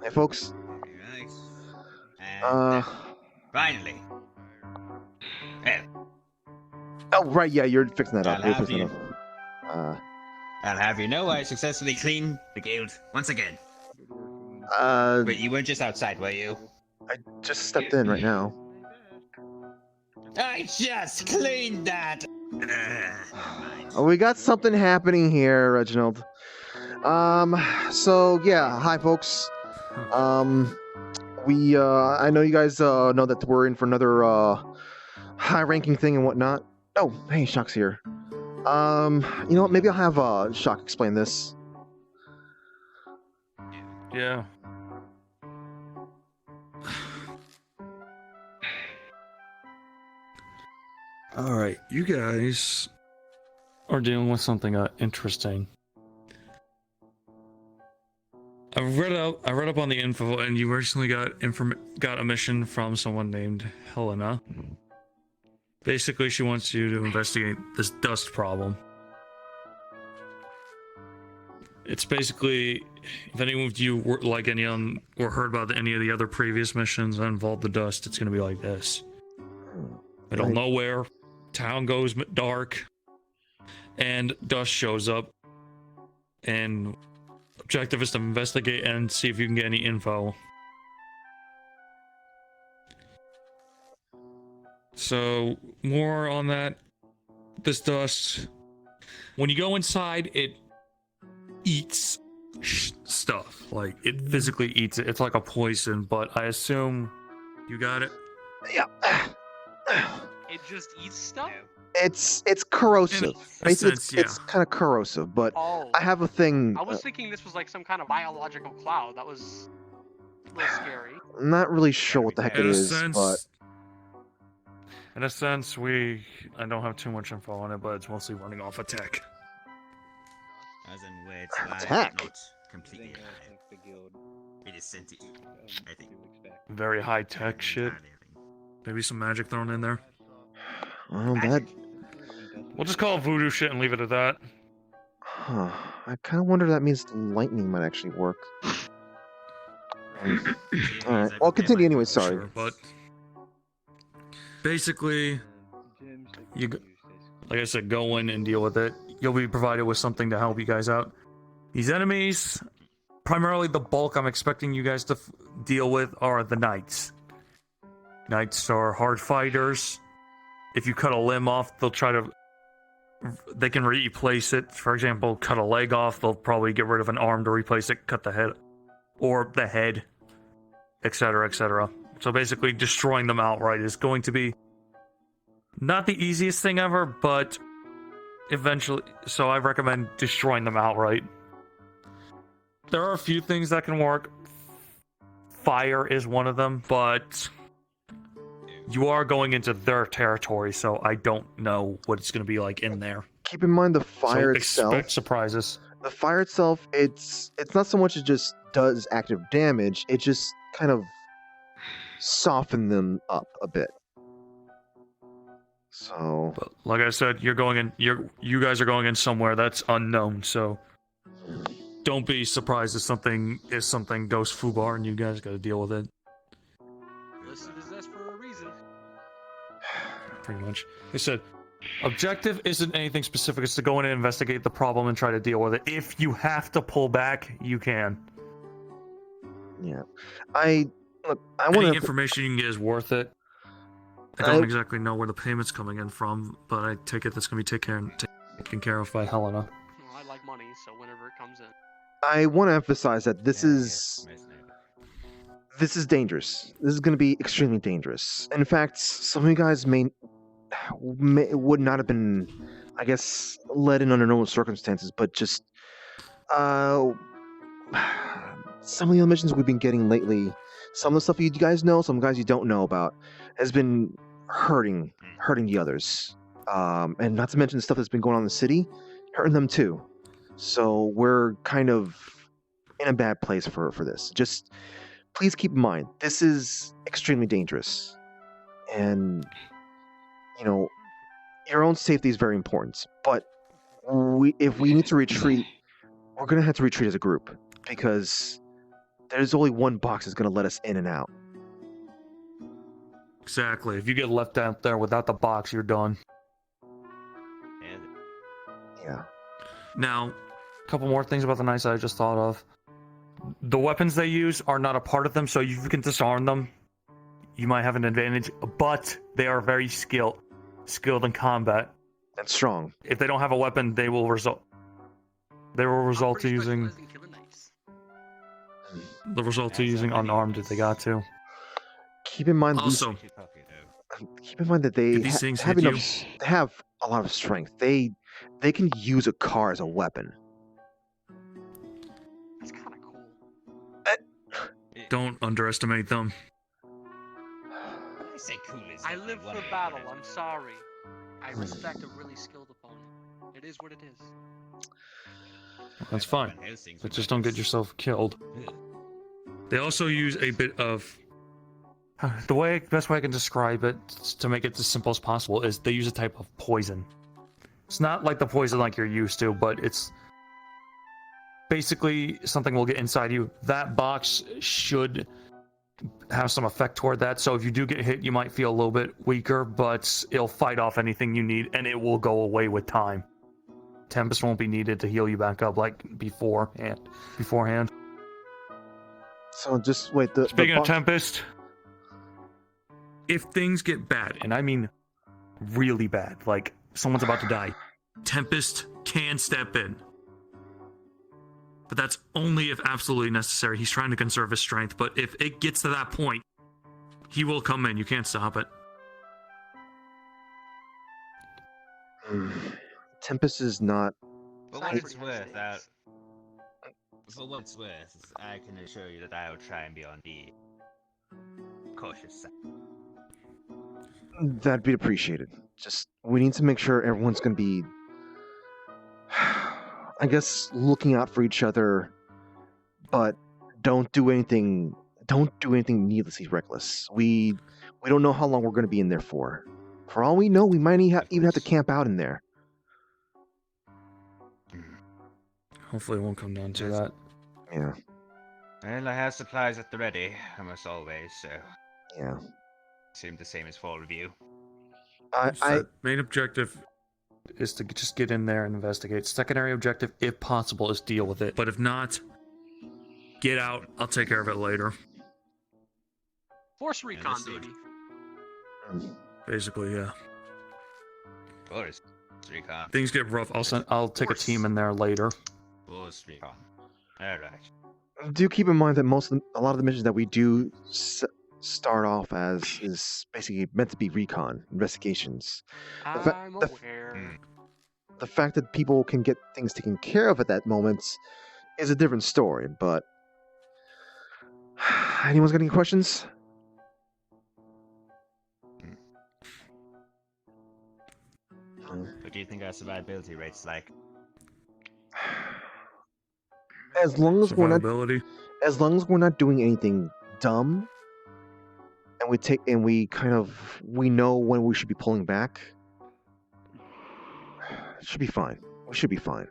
Hey, folks. Very nice. And Uh, finally. Well, oh, right, yeah, you're fixing that up. I'll You're have fixing you. that up. I'll have you know I successfully cleaned the guild once again. Wait, you weren't just outside, were you? I just stepped in right now. I just cleaned that. Never mind. Oh, we got something happening here, Reginald. So, yeah, hi, folks. I know you guys, know that we're in for another, high-ranking thing and whatnot. Oh, hey, Shock's here. You know what, maybe I'll have, Shock explain this. Yeah. Alright, you guys are dealing with something interesting. I read up on the info, and you recently got a mission from someone named Helena. Basically, she wants you to investigate this dust problem. It's basically, if any of you were like or heard about any of the other previous missions that involved the dust, it's gonna be like this. Middle of nowhere, town goes dark, and dust shows up, and objective is to investigate and see if you can get any info. So, more on that. This dust, when you go inside, it eats stuff. Like, it physically eats it. It's like a poison, but I assume you got it? Yeah. It just eats stuff? It's corrosive. Basically, it's kind of corrosive, but Oh. I have a thing. I was thinking this was like some kind of biological cloud. That was a little scary. I'm not really sure what the heck it is, but in a sense, I don't have too much info on it, but it's mostly running off a tech. As in words, Attack. not completely alive. It is sentient, I think. Very high tech shit. Maybe some magic thrown in there. well, that. We'll just call it voodoo shit and leave it at that. Huh. I kind of wonder if that means lightning might actually work. Alright, well, continue anyway, sorry. Sure, but basically, like I said, go in and deal with it. You'll be provided with something to help you guys out. These enemies, primarily the bulk I'm expecting you guys to deal with are the knights. Knights are hard fighters. If you cut a limb off, they can replace it. For example, cut a leg off, they'll probably get rid of an arm to replace it, cut the head, or the head, etc., etc. So basically, destroying them outright is going to be not the easiest thing ever, but eventually, so I recommend destroying them outright. There are a few things that can work. Fire is one of them, but you are going into their territory, so I don't know what it's going to be like in there. Keep in mind the fire itself. Expect surprises. The fire itself, it's not so much it just does active damage, it just kind of soften them up a bit. So, But like I said, you guys are going in somewhere that's unknown, so don't be surprised if something goes foobar and you guys got to deal with it. This is this for a reason. Pretty much. They said, objective isn't anything specific. It's to go in and investigate the problem and try to deal with it. If you have to pull back, you can. yeah. I want Any to. information you can get is worth it. I don't exactly know where the payment's coming in from, but I take it that's going to be taken care of by Helena. Well, I like money, so whenever it comes in. I want to emphasize that this is dangerous. This is going to be extremely dangerous. In fact, some of you guys would not have been, I guess, let in under normal circumstances, but just some of the missions we've been getting lately, some of the stuff you guys know, some guys you don't know about, has been hurting the others. And not to mention the stuff that's been going on in the city, hurting them too. So we're kind of in a bad place for this. Just please keep in mind, this is extremely dangerous. And, you know, your own safety is very important. But if we need to retreat, we're going to have to retreat as a group. Because there's only one box that's gonna let us in and out. Exactly. If you get left out there without the box, you're done. Yeah. Now, a couple more things about the knights I just thought of. The weapons they use are not a part of them, so you can disarm them. You might have an advantage, but they are very skilled in combat. And strong. If they don't have a weapon, they will result to using unarmed if they got to. Keep in mind Also, keep in mind that they these things have hit enough. They have a lot of strength. They can use a car as a weapon. That's kind of cool. don't underestimate them. I say cool is I not live one for way battle. to put it. I'm sorry. I respect a really skilled opponent. It is what it is. That's fine. Van Helsing's But with just don't get weapons. yourself killed. Ugh. They also use a bit of... best way I can describe it, to make it as simple as possible, is they use a type of poison. It's not like the poison like you're used to, but it's basically something will get inside you. That box should have some effect toward that, so if you do get hit, you might feel a little bit weaker, but it'll fight off anything you need, and it will go away with time. Tempest won't be needed to heal you back up like beforehand. So just wait. The Speaking of box, Tempest, if things get bad, and I mean really bad, like someone's about to die, Tempest can step in. But that's only if absolutely necessary. He's trying to conserve his strength, but if it gets to that point, he will come in. You can't stop it. Tempest is not. For It's what not it's pretty worth, high stakes. for what it's worth, I can assure you that I will try and be on the cautious side. That'd be appreciated. Just we need to make sure everyone's gonna be, I guess, looking out for each other, but don't do anything. Don't do anything needlessly reckless. We don't know how long we're gonna be in there for. For all we know, we might even have to camp out in there. Hopefully it won't come down to Yes. that. Yeah, Well, I have supplies at the ready, almost always, so yeah. seem the same as fall review. Main objective is to just get in there and investigate. Secondary objective, if possible, is deal with it. But if not, get out. I'll take care of it later. Force recon, Understood. baby. Basically, yeah. Of course. Recon. Things get rough. I'll take a team in there later. Force recon. Alright. Do keep in mind that a lot of the missions that we do start off as is basically meant to be recon investigations. I'm the- aware. The fact that people can get things taken care of at that moment is a different story. But anyone's got any questions? What do you think our survivability rate's like? As long as we're not Survivability. as long as we're not doing anything dumb, and we know when we should be pulling back, it should be fine. We should be fine.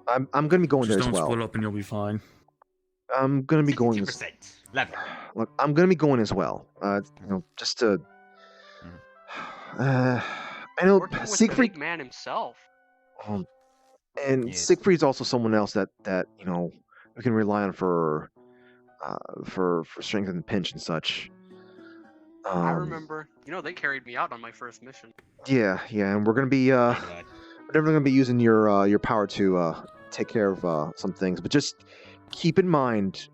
I'm gonna be going Just there as don't well. split up and you'll be fine. I'm gonna be going. 62%. Love it. Look, I'm gonna be going as well. Just to. I know Working with the Siegfried, big man himself. and Yes. Siegfried's also someone else that we can rely on for strength in the pinch and such. I remember. They carried me out on my first mission. Yeah, and we're gonna be we're definitely gonna be using your power to take care of some things, but just keep in mind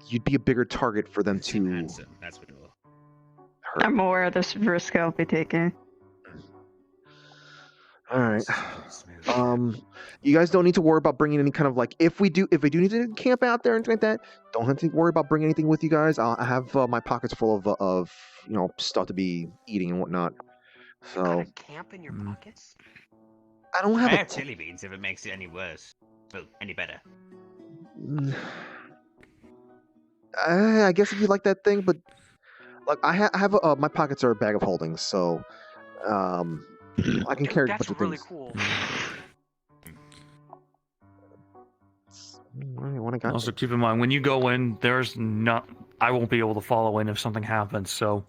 you'd be a bigger target for them Seem to handsome, that's what it will. hurt. I'm aware of this risk I'll be taking. All right. Smooth. You guys don't need to worry about bringing any kind of if we do need to camp out there and anything like that. Don't have to worry about bringing anything with you guys. I have my pockets full of stuff to be eating and whatnot. Got So a camp in your pockets? I don't I have have a. chili beans if it makes it any worse. Well, any better. I guess if you like that thing, but I have my pockets are a bag of holdings, so I can carry a bunch That's of really things. cool. Alright, what I got? Also, keep in mind when you go in, I won't be able to follow in if something happens. So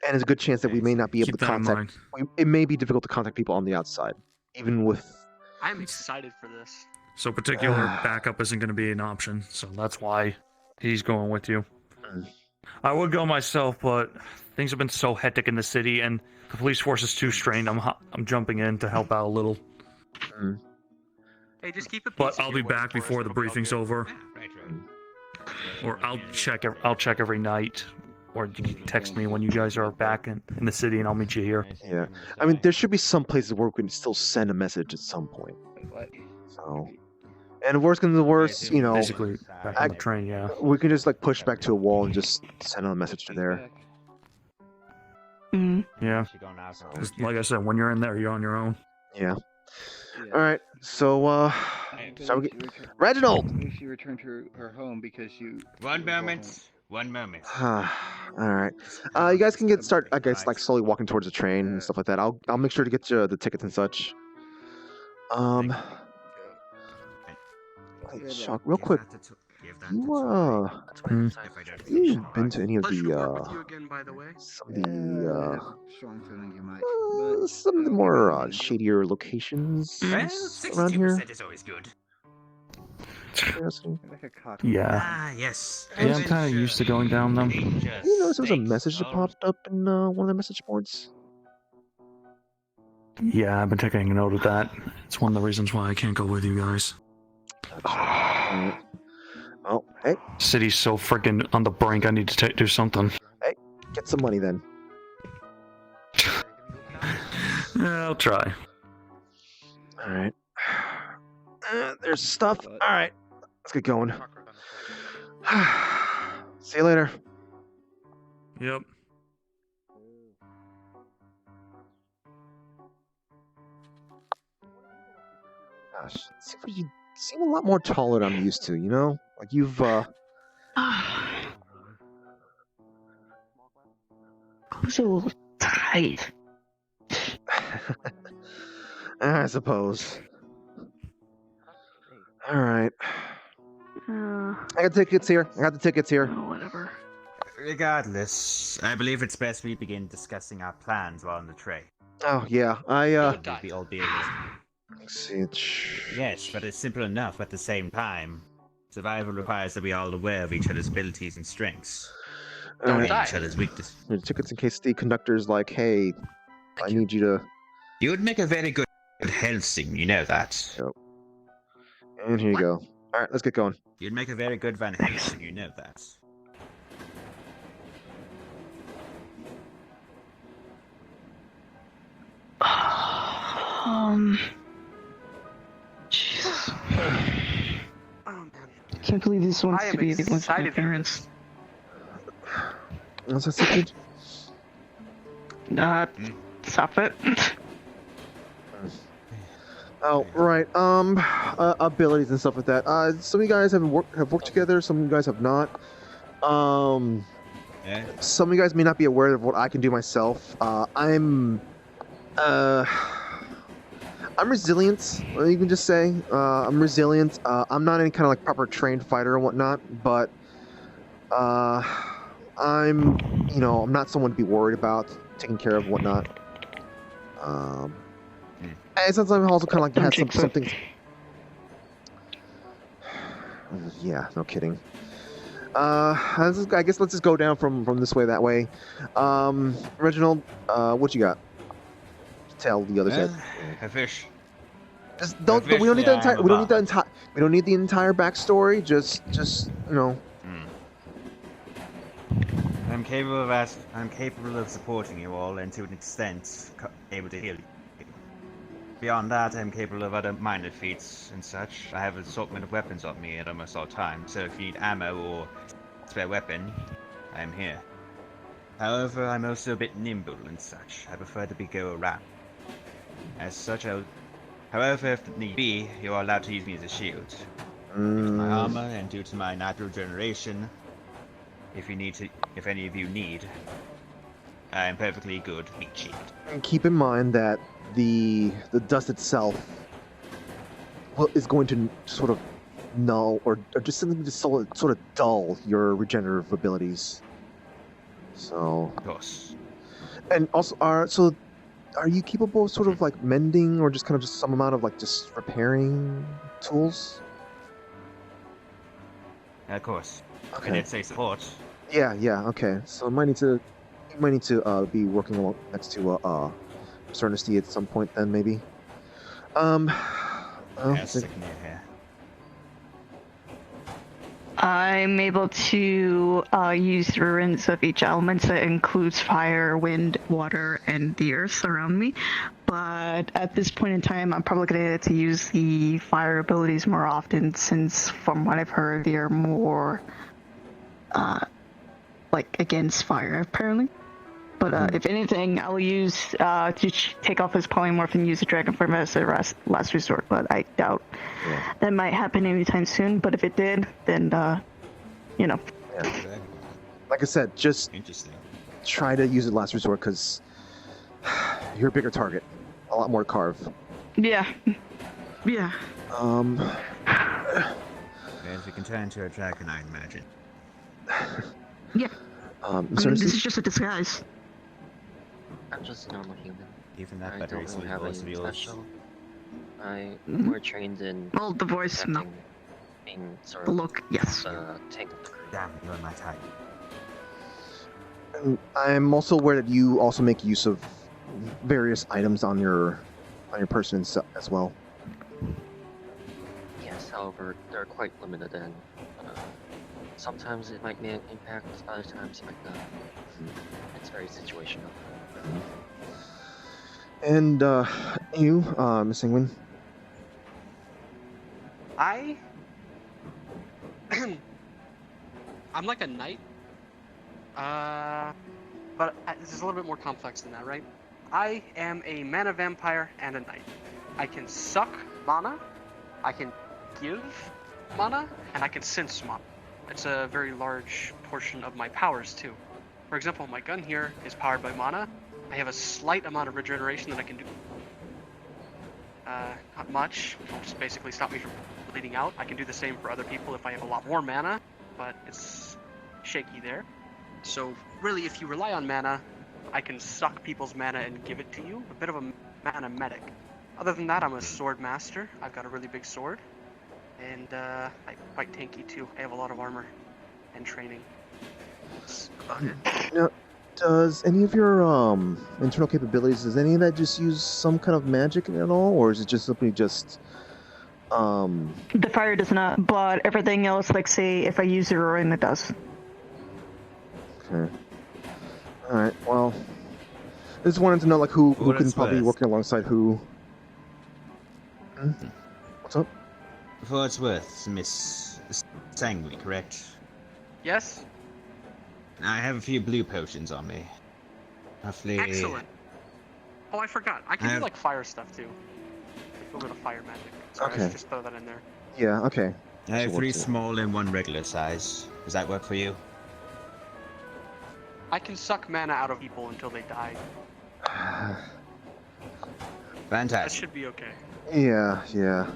And there's a good chance that we may not be able keep to that in contact. mind. It may be difficult to contact people on the outside, even with. I'm excited for this. So particular backup isn't going to be an option. So that's why he's going with you. I would go myself, but things have been so hectic in the city, and the police force is too strained. I'm jumping in to help out a little. Hey, just keep it. But I'll be back before the briefing's over. Or I'll check every night. Or you can text me when you guys are back in the city, and I'll meet you here. Yeah, I mean, there should be some places where we can still send a message at some point. So, and worst comes to worst, you know, Basically, back on the train, yeah. we can just like push back to a wall and just send a message to there. Yeah. 'Cause like I said, when you're in there, you're on your own. Yeah. All right. So, shall we get Reginald? She returned to her home because you. One moment. One moment. All right. You guys can start. I guess like slowly walking towards the train and stuff like that. I'll make sure to get you the tickets and such. Hey, Shock, real quick. You've been to any of Pleasure to work with the you again, by the way. some of the Strong feeling you might. some of the more shadier locations Well, around here? 62% is always good. Curiosity? Like a cock. Yeah. Ah, yes. Yeah, I'm kind of used to going down them. You notice there was a message that popped up in one of the message boards? Yeah, I've been taking a note of that. It's one of the reasons why I can't go with you guys. Alright. Oh, hey, City's so freaking on the brink. I need to do something. get some money then. Yeah, I'll try. Alright. There's stuff. Alright. Let's get going. See you later. Yep. Gosh, you seem a lot more taller than I'm used to, you know? Like you've, Clothes are a little tight. I suppose. Alright. I got tickets here. I got the tickets here. Whatever. Regardless, I believe it's best we begin discussing our plans while on the train. Oh, yeah. Albeit, Let's see. yes, but it's simple enough at the same time. Survival requires that we are all aware of each other's abilities and strengths. Alright. And each other's weaknesses. There's tickets in case the conductor's like, hey, I need you to... You would make a very good Helsing, you know that. And here you go. Alright, let's get going. You'd make a very good Van Helsing, you know that. Jesus. Oh man. Can't believe this wants I to am be the one with my excited for parents. What's that secret? Stop it. Oh, right. Abilities and stuff like that. Some of you guys have worked together. Some of you guys have not. Yeah? Some of you guys may not be aware of what I can do myself. I'm resilient. You can just say I'm resilient. I'm not any kind of like proper trained fighter or whatnot, but I'm not someone to be worried about, taking care of whatnot. And sometimes I'm also kind of like Don't had jinx it. something. Yeah, no kidding. I guess let's just go down from this way that way. Reginald, what you got? Tell the other side. A fish. Just don't. We don't need the entire. We don't need the entire. We don't need the entire backstory. Just you know. I'm capable of supporting you all, and to an extent, able to heal you. Beyond that, I'm capable of other minor feats and such. I have an assortment of weapons on me at almost all times, so if you need ammo or spare weapon, I'm here. However, I'm also a bit nimble and such. I prefer to go around. As such, however, if need be, you are allowed to use me as a shield. Due to my armor and due to my natural generation, if any of you need, I'm perfectly good meat shield. And keep in mind that the dust itself is going to sort of null or just something to sort of dull your regenerative abilities. So, Of course. and also, are you capable of sort of like mending or just kind of just some amount of like just repairing tools? Of course. I Okay. did say support. Yeah, okay. So you might need to be working along next to Cernusty at some point then maybe. Well, Yeah, stick near here. I'm able to use the ruins of each element that includes fire, wind, water, and the earth around me. But at this point in time, I'm probably going to use the fire abilities more often since, from what I've heard, they are more like against fire, apparently. But if anything, I'll use to take off his polymorph and use the dragon form as a last resort. But I doubt that might happen anytime soon. But if it did, then you know. Yeah. Like I said, just Interesting. try to use it last resort because you're a bigger target, a lot more to carve. Yeah. Yeah. As we can turn into a dragon, I imagine. Yeah. Cernusty? This is just a disguise. I'm just a normal human. Even that I battery don't really have voice of anything yours. special. I'm more trained in Well, the voice, no. acting, being sort The of look, yes. tank of the crew. Damn, you're my type. And I'm also aware that you also make use of various items on your person as well. Yes, however, they're quite limited and sometimes it might make an impact, other times it might not. It's very situational. And you, Miss Ingwin? I'm like a knight. But this is a little bit more complex than that, right? I am a mana vampire and a knight. I can suck mana, I can give mana, and I can sense mana. It's a very large portion of my powers too. For example, my gun here is powered by mana. I have a slight amount of regeneration that I can do. Not much. It'll just basically stop me from bleeding out. I can do the same for other people if I have a lot more mana, but it's shaky there. So really, if you rely on mana, I can suck people's mana and give it to you. A bit of a mana medic. Other than that, I'm a sword master. I've got a really big sword. And I'm quite tanky too. I have a lot of armor and training. That's about it. Now, does any of your internal capabilities, does any of that just use some kind of magic at all, or is it just simply just The fire does not, but everything else, like say, if I use the ruin, it does. Okay. All right. Well, I just wanted to know like who What can it's probably be worth. working alongside who. What's up? For what it's worth, Miss Sanguine, correct? Yes? I have a few blue potions on me. Roughly. Excellent. Oh, I forgot. I can I do have- like fire stuff too. Like a little bit of fire magic. Sorry, I Okay. should just throw that in there. Yeah. Okay. I have So 3 what's it? small and 1 regular size. Does that work for you? I can suck mana out of people until they die. That Fantastic. should be okay. Yeah.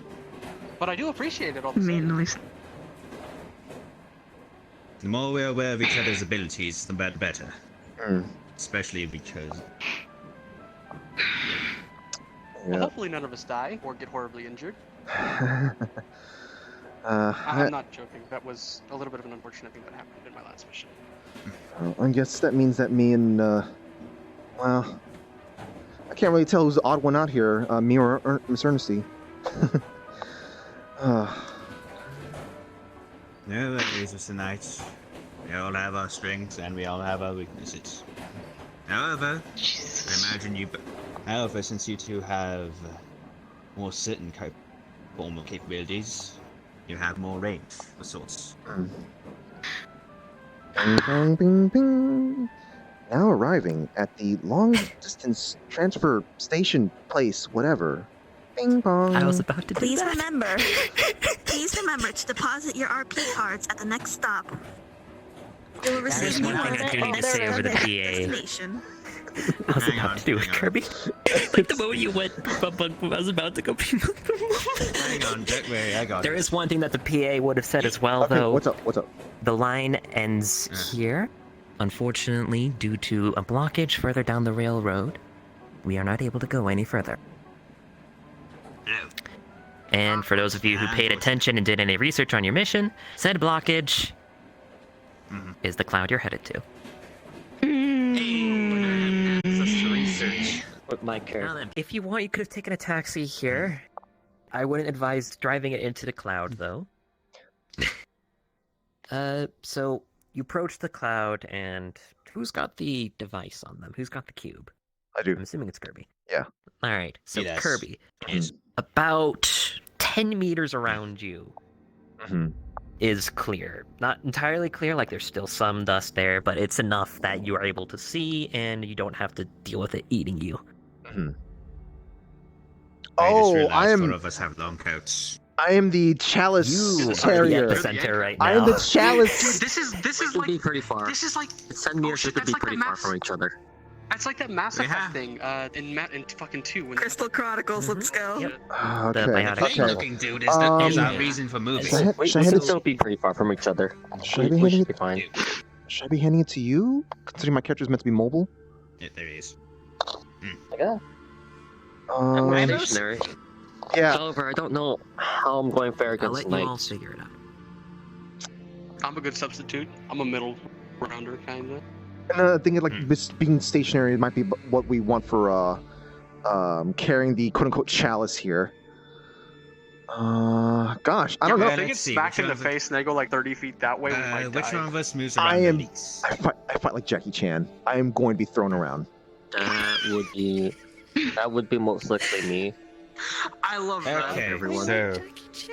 But I do appreciate it all I the mean, same. at least. The more we're aware of each other's abilities, the better. Mm, Especially if we chose. Well, yeah. hopefully none of us die or get horribly injured. I I'm not joking. That was a little bit of an unfortunate thing that happened in my last mission. guess that means that me and well, I can't really tell who's the odd one out here, me or Miss Ernesti. No worries, Mr. Knight. We all have our strengths and we all have our weaknesses. However, I imagine you. However, since you two have more certain formal capabilities, you have more range of sorts. Bing, bong, bing, bing. Now arriving at the long distance transfer station place, whatever. Bing bong. I was about to do Please that. remember to deposit your RP cards at the next stop. You will receive one new thing ones I do at need to the say over the PA. destination. How's it Hang have on, to do with hang on. Kirby? Like the moment you went, I was about to go. Hang on, don't worry, I got There it. is one thing that the PA would have said as well, Okay, though. what's up? What's up? The line ends here. Unfortunately, due to a blockage further down the railroad, we are not able to go any further. No. And for those of you who paid attention and did any research on your mission, said blockage is the cloud you're headed to. Research with my character. If you want, you could have taken a taxi here. I wouldn't advise driving it into the cloud, though. So you approach the cloud, and who's got the device on them? Who's got the cube? I do. I'm assuming it's Kirby. Yeah. All right. So Yes. Kirby, about 10 meters around you is clear. Not entirely clear, like there's still some dust there, but it's enough that you are able to see, and you don't have to deal with it eating you. Oh, I am. Four of us have long coats. I am the chalice You are the carrier. epicenter right now. I am the chalice. Dude, this is Could like be pretty far. this is like 10 meters shit, could that's be like the pretty far mass- from each other. That's like that Mass We Effect have- thing in fucking 2 when Crystal Chronicles, let's go. Yep. Okay. biotic Plain Okay. looking dude is our Yeah. reason for moving. Should I We hand should it- still be pretty far from each other. Should I be We handing should it? be fine. Should I be handing it to you? Considering my character is meant to be mobile. Yeah, there he is. Yeah, I'm Um, stationary. yeah. However, I don't know how I'm going to fare I'll against let you all knights. figure it out. I'm a good substitute. I'm a middle rounder kinda. And the thing is, like, this being stationary might be what we want for carrying the quote-unquote chalice here. Gosh, I don't Yeah, know. If they Let's get see, smacked which in the one of the- face and they go like 30 feet that way, we might Which die. one of us moves I around am- the least? I fight like Jackie Chan. I am going to be thrown around. That would be most likely me. I love that. Okay, everyone. so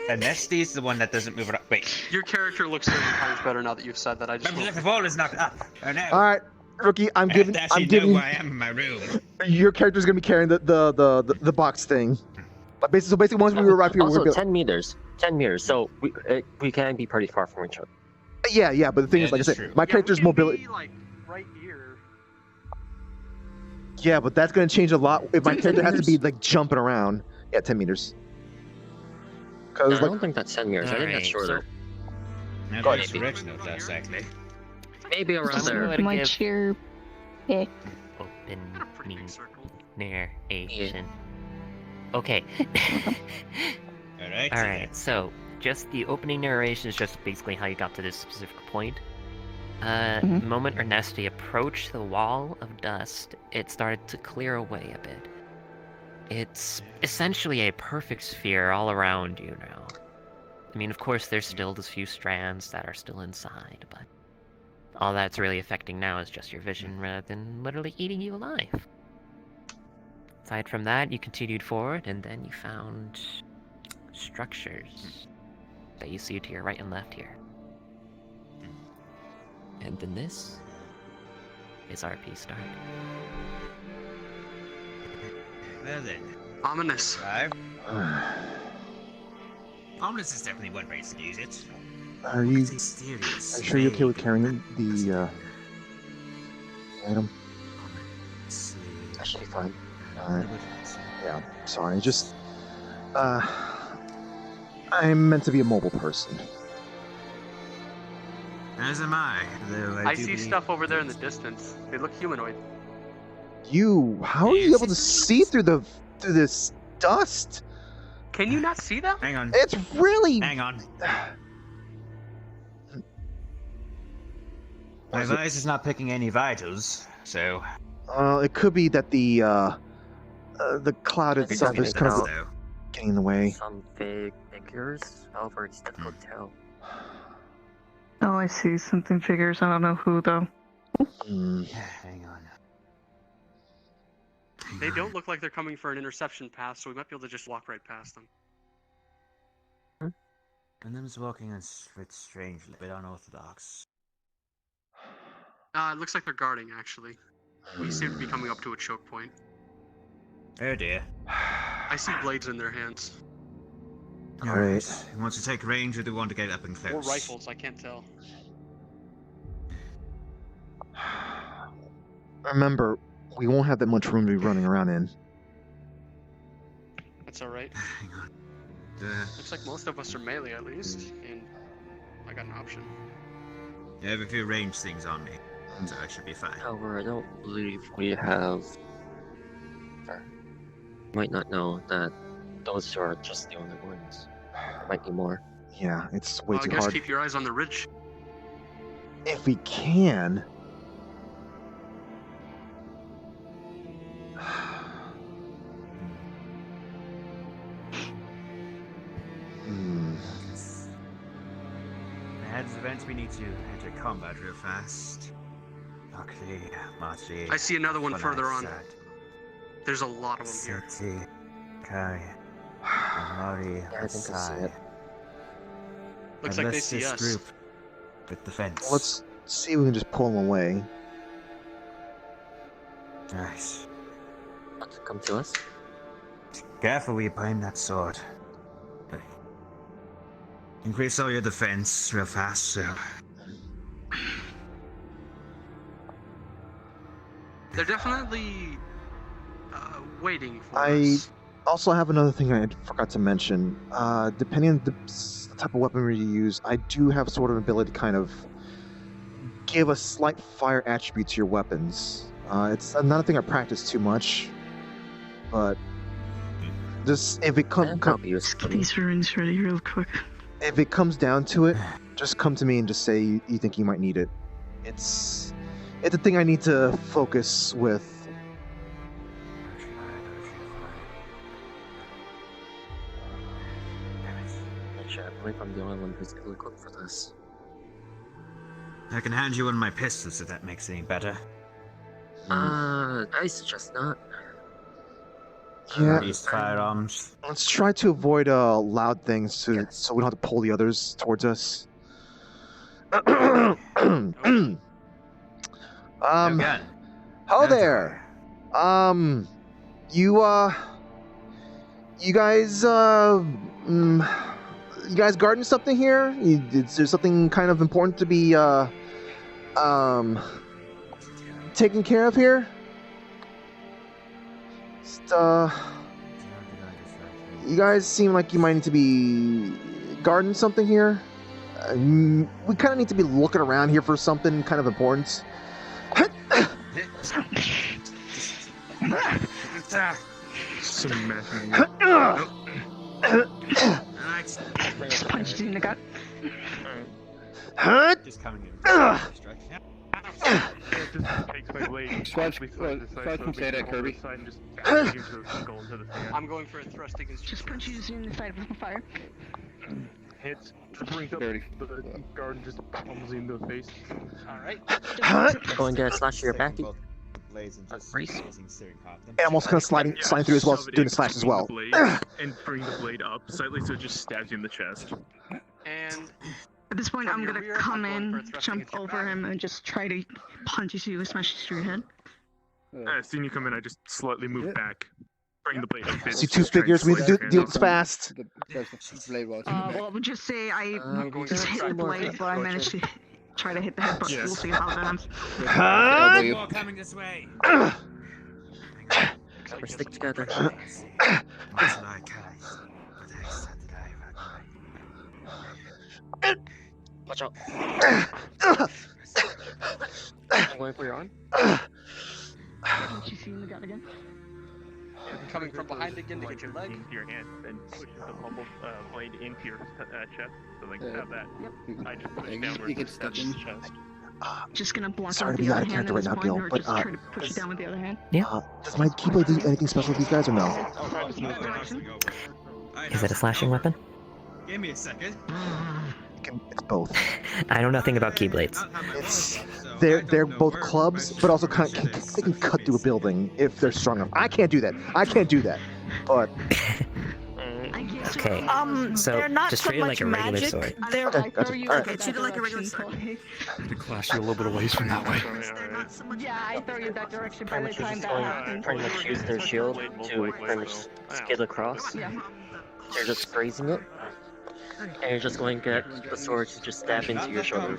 Anesti's the one that doesn't move around. Wait, Your character looks 30 times better now that you've said that. I just the ball is knocked up. Oh no! All right, rookie. I'm I giving. have to actually I'm giving. know where I am in my room. Your character's gonna be carrying the box thing. But basically, once we arrive here, Also, we're gonna. 10 meters. 10 meters. So we can be pretty far from each other. Yeah. But the thing Yeah, is, like I that's said, true. my Yeah, we character's can mobility. be, like right here. Yeah, but that's gonna change a lot if my character has to be like jumping around. Yeah, 10 meters. No, Because I don't think that's 10 meters. I think that's Alright, shorter. Now Go there's ahead. directional dust, actually. Maybe around Just there. let it My give chair pick. open Pretty big circle. narration. Okay. Alright. Alright, so just the opening narration is just basically how you got to this specific point. The moment Ernesti approached the wall of dust, it started to clear away a bit. It's essentially a perfect sphere all around you now. I mean, of course, there's still those few strands that are still inside, but all that's really affecting now is just your vision rather than literally eating you alive. Aside from that, you continued forward, and then you found structures that you see to your right and left here. And then this is RP start. Well then, Ominous. 5. Ominous is definitely one way to use it. are you It's mysterious. sure you're okay with carrying the item? That should be fine. Alright. Yeah. Sorry. Just I'm meant to be a mobile person. As am I. Though I do see believe- stuff over there in the distance. They look humanoid. How are you able to see through this dust? Can you not see them? Hang on. It's really. Hang on. My device is not picking any vitals, so. It could be that the cloud Maybe itself just is get kind it of out. So. getting in the way. Some vague figures. However, it's difficult to tell. Oh, I see. Something figures. I don't know who though. Hang on. They don't look like they're coming for an interception pass, so we might be able to just walk right past them. And them's walking on bit strangely, a bit unorthodox. It looks like they're guarding, actually. We seem to be coming up to a choke point. Oh dear. I see blades in their hands. Alright. He wants to take range or do we want to get up and close? Or rifles, I can't tell. Remember, we won't have that much room to be running around in. That's alright. Hang on. Looks like most of us are melee at least, and I got an option. I have a few range things on me, so I should be fine. However, I don't believe we have. You might not know that those are just the only ones. There might be more. Yeah, it's way Well, I too guess hard. keep your eyes on the ridge. If we can. Hmm. Ahead of events, we need to enter combat real fast. Okay, Marty. I see another one further on. There's a lot of them here. City, Kai, Marty, Yeah, I think I see it. Looks like they see us. Group with the fence. Let's see if we can just pull them away. Nice. Want to come to us? Careful where you point that sword. Increase all your defense real fast, so. They're definitely waiting for I us. also have another thing I forgot to mention. Depending on the type of weaponry you use, I do have sort of an ability to kind of give a slight fire attribute to your weapons. It's not a thing I practice too much, but just if it These runes ready real quick. if it comes down to it, just come to me and just say you think you might need it. It's a thing I need to focus with. Actually, I believe I'm the only one who's ill equipped for this. I can hand you one of my pistols if that makes it any better. I suggest not. Yeah, These firearms. let's try to avoid loud things so we don't have to pull the others towards us. Again. Hello there. You guys, you guys guarding something here? Is there something kind of important to be, taken care of here? Just, you guys seem like you might need to be guarding something here. We kind of need to be looking around here for something kind of important. Just punched you in the gut. Just coming in. Can say that, Kirby. I'm going for a thrust against Just punch you in the side with the fire. Hits, brings up the guard and just pummels him in the face. Alright. Go and get a slash to your back. And I'm also kind of sliding through as well, doing a slash as well. And bring the blade up slightly so it just stabs you in the chest. And At this point, From I'm your gonna rear, come I'm going for a in, thrust jump against your over back. him, and just try to punch you, smash you through your head. As soon as you come in, I just slightly move back. Bring the blade up. See two figures, we need to deal with this fast. Well, I would just say I going just to hit the try blade, but I managed to try to hit the head, but Yes. we'll see how that ends. More coming this way. We're stick together. Watch out. I'm going for your arm. Did you see in the gut again? coming from behind again to get your leg. Into your hand, then push the pummel blade into your chest. So like have that. Yep. I just push You downwards get and stab stuck in in. the chest. Just gonna block Sorry out to be the out other of hand character at right this now, point, Gil, or but just try to push it down with the other hand. does my keyblade do anything special with these guys or no? That direction. Is it a slashing weapon? Give me a second. It's both. I know nothing about keyblades. It's they're both clubs, but also they can cut through a building if they're strong enough. I can't do that. But I guess Okay. They're So not just so treat it like much a regular magic. sword. They're Okay, I gotcha. throw you Alright. in Okay, treat it like a regular that sword. direction, I'm gonna clash you a little bit away from that way. They're not so much Yeah, I throw you that direction by Pretty the much time just that going happens. pretty much use their shield to pretty much skid across. Yeah. You're just grazing it. And you're just going to get the sword to just stab into your shoulder.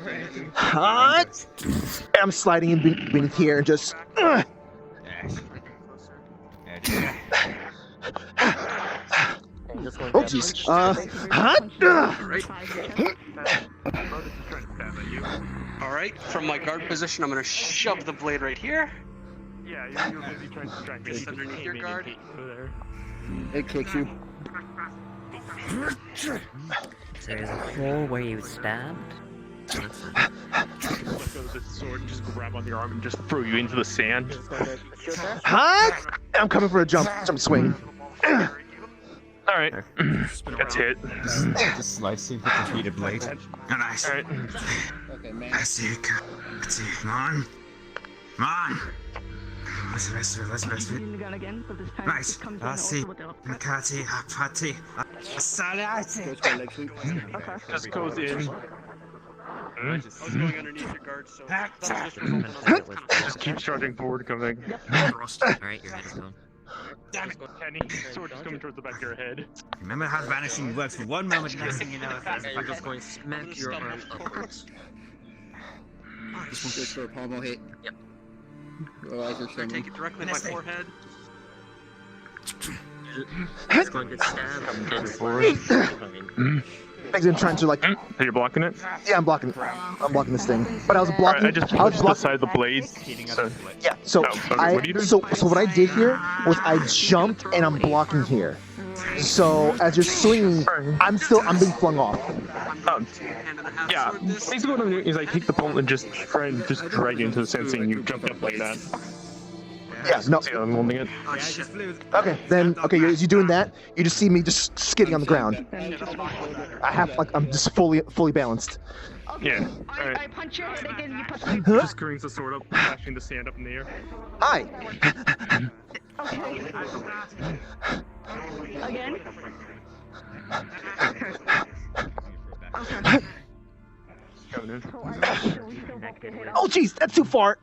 I'm sliding in beneath here and just Oh jeez. Alright, from my guard position, I'm gonna shove the blade right here. Yeah, you're busy trying to distract me. Just underneath your guard. It kicks you. There is a hole where you stabbed. Let go of this sword and just grab on your arm and just throw you into the sand. I'm coming for a jump swing. Alright. That's hit. Just slicing with the heated blade. Nice. Alright. Okay, man. Let's see. Come on. Come on. Let's Using the gun again, but this time Nice. it comes in Let's see. also with the Makati, Hapati, Salati. Goes for a leg sweep. Okay. Just goes in. I was going underneath your guard, so that'll just result in us. Just keep charging forward, coming. Alright, your head is gone. Damn it, Kenny. Sword just coming towards the back of your head. Remember how vanishing works for one moment, next thing you know, it's You're just going to smack your arm upwards. This one goes for a pommel hit. Yep. Otherwise, you're I sending. take it directly in my forehead. It's going to stab. Coming forward. I'm trying to like. So you're blocking it? Yeah, I'm blocking this thing. But I was blocking. Alright, I just I was pushed the blocking. side of the blade. So, Yeah. So okay, what do you do? so what I did here was I jumped and I'm blocking here. So as you're swinging, I'm being flung off. yeah, basically what I'm doing is I take the pole and just try and just drag you into the sand, and you jump up like that. Yeah. No. See how I'm holding it? Oh shit. Okay. Then okay. As you're doing that, you just see me just skidding on the ground. I have like I'm just fully balanced. Yeah. I Alright. punch your head again, you punch me. Just brings the sword up, flashing the sand up in the air. Hi. Okay. Again? Okay. Coming in. So I still both get hit. Oh jeez, that's too far.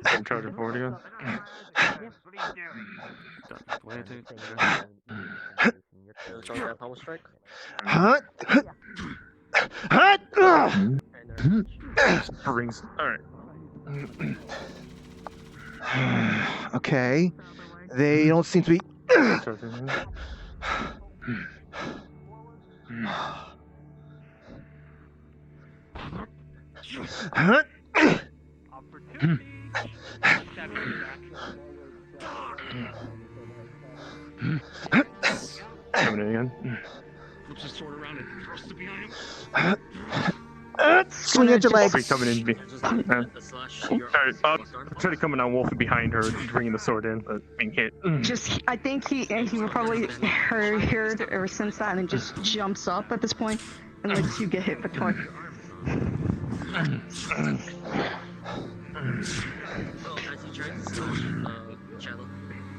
I'm charging forward again. Throwing that pommel strike. Brings. Alright. Okay. They don't seem to be. Charging in. Coming in again. Flips his sword around and thrusts it behind him. Swing at your leg. Wolfie coming in. Alright, try to come in on Wolfie behind her, bringing the sword in, but being hit. Just, I think he will probably heard ever since that and just jumps up at this point and lets you get hit for twice.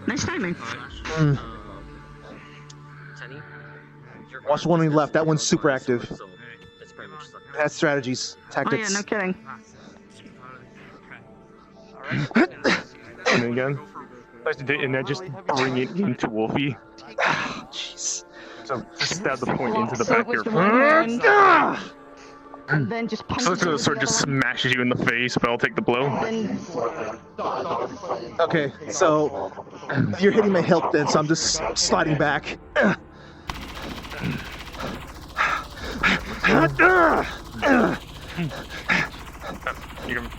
Nice timing. Watch the one on the left. That one's super active. That's strategies, Oh tactics. yeah, no kidding. And then again. And then just bring it into Wolfie. Jeez. So just stab the point into the back Sword here. with the right hand, and then just punch So it the with sword the just other one. smashes you in the face, but I'll take the blow. Then Okay, so you're hitting my hilt then, so I'm just sliding back. You can...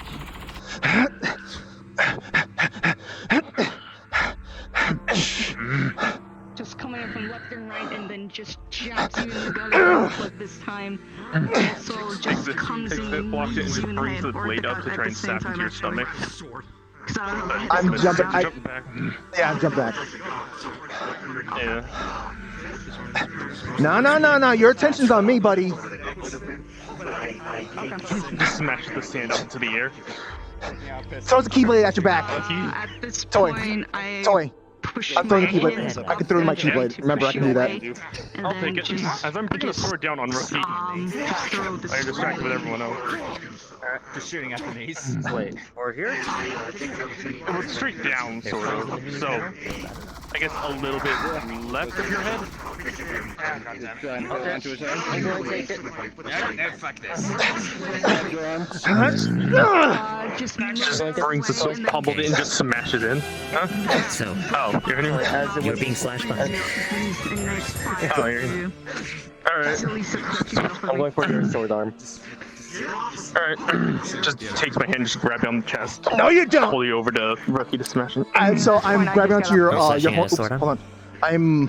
just coming in from left and right, and then just jabs you in the belly like this time. Also just comes in and blocks it and knees you just in the brings head the or blade the up gut to at try the and same stab into time, your actually. stomach. 'Cause I don't know. I'm jumping. Jump back. Yeah, jump back. Yeah. No. Your attention's on me, buddy. Just smash the sand up into the air. Throws the keyblade at your back. At this Toy. point, I Toy. push I'm throwing my the keyblade. hands I can throw in my together keyblade. to Remember, I push can do that. away, and I'll then take it. just As I'm putting the sword down on Rookie, throw this I'm distracted with way. everyone else. Just shooting at the knees. Wait, or here? Well, straight down, sort of. So, I guess a little bit left of your head. I'm going to take it. No, fuck this. Just brings the soap, pummeled it, and just smash it in. Huh? So, Oh, you're in here? you're being slashed by. Oh, you're in. Alright. I'm going for your sword arm. Alright. Just takes my hand, just grab you on the chest. No, you don't. Pull you over to Rookie to smash it. So I'm grabbing onto your slashing horn. at a sword Hold on. I'm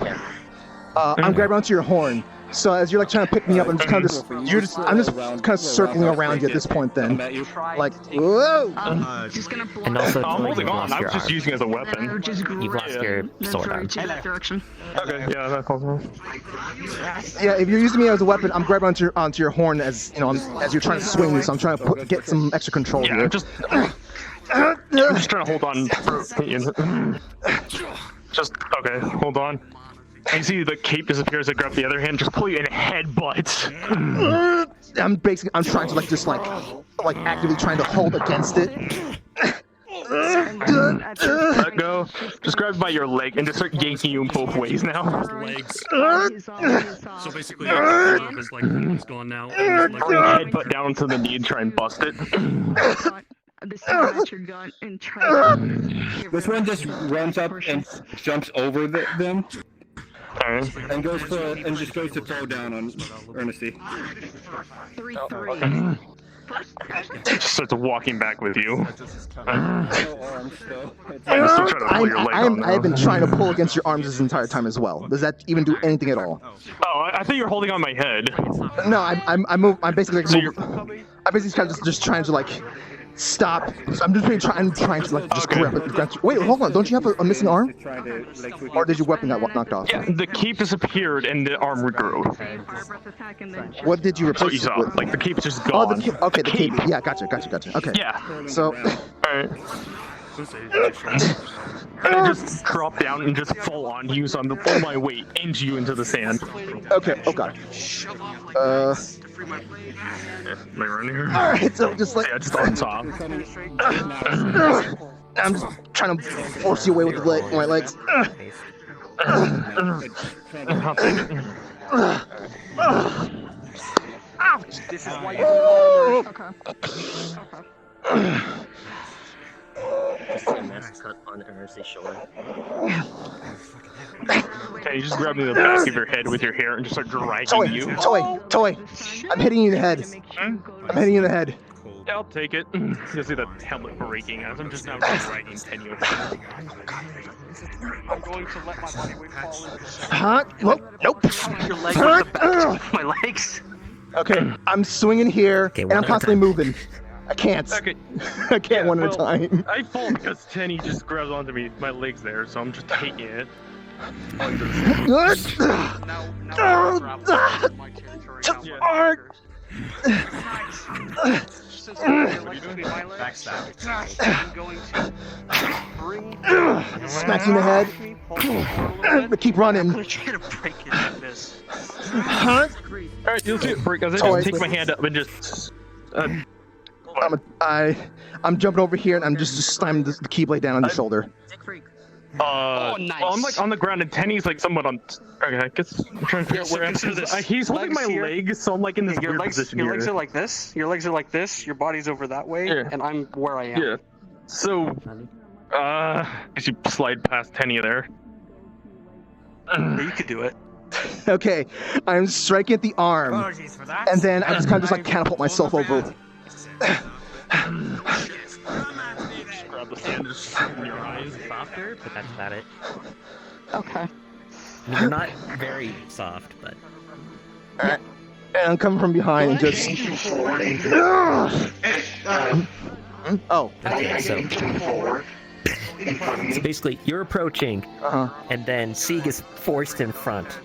grabbing onto your horn. So as you're like trying to pick me up, I'm just kind of I'm just kind of circling around you at this point. Then, like, whoa! And also, I'm holding you've on. lost I'm your just arm. using it as a weapon. You've lost your sword arm. Okay, yeah, that calls me. Yeah, if you're using me as a weapon, I'm grabbing onto your horn as you know as you're trying to swing me. So I'm trying to get some extra control Yeah, here. I'm just trying to hold on. Just okay, hold on. And you see the cape disappears. I grab the other hand, just pull you in headbutt. I'm trying to like actively trying to hold against it. Let go. Just grab by your leg and just start yanking you in both ways now. Legs. So basically, your arm is like it's gone now. Bring headbutt down to the knee and try and bust it. This one just runs up and jumps over them. Alright. And just goes to throw down on Ernesty. 3-3. Just starts walking back with you. No arms still. I'm still trying to pull your leg on now. I've been trying to pull against your arms this entire time as well. Does that even do anything at all? Oh, I thought you were holding on my head. No, I'm basically I'm basically kind of just trying to like stop. So I'm just trying to like just grab it. Wait, hold on. Don't you have a missing arm? Or did your weapon got knocked off? Yeah, the cape disappeared and the arm regrew. What did you So replace you it saw, with? like the cape is just Oh, gone. the cape. Yeah, gotcha. Okay. Yeah. So, Alright. And I just drop down and just fall on you, so I'm to pull my weight into you into the sand. okay. Oh god. Am I running here? All right. So just like Yeah, just on top. I'm just trying to force you away with my legs. This is why you Just a mass cut on Ernesty's shoulder. Okay, you just grab me the back of your head with your hair and just start dragging you. Toy. I'm hitting you in the head. I'm hitting you in the head. Yeah, I'll take it. You'll see the helmet breaking as I'm just now dragging Tenyu. I'm going to let my body weight fall into Huh? Nope. your leg with the back of my legs. Okay, I'm swinging here, Okay, and one I'm at a constantly time. moving. I can't. Okay. I can't one at a well, time. I fall because Tenny just grabs onto me, my legs there, so I'm just taking it. Now I'm traveling my territory now. Arg! Since your legs will be my legs, I'm going to bring Smack you in the head. But keep running. I'm going to try to break it and miss. Huh? Alright, you'll see it break as I Toy. just take my hand up and just... I'm jumping over here, and I'm just slamming the keyblade down on the shoulder. Oh, nice. Well, I'm like on the ground and Tenny's like somewhat on... Okay, I guess I'm trying to figure out where I'm... consider this. He's holding Legs my here. legs, so I'm like in this Your weird legs, position your here. legs are like this. Your legs are like this. Your body's over that way, Yeah. and I'm where I am. Yeah. So, as you slide past Tenny there. Yeah, you could do it. Okay, I'm striking at the arm, Apologies for that. and then I just kind of just catapult myself over. Just grab the sand, just in your eyes faster. But that's about it. Okay. I mean, you're not very soft, but Alright. And I'm coming from behind and just... Oh. okay. So basically, you're approaching, and then Sieg is forced in front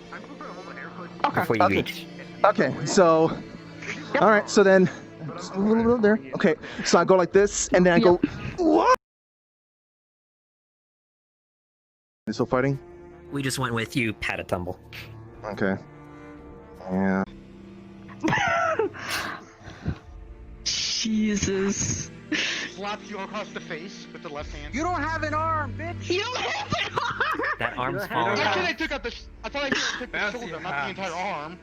before you reach. Okay, so... Alright, so then... Just a little bit there. Okay, so I go like this, and then I go... What? You still fighting? We just went with you, pat a tumble. Okay. Yeah. Jesus. Slap you across the face with the left hand. You don't have an arm, bitch. You don't have an arm. That arm's I falling thought I off. took out the. I thought I took the shoulder, not the entire arm.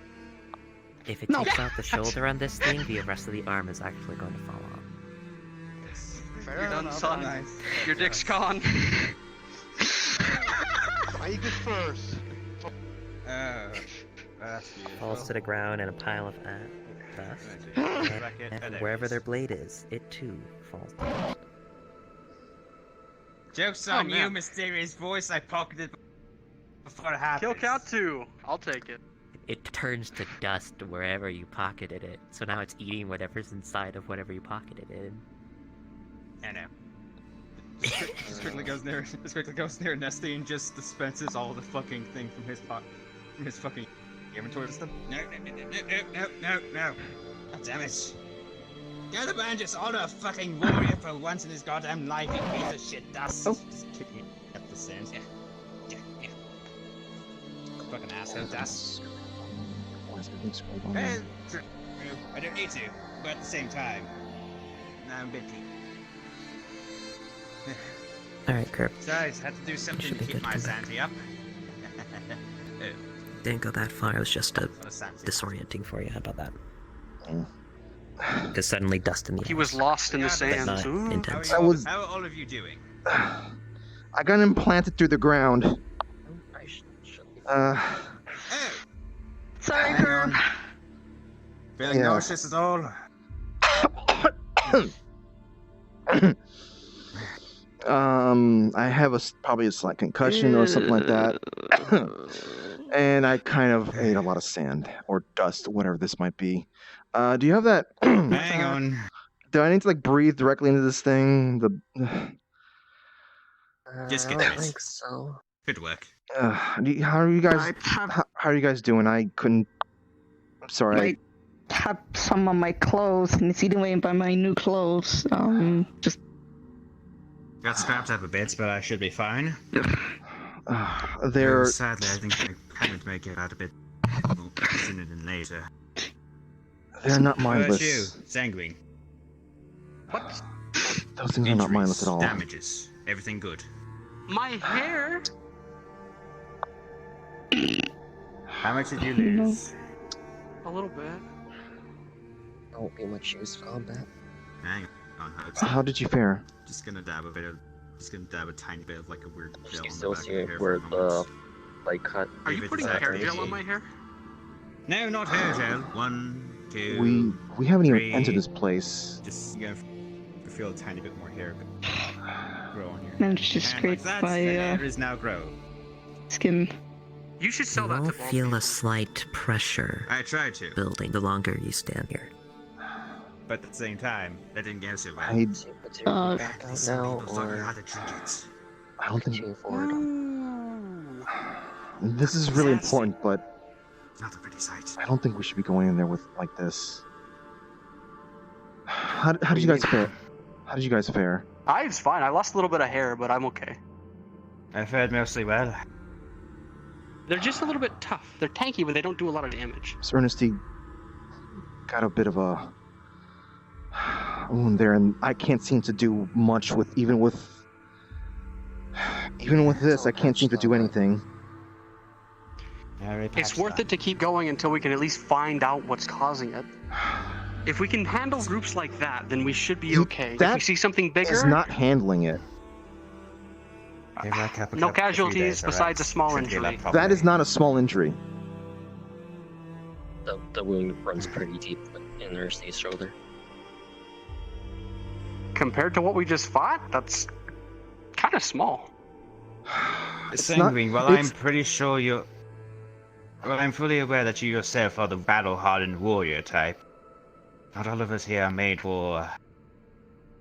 If it takes out the shoulder on this thing, the rest of the arm is actually going to fall off. You're done, son. Your dick's gone. I eat this first. Falls to the ground in a pile of dust. And wherever their blade is, it too falls down. Joke's on you, mysterious voice. I pocketed before it happened. Kill count 2. I'll take it. It turns to dust wherever you pocketed it, so now it's eating whatever's inside of whatever you pocketed it in. I know. Just quickly goes near Nesty and just dispenses all the fucking thing from his fucking inventory system. No. God damn it. Get the bandits on a fucking warrior for once in his goddamn life, you piece of shit dust. Just kicking it at the sands. Yeah. Fucking asshole dust. I don't need to, but at the same time, I'm a bit clean. Alright, Kerb. Besides, had to do something to keep my sanity up. Didn't go that far, it was just disorienting for you. How about that? Because suddenly dust in the air. He was lost in the But sands. not intense. I was. How are all of you doing? I got implanted through the ground. Sorry, Kerb. Feeling nauseous at all? I have probably a slight concussion or something like that. And I kind of ate a lot of sand or dust, whatever this might be. Do you have that? Hang on. Do I need to breathe directly into this thing? Just get I it. don't think so. Good work. How are you guys? How are you guys doing? I couldn't. I'm sorry. I have some of my clothes, and it's eating away by my new clothes. Just. Got scrapped up a bit, but I should be fine. They're. Sadly, I think I kind of make it out a bit sooner than later. They're not How about mindless. you, Sanguine? What? Those things are not mindless at all. Damages. Everything good. My hair? How much did you lose? A little bit. Won't be much use for combat. Hang on. How did you fare? Just gonna dab a tiny bit of a weird gel on the Still back of see your it hair where for a moment. the like cut. Are you putting hair gel on my hair? No, not hair gel. 1, 2. We haven't even 3. entered this place. Just you gotta feel a tiny bit more hair grow on your Managed to and scrape like that, my the hair is now grow. skin. You should sell You that will to bald feel people. a slight pressure I tried to, building the longer you stand here. but at the same time, that didn't go so well. I Back out now, or How to drink it. don't think continue forward. this is really important, but Not a pretty sight. I don't think we should be going in there with like this. How did you guys fare? How did you guys fare? I was fine. I lost a little bit of hair, but I'm okay. I fared mostly well. They're just a little bit tough. They're tanky, but they don't do a lot of damage. So Ernesty got a bit of a wound there, and I can't seem to do much with even with this. I can't seem to do anything. It's worth it to keep going until we can at least find out what's causing it. If we can handle groups like that, then we should be okay. If we That see something bigger, is not handling it. no casualties besides a small injury. That is not a small injury. The wound runs pretty deep in Erstie's shoulder. Compared to what we just fought, that's kind of small. Sanguine, well, I'm pretty sure you're... Well, I'm fully aware that you yourself are the battle-hardened warrior type. Not all of us here are made for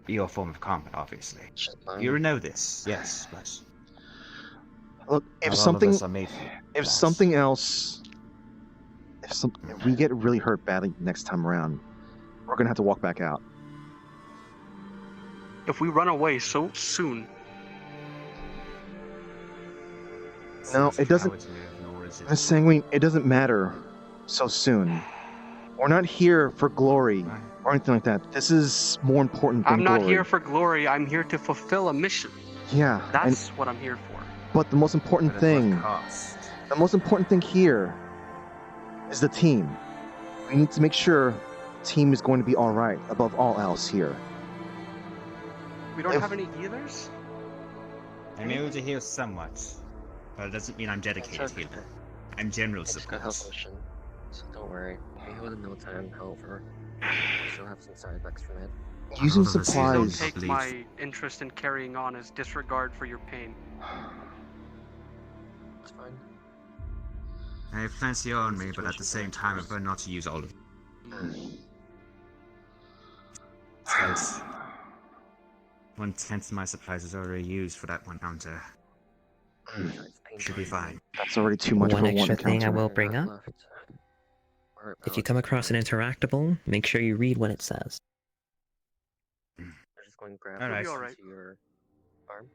your form of combat, obviously. You know this, yes, but... Look, if not all of something, us are made for if that. something else, if we get really hurt badly next time around, we're gonna have to walk back out. If we run away so soon, No, it doesn't. Miss Sanguine, it doesn't matter so soon. We're not here for glory. or anything like that. This is more important than I'm not glory. here for glory. I'm here to fulfill a mission. Yeah, That's what I'm here for. but the most important But at what thing, cost? the most important thing here is the team. We need to make sure the team is going to be all right above all else here. We don't have any healers? I'm able to heal somewhat, but it doesn't mean I'm dedicated healer. I'm general I just got support. health potion, so don't worry. We heal in no time, however. We still have some side effects from it. Using All of us Please don't supplies. take my interest in carrying on as disregard for your pain. It's fine. I have plenty on me, but at the same time, I prefer not to use all of it. Besides, 1/10 of my supplies is already used for that one counter. Should be fine. That's already too much One for extra one thing I encounter. will bring up. If you come across an interactable, make sure you read what it says. You're just going to grab All right. it into your arm.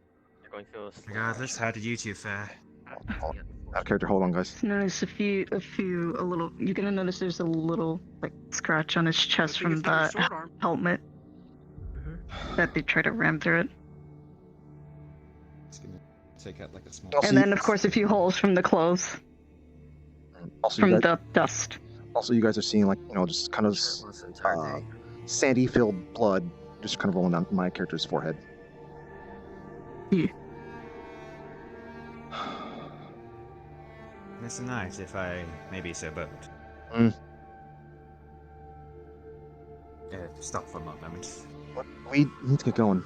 You're going to feel a slow Regardless, how did you two fare? Out of character, hold on, guys. Notice a little. You're gonna notice there's a little like scratch on his chest from the helmet that they try to ram through it, Just gonna take out like a small. and then of course a few holes from the clothes Also, from you guys, the dust. also, you guys are seeing, like, just kind of sandy-filled blood just kind of rolling down my character's forehead. It's nice if I may be so bold. Stop for a moment. We need to get going.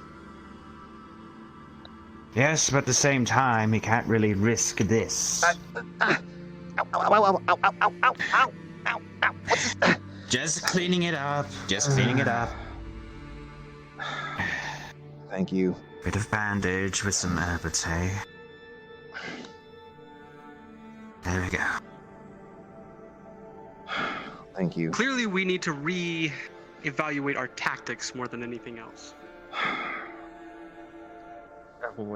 Yes, but at the same time, we can't really risk this. Just cleaning it up. Just cleaning it up. Thank you. Bit of bandage with some herbate. There we go. Thank you. Clearly, we need to re-evaluate our tactics more than anything else.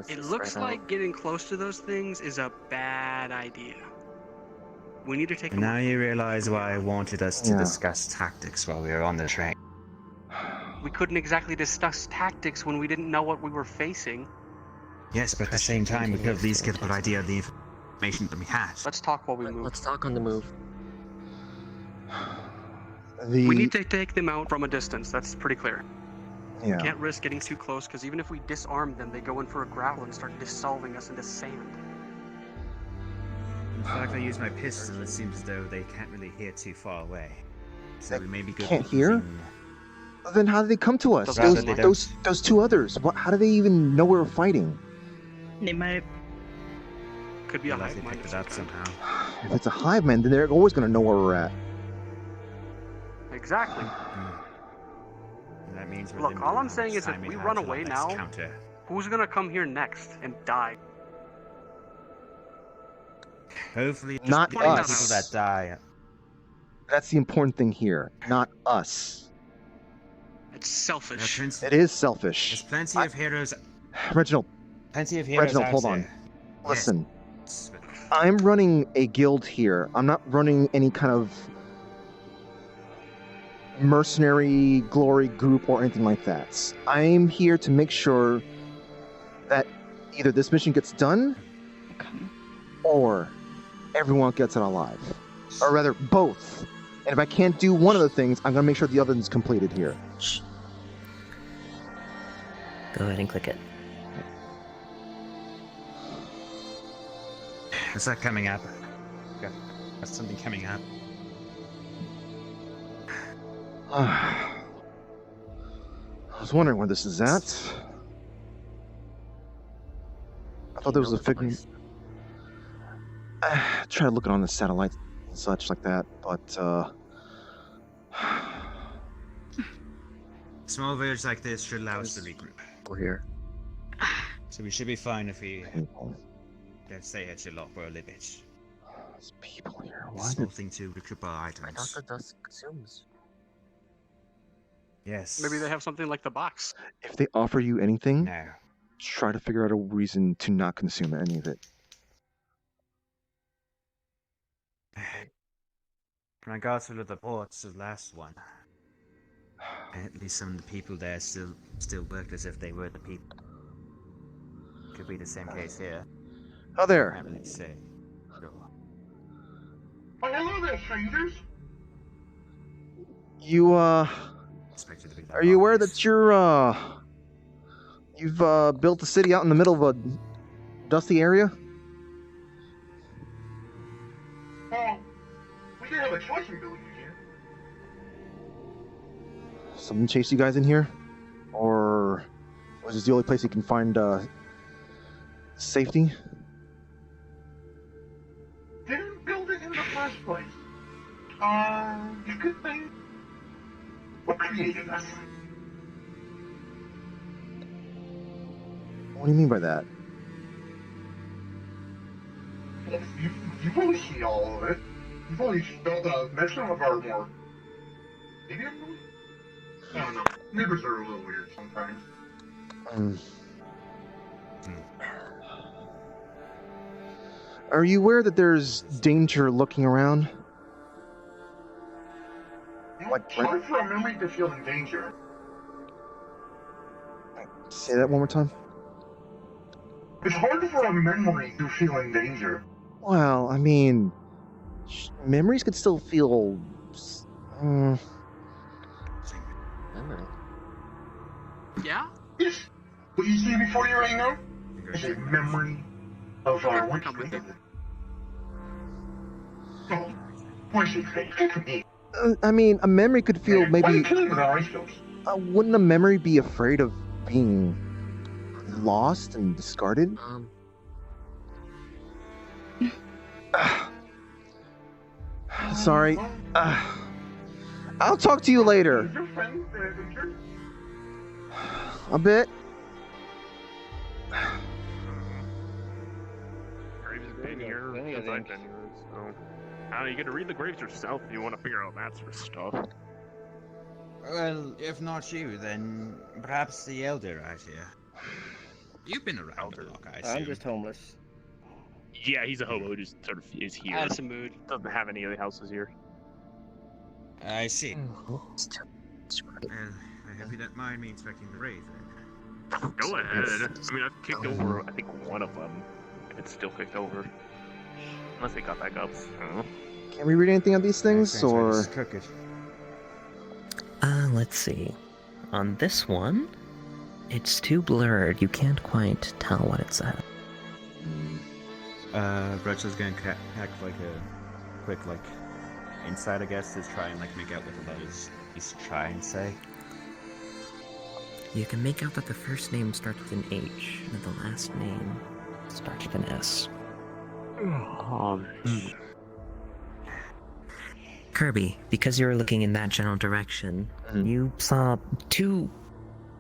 It looks like getting close to those things is a bad idea. We need to take And now you realize why I wanted us to discuss tactics while we were on the train. We couldn't exactly discuss tactics when we didn't know what we were facing. Yes, but at the same time, we could at least get a good idea of the information that we had. Let's talk while we move. Let's talk on the move. We need to take them out from a distance. That's pretty clear. Yeah. We can't risk getting too close, because even if we disarm them, they go in for a growl and start dissolving us into sand. In fact, I use my pistol. It seems as though they can't really hear too far away. So we may be good. Can't hear? Then how did they come to us? Doesn't matter, they Those two others. How do they even know we were fighting? They might. Could be a Unless hive they mind. picked it up somehow. If it's a hive mind, then they're always going to know where we're at. Exactly. And that means we're Look, limited all in I'm how saying much is if time we have run till away our now, next counter. who's gonna come here next and die? Hopefully, just Not the us. people that die. That's the important thing here, not us. It's selfish. It is selfish. There's plenty of heroes. Reginald, Plenty of heroes Reginald, out hold there. on. Listen, Yes, but I'm running a guild here. I'm not running any kind of mercenary glory group or anything like that. I'm here to make sure that either this mission gets done or everyone gets out alive. Or rather, both. And if I can't do one of the things, I'm going to make sure the other is completed here. Go ahead and click it. What's that coming up? Got something coming up. I was wondering where this is at. I thought there was a figment. I tried to look it on the satellite and such like that, but Small village like this should allow us to regroup. We're here. So we should be fine if we stay here till for a little bit. There's people here. A Why small did... thing to recoup our I items. thought the dust consumes. Yes. Maybe they have something like the box. If they offer you anything, No. try to figure out a reason to not consume any of it. When I got to the ports, the last one, At least some of the people there still worked as if they were the people. Could be the same case here. Oh, there. Can't really say. No. Oh, hello there, strangers. You, Expected to be are you aware that you've, built a city out in the middle of a dusty area? Well, we didn't have a choice in building it here. Someone chased you guys in here? Or was this the only place you can find, safety? Didn't build it in the first place. You could think what created us. What do you mean by that? Well, you've only seen all of it. You've only felt some of our more. Maybe I'm wrong? I don't know. Neighbors are a little weird sometimes. Are you aware that there's danger looking around? It's hard for a memory to feel in danger. Say that one more time. It's hard for a memory to feel in danger. Well, I mean, memories could still feel. Memory. Yeah? Yes. What you see before you right now is a memory of our witch. Oh, what's it say? I mean, a memory could feel maybe. Wouldn't Wouldn't a memory be afraid of being lost and discarded? Sorry. I'll talk to you later. A bit. Graves has been here since I've been here, so. You get to read the graves yourself if you want to figure out that sort of stuff. Well, if not you, then perhaps the elder out here. You've been around the block, I assume. I'm just homeless. Yeah, he's a hobo who just sort of is here. That's a mood. Doesn't have any of the houses here. I see. Well, I hope you don't mind me inspecting the grave then. Go ahead. I mean, I've kicked over, I think, one of them. And it's still kicked over. Unless they got back up. I don't know. Can we read anything on these things, or? Let's see. On this one, it's too blurred. You can't quite tell what it says. Rachel's gonna hack like a quick insight, I guess, to try and make out what the letters he's trying to say. You can make out that the first name starts with an H, and that the last name starts with an S. Kirby, because you were looking in that general direction, you saw two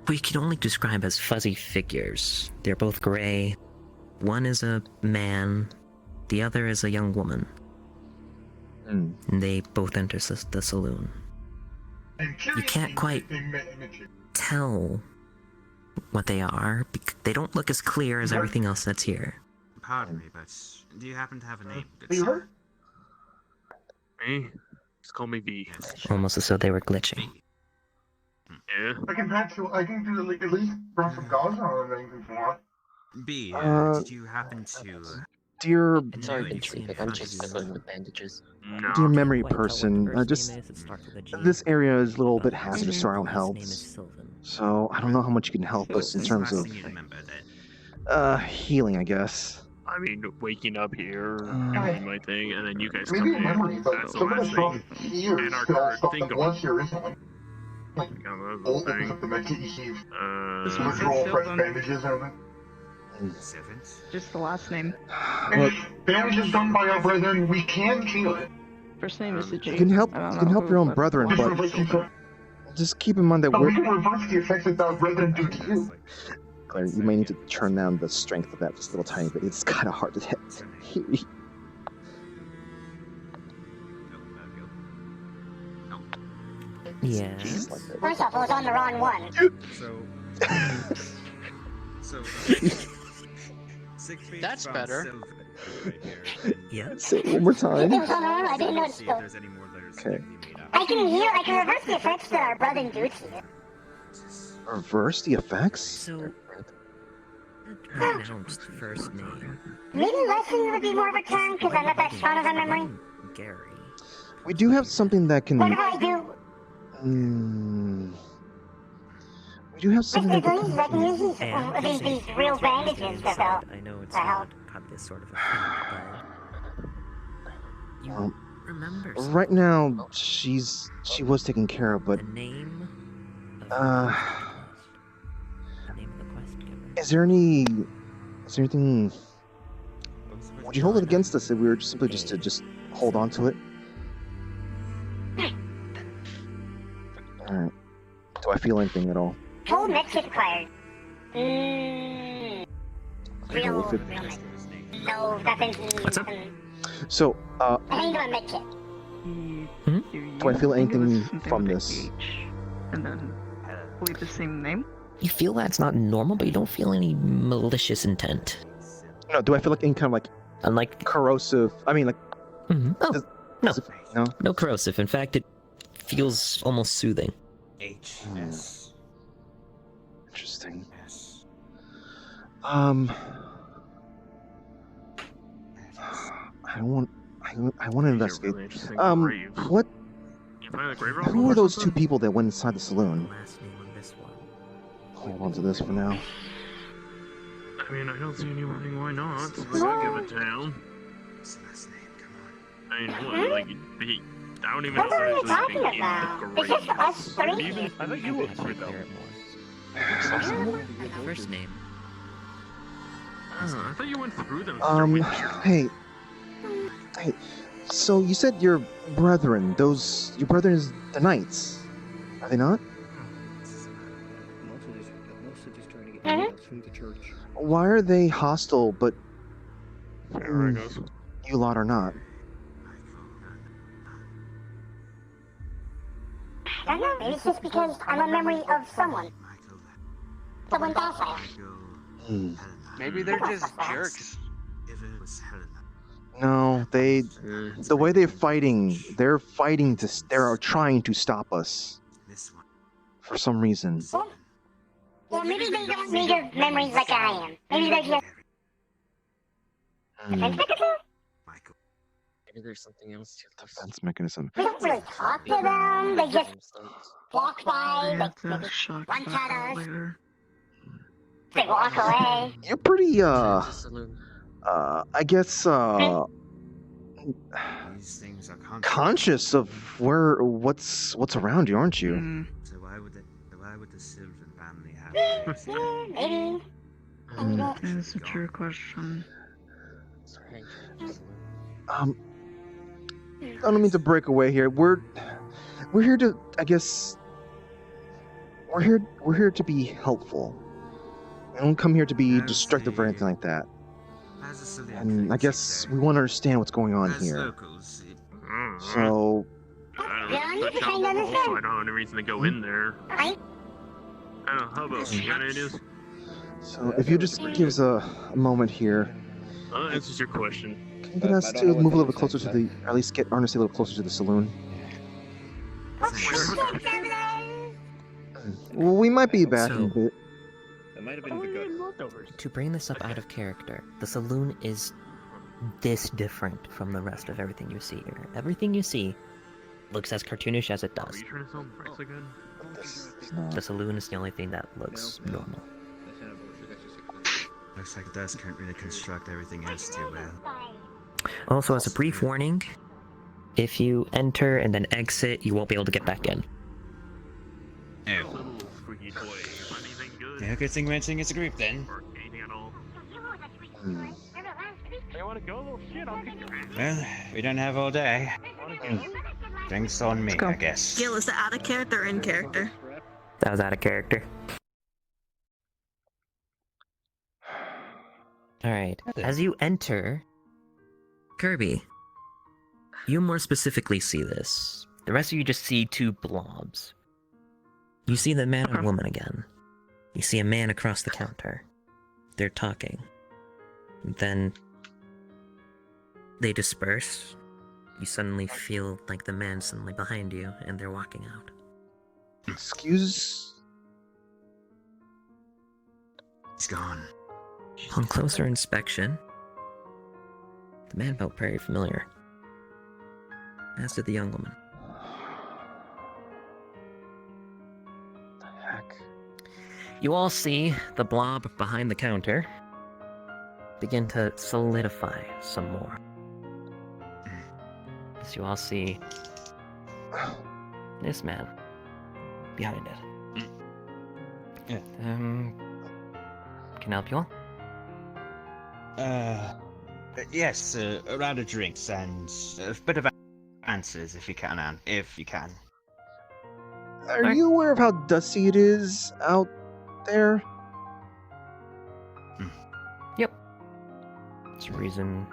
we can only describe as fuzzy figures. They're both gray. One is a man, the other is a young woman. And they both enter the saloon. You can't quite tell what they are. They don't look as clear as everything else that's here. Pardon me, but do you happen to have a name? Me? Just call me B. Almost as though they were glitching. Yeah. I can do at least run some Gaza or anything if you want. B, did you happen to... Dear... Sorry to treat, I'm just fiddling with bandages. No. Dear memory person, this area is a little bit hazardous to our own health. So, I don't know how much you can help us in terms of... healing, I guess. I mean, waking up here, doing my thing, and then you guys come Maybe in. memory, but That's the some of the last stuff thing. here And is our still current stuff thing that going. was here recently. Like, old things that meant to receive literal fresh bandages and everything. Just the last name. If damage is done by our brethren, we can heal it. First name is the J. You can help your own brethren, but just keep in mind that But we can reverse the effects that our brethren do to you. Claire, you may need to turn down the strength of that just a little tiny bit. It's kind of hard to hit. Yes. First off, I was on the wrong one. So 6 feet That's from better. Silver. Yeah. Say it one more time. It was on the run. I didn't notice See if though. there's any more letters Okay. that can be made out. I can reverse the effects that our brother dudes here. Reverse the effects? So, pronounced first name. Maybe Leslie would be more of a turn because I'm not that strong of a memory. Gary. We do have something that can. What do I do? We do have something that Please, I can. can use these real bandages that I know it's not got this sort of effect, but you remember Right now, she was taken care of, but the name of uh, the name of the quest giver. is there anything? Would you hold it against us if we were simply just to hold on to it? Alright. Do I feel anything at all? Full medkit acquired. Real with it. med. No, nothing. What's up? So, I think I'm a medkit. do I feel anything from this? And then leave the same name. You feel that's not normal, but you don't feel any malicious intent. No, do I feel like any kind of like Unlike corrosive? I mean, like. Oh, no. No? No corrosive. In fact, it feels almost soothing. HS. Interesting. S. I want to investigate. Really interesting grave. What? You find a grave rob Who or are those two something? people that went inside the saloon? Last name on this one. Hold on to this for now. I mean, I don't see anything. Why not? We're gonna give it down. What's the last name? Come on. I mean, what? Like, I don't even What know are you if there's anything talking in about? the It's just grave. us three. Even, I think you look through them. First name. I thought you went through them. Hey. So you said your brethren, your brethren is the knights, are they not? Why are they hostile, but you lot are not? I don't know. Maybe it's just because I'm a memory of someone. Someone docile. Maybe they're just jerks. If it was Helena. No, the way they're fighting they're trying to stop us. This one. For some reason. Yeah, maybe they don't need your memories like I am. Maybe they're just defense mechanism? Michael. Maybe there's something else to this. Defense mechanism. We don't really talk to them. They just walk by, Yeah, like the maybe shock run at us. later. They walk away. You're pretty Saloon. I guess These things are conscious of what's around you, aren't you? So why would the Sylvan family have? Yeah, maybe. That's a true question. I don't mean to break away here. We're here to, I guess, we're here to be helpful. We don't come here to be destructive or anything like that. And I guess we want to understand what's going on here. Locals, So, I don't know. So I don't have any reason to go in there. I don't know. How about you got ideas? so if you just give us a moment here, That answers your question. can you get us to move a little bit closer to the, or at least get Ernest a little closer to the saloon? Well, we might be back in a bit. That might have been the good leftovers. To bring this up out of character, the saloon is this different from the rest of everything you see here. Everything you see looks as cartoonish as it Are does. you trying to sell bricks again? The saloon is the only thing that looks normal. looks like Dust can't really construct everything else too well. Also, as a brief warning, if you enter and then exit, you won't be able to get back in. Oh. Yeah, good thing mentioning it's a group then. Or anything at all. Hey, wanna go? Little shit, I'll kick your ass. Well, we don't have all day. Drinks on me, I guess. Gil, is that out of character or in character? That was out of character. Alright, as you enter, Kirby, you more specifically see this. The rest of you just see two blobs. You see the man and woman again. You see a man across the counter. They're talking. Then they disperse, you suddenly feel like the man suddenly behind you, and they're walking out. Excuse? He's gone. On closer inspection, the man felt very familiar, as did the young woman. The heck? You all see the blob behind the counter begin to solidify some more. As you all see this man behind it. Yeah. Can I help you all? Yes, a round of drinks and a bit of answers if you can, Anne. If you can. Are you aware of how dusty it is out there? Yep. That's the reason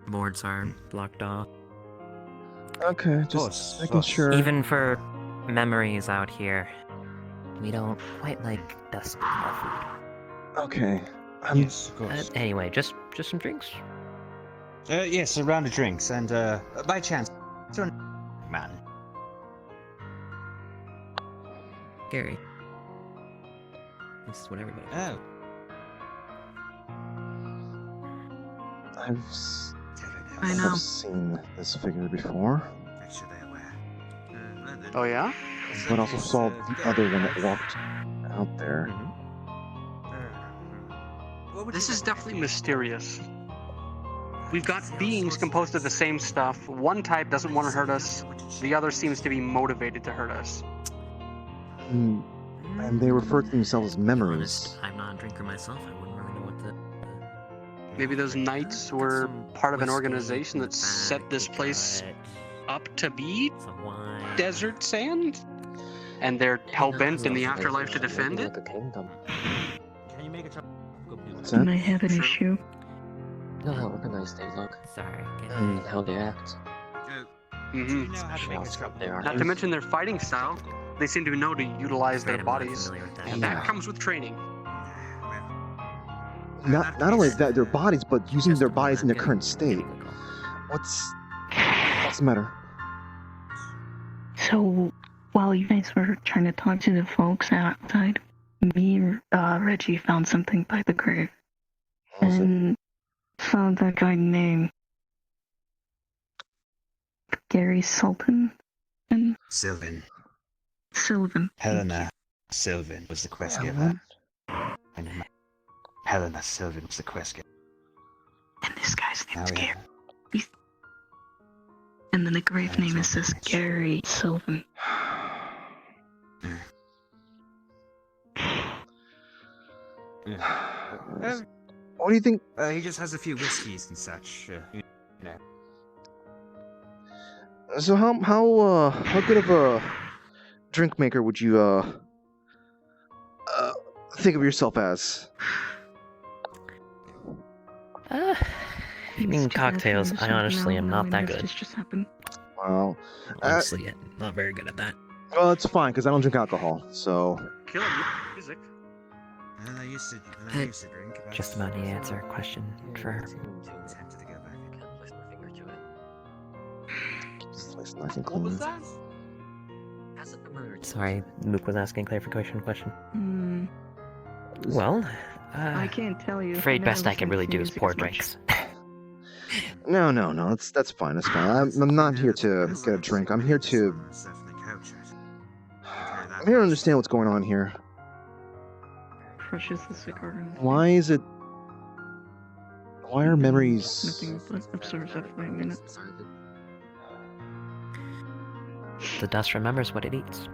boards are blocked off. Okay, just making sure. Even for memories out here, we don't quite like dust in our food. Okay. Yes, of course. Anyway, just some drinks. Yes, a round of drinks and by chance, man. Gary. This is what everybody. Oh. I know. I've seen this figure before, Oh yeah? but also saw the other one that walked out there. This is definitely mysterious. We've got beings composed of the same stuff. One type doesn't want to hurt us. The other seems to be motivated to hurt us. And they refer to themselves as memories. I'm not a drinker myself. I wouldn't really know what to. Maybe those knights were part of an organization that set this place up to be desert sand? And they're hell-bent in the afterlife to defend it? Kingdom. Can you make a What's And that? I have an issue. You know how organized they look Sorry. and how they act. Mm-hmm. Especially how scrub they are. Not to mention their fighting style. They seem to know to utilize their bodies, and that comes with training. Not only that, their bodies, but using their bodies in their current state. What's the matter? So, while you guys were trying to talk to the folks outside, me and Reggie found something by the grave. And found that guy named Gary Sultan and Sylvan. Sylvan. Helena Sylvan was the quest giver. And then Helena Sylvan was the quest giver. And this guy's name's Gary. And then the grave name is this Gary Sylvan. What do you think? He just has a few whiskeys and such. You know. So how good of a drink maker would you think of yourself as? I mean, cocktails. I honestly am not that good. Just happened. Well, Honestly, I'm not very good at that. well, it's fine because I don't drink alcohol. So Killing music. I used to drink. But Just about need to answer a question for her. tempted to go back again. Place my finger to it. just nice and What was clean. that? Has a familiar taste. Sorry, Mook was asking clarification question. Hmm. Well, I can't tell you. afraid I best never I can listen really to do is music pour as much. drinks. No, that's fine. That's fine. I'm not here to get a drink. I'm here to understand what's going on here. Crushes the cigar. Why is it? Why are memories? Nothing but absorbs after 5 minutes. The dust remembers what it eats.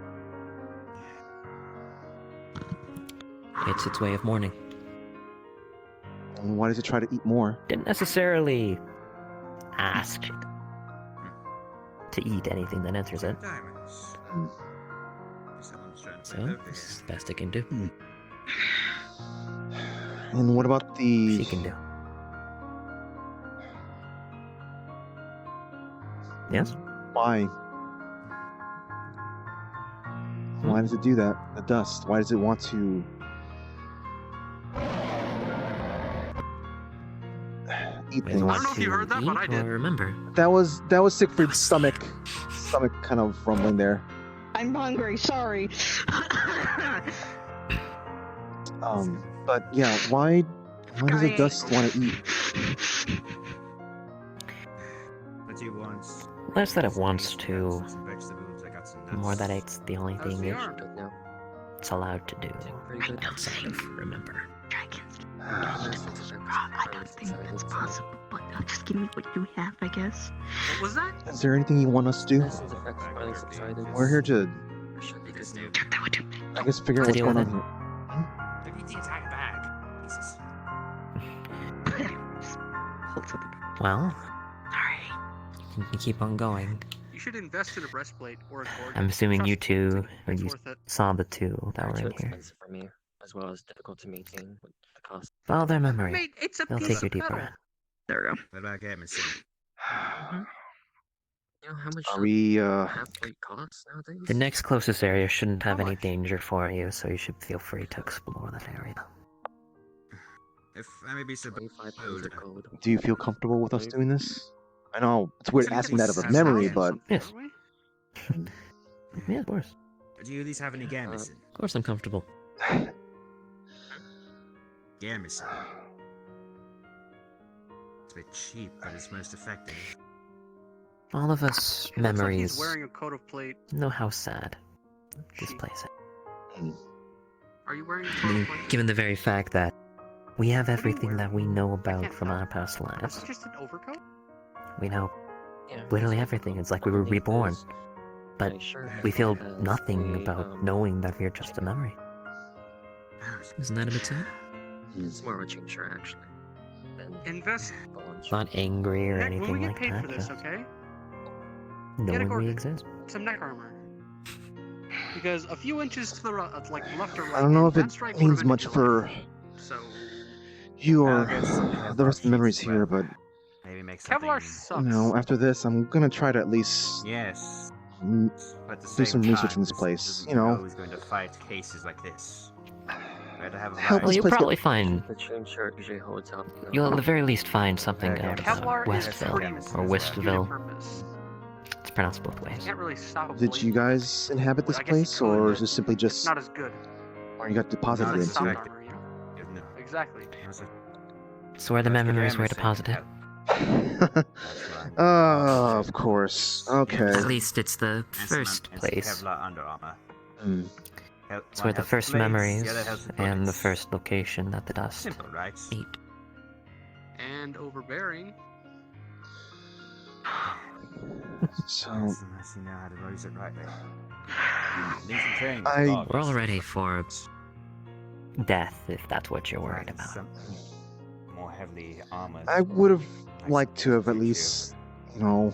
It's its way of mourning. And why does it try to eat more? Didn't necessarily ask it to eat anything that enters it. So, this is the best it can do. And what about the? She can do. Yes? Why? Why does it do that? The dust. Why does it want to eat eat We things. want I don't know if you heard that, but I eat did. or remember. That was Siegfried's stomach kind of rumbling there. I'm hungry. Sorry. But yeah, why does the dust want to eat? What do you want? Less that it wants Some to, some vegetables, I got some more nuts. that it's the only How's thing the it's arm? Good now. allowed to do Pretty good. outside of remember. I don't think that's possible, but just give me what you have, I guess. What was that? Is there anything you want us to do? Medicine's effects finally subsided. We're here to, Should be good now. I guess, figure out To what's deal going with on here. Look at the entire bag. Jesus. Well, you can keep on going. You should invest in a breastplate or a sword. I'm assuming you Trust two, or it's you worth it. saw the two that were Too in here. expensive for me, as well as difficult to maintain with the cost. Follow their memory. Mate, it's a They'll piece take of you deeper metal. in. There we go. What about Emerson? You know how much Are we, half-plate costs nowadays? The next closest area shouldn't have How any much? danger for you, so you should feel free to explore that area. If I may be so 25 pounds of gold. Do you feel comfortable with us doing this? I know it's weird Something asking that of a has memory, happened. but Yes. Aren't we? Yeah, of course. Do you at least have any Gamison? Of course I'm comfortable. Gamison. It's a bit cheap, but it's most effective. All of us Looks like memories he's wearing a coat of plate. know how sad this Sheep. place is. Are you wearing a coat of plate? Given the very fact that we have What are you everything that we know about can't from tell. our past Is lives. it just an overcoat? We know Yeah, literally everything. It's like we were reborn. But I sure we feel has nothing a, about knowing that we're just a memory. Isn't that a bit sad? It's more of a change shirt, actually. Than Invest. the lunch. Not angry or Heck, when we anything get like paid that. for this, Just okay? knowing we Gordon. exist. Some neck armor. Because a few inches to the like left or right. I don't know if that it strike means would've much ended your life. for So you I'll or get some Kevlar the rest of the sheets memories as here, well. but Maybe make something. Kevlar sucks. you know, after this, I'm gonna try to at least Yes. mm, But at the do same some research time, in this place, doesn't you know. who's going to fight cases like this. Better have a Help Well, this you'll place probably find. The change shirt usually holds up. You'll at the very least find something Yeah, out Kevlar about is Westville pretty or unit Westville. purpose. It's pronounced both You ways. can't really stop a Did blade. you guys inhabit Well, this I guess you place, could, or but is this simply It's just not as good. or you got deposited Like as soft into? effective. armor, you know? Isn't it? Exactly. It's where the memories were deposited. Of course. Okay. At least it's the And first some place. Kevlar Under Armor. Hmm. It's where the first memories and the first location that the dust Simple, right? ate. And overbearing. So Unless you know how to use it rightly. Need some training. I- We're all ready for death, if that's what you're worried Right, about. something more heavily armored. I would have I liked to have at suppose you least, you know,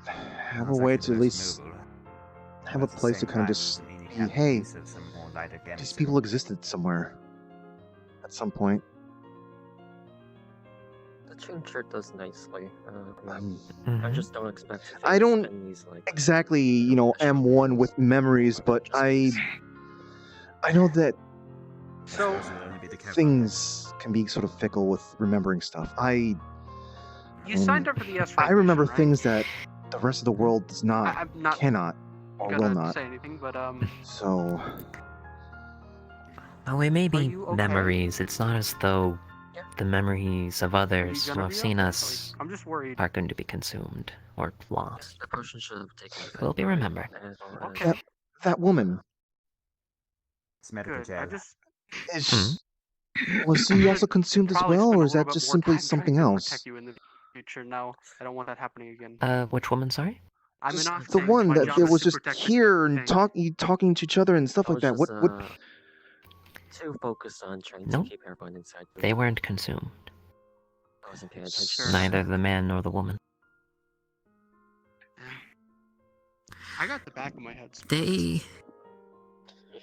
have a Sounds way like to at most least noble, have but a at the place to same kind of time, just doesn't mean you be, have to hey, use some more lighter these Gamison. people existed somewhere at some point. The change shirt does nicely. I Mhm. just don't expect to I don't spend these, like, exactly, you know, M1 with memories, but I know that So Suppose it'll only be the Kevlar. things can be sort of fickle with remembering stuff. you signed up for the S. I remember things that the rest of the world does not, I'm not cannot, or will gonna not. say anything, but So Oh, it may be you okay? memories. It's not as though the memories of others who gonna have be seen okay? us Like, I'm just worried. are going to be consumed or lost. the potion should have taken effect Will be by remembered. as well as- Okay. that woman It's medical Good. I jail. just is. Was he also consumed as probably well, spend or a is that little bit just more simply time trying something to else? Protect you in the future. No, I don't want that happening again. Which woman, sorry? I'm Just an the octane. one My that job it is was to just protect the here and thing. talking to each other and stuff I like was that. just, What? too focused on trying Nope. to keep everyone inside. They weren't consumed. I wasn't paying attention. Neither the man nor the woman. I got the back of my head. They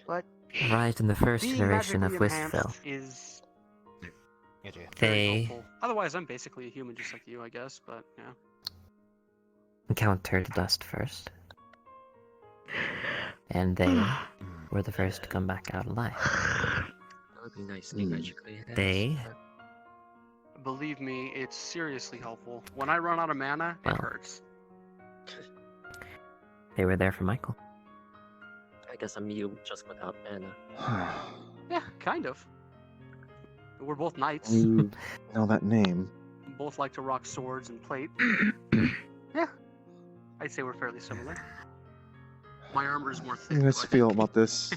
But arrived in the first being iteration of magically Westville. enhanced is very They helpful. Otherwise, I'm basically a human just like you, I guess. But yeah. encountered dust first. And they were the first to come back out alive. That would be nice to be magically enhanced. They believe me, it's seriously helpful. When I run out of mana, Wow. it hurts. They were there for Michael. I guess I'm you just without mana. Yeah, kind of. We're both knights. You know that name. Both like to rock swords and plate. Yeah, I'd say we're fairly similar. My armor is more How thick. do you guys though, I feel think. about this?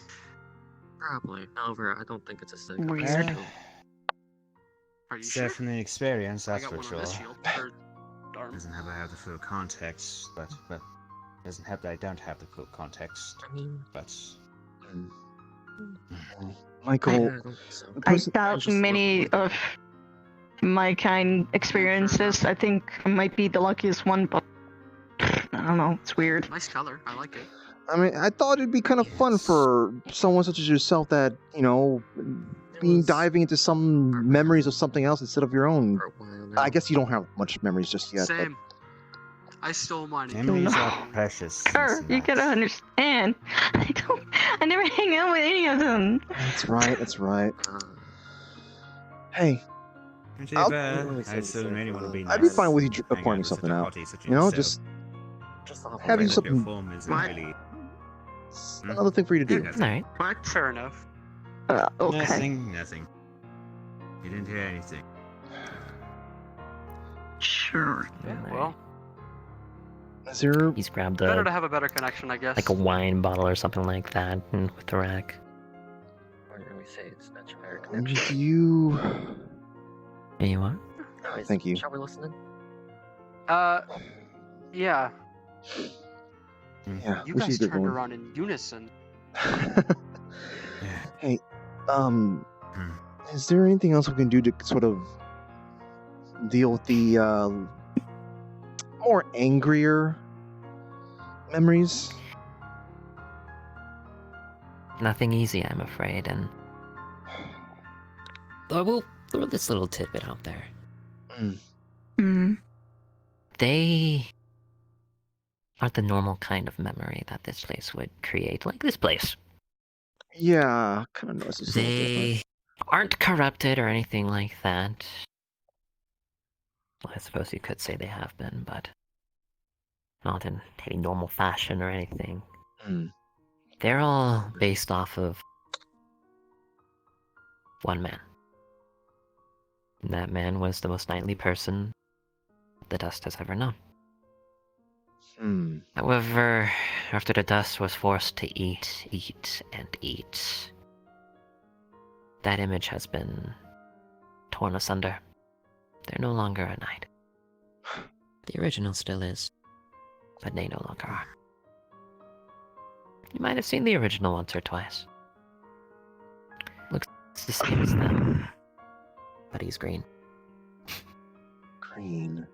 Probably. However, I don't think it's a stick. Weird. Are you It's sure? definitely an experience, I that's got for one sure. on this shield. Or arm. Doesn't have to have the full context, but doesn't have that I don't have the full context. I mean, But Michael, I don't think so. the I person- doubt just many look with of my kind experiences. I think I might be the luckiest one, but I don't know. It's weird. Nice color. I like it. I mean, I thought it'd be kind of fun for someone such as yourself that, you know, being was- diving into some memories of something else instead of your own. For a while now. I guess you don't have much memories just yet. But Same. I stole mine. memories are precious. Sir, you gotta understand. I never hang out with any of them. that's right. That's right. Uh, Hey, I'll- I assume anyone would be nice. I'd be fine with you Hang pointing with something such a out. hottie such as You know, yourself. just off having random. something- Your form isn't My- really another thing for you to do. Alright. What? Fair enough. Okay. Nothing. You didn't hear anything. Sure. Yeah, well, Is there? He's grabbed better to a have a better connection, I guess. like a wine bottle or something like that with the rack. I wouldn't really say it's not your better connection. Do you? Hey, you what? Guys, Thank you. Shall we listen in? Yeah. Yeah, You we guys should get turned going. around in unison. Hey, is there anything else we can do to sort of deal with the more angrier memories? Nothing easy, I'm afraid, and I will throw this little tidbit out there. Mm. They aren't the normal kind of memory that this place would create, like this place. Yeah, kind of noticed. It's a little They different. aren't corrupted or anything like that. Well, I suppose you could say they have been, but not in any normal fashion or anything. Mm. They're all based off of one man. And that man was the most knightly person the dust has ever known. Hmm. However, after the dust was forced to eat, and eat, that image has been torn asunder. They're no longer a knight. The original still is, but they no longer are. You might have seen the original once or twice. Looks the same as them, but he's green. Green.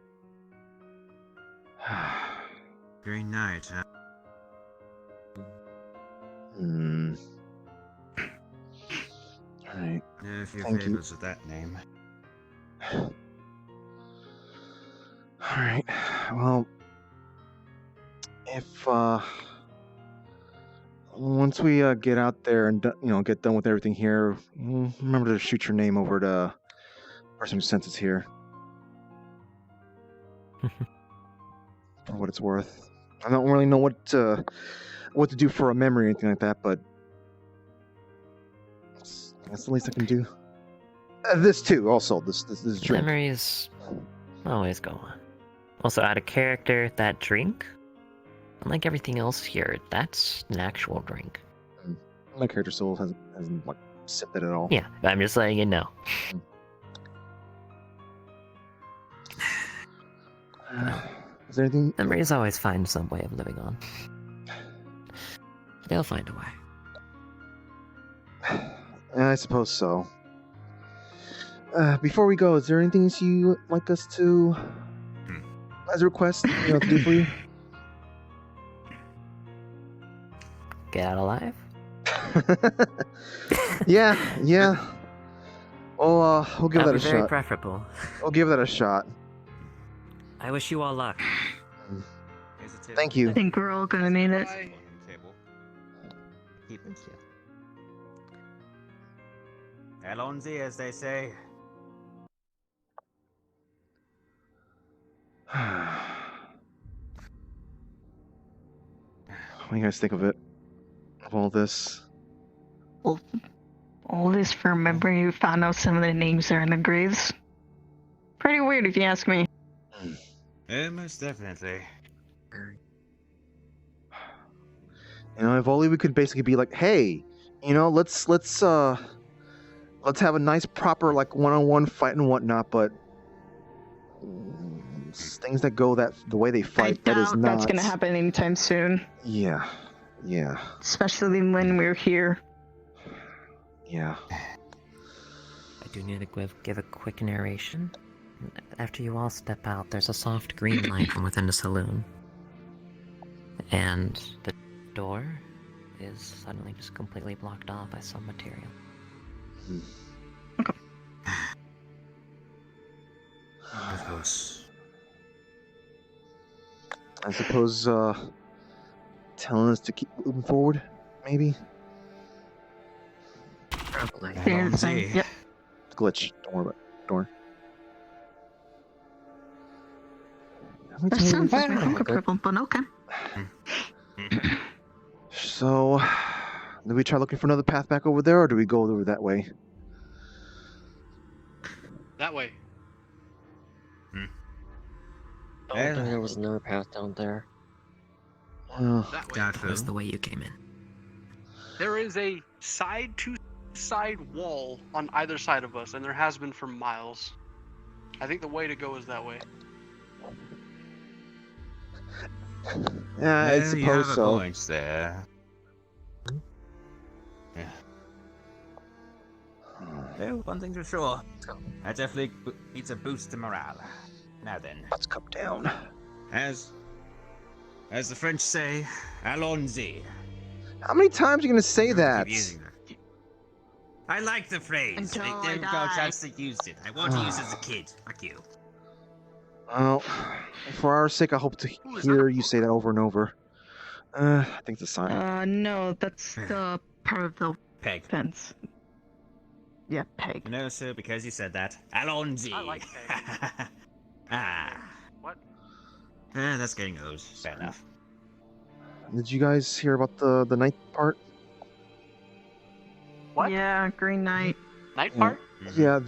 Green Knight, huh? Hmm. Alright. Yeah, a few Thank you. favors with that name. Alright. Well, if once we get out there and get done with everything here, remember to shoot your name over to person who sent us here. For what it's worth. I don't really know what to do for a memory or anything like that, but that's the least I can do. This too, also this drink. Memories always go on. Also, out of character, that drink, unlike everything else here, that's an actual drink. My character still hasn't like sipped it at all. Yeah, I'm just letting you know. Is there anything? Memories always find some way of living on. They'll find a way. I suppose so. Before we go, is there anything you'd like us to, as a request, to do for you? Get out alive? Yeah. Well, we'll give That'd that a be very shot. preferable. We'll give that a shot. I wish you all luck. Thank you. I think we're all gonna need it. Keep it chill. Elonzi, as they say. What do you guys think of it? Of all this? Well, all this for remembering you found out some of the names there in the graves. Pretty weird if you ask me. Yeah, most definitely. You know, if only we could basically be like, hey, you know, let's have a nice proper like one-on-one fight and whatnot, but things that go the way they fight, that is not. That's gonna happen anytime soon. Yeah. Especially when we're here. Yeah. I do need to give a quick narration. After you all step out, there's a soft green light from within the saloon. And the door is suddenly just completely blocked off by some material. Okay. Of course. I suppose telling us to keep moving forward, maybe? Yep. Glitch. Don't worry about it. Don't worry. That sounds like my uncle problem, but okay. So, do we try looking for another path back over there, or do we go over that way? That way. I don't think there was another path down there. That way. That was the way you came in. There is a side-to-side wall on either side of us, and there has been for miles. I think the way to go is that way. Yeah, I suppose you have a so. point there. Yeah. Well, one thing's for sure. That definitely needs a boost to morale. Now then. Let's come down. As the French say, allons-y. How many times are you gonna say that? Keep using that. I like the phrase. Until I I never got a die. chance to use it. I want to use it as a kid. Fuck you. Well, for our sake, I hope to hear you say that over and over. I think it's a sign. No, that's the part of the Peg. fence. Yeah, peg. No, sir, because you said that. Allons-y. I like peg. What? That's getting old. Fair enough. Did you guys hear about the night part? What? Yeah, Green Knight. Night part? Yeah,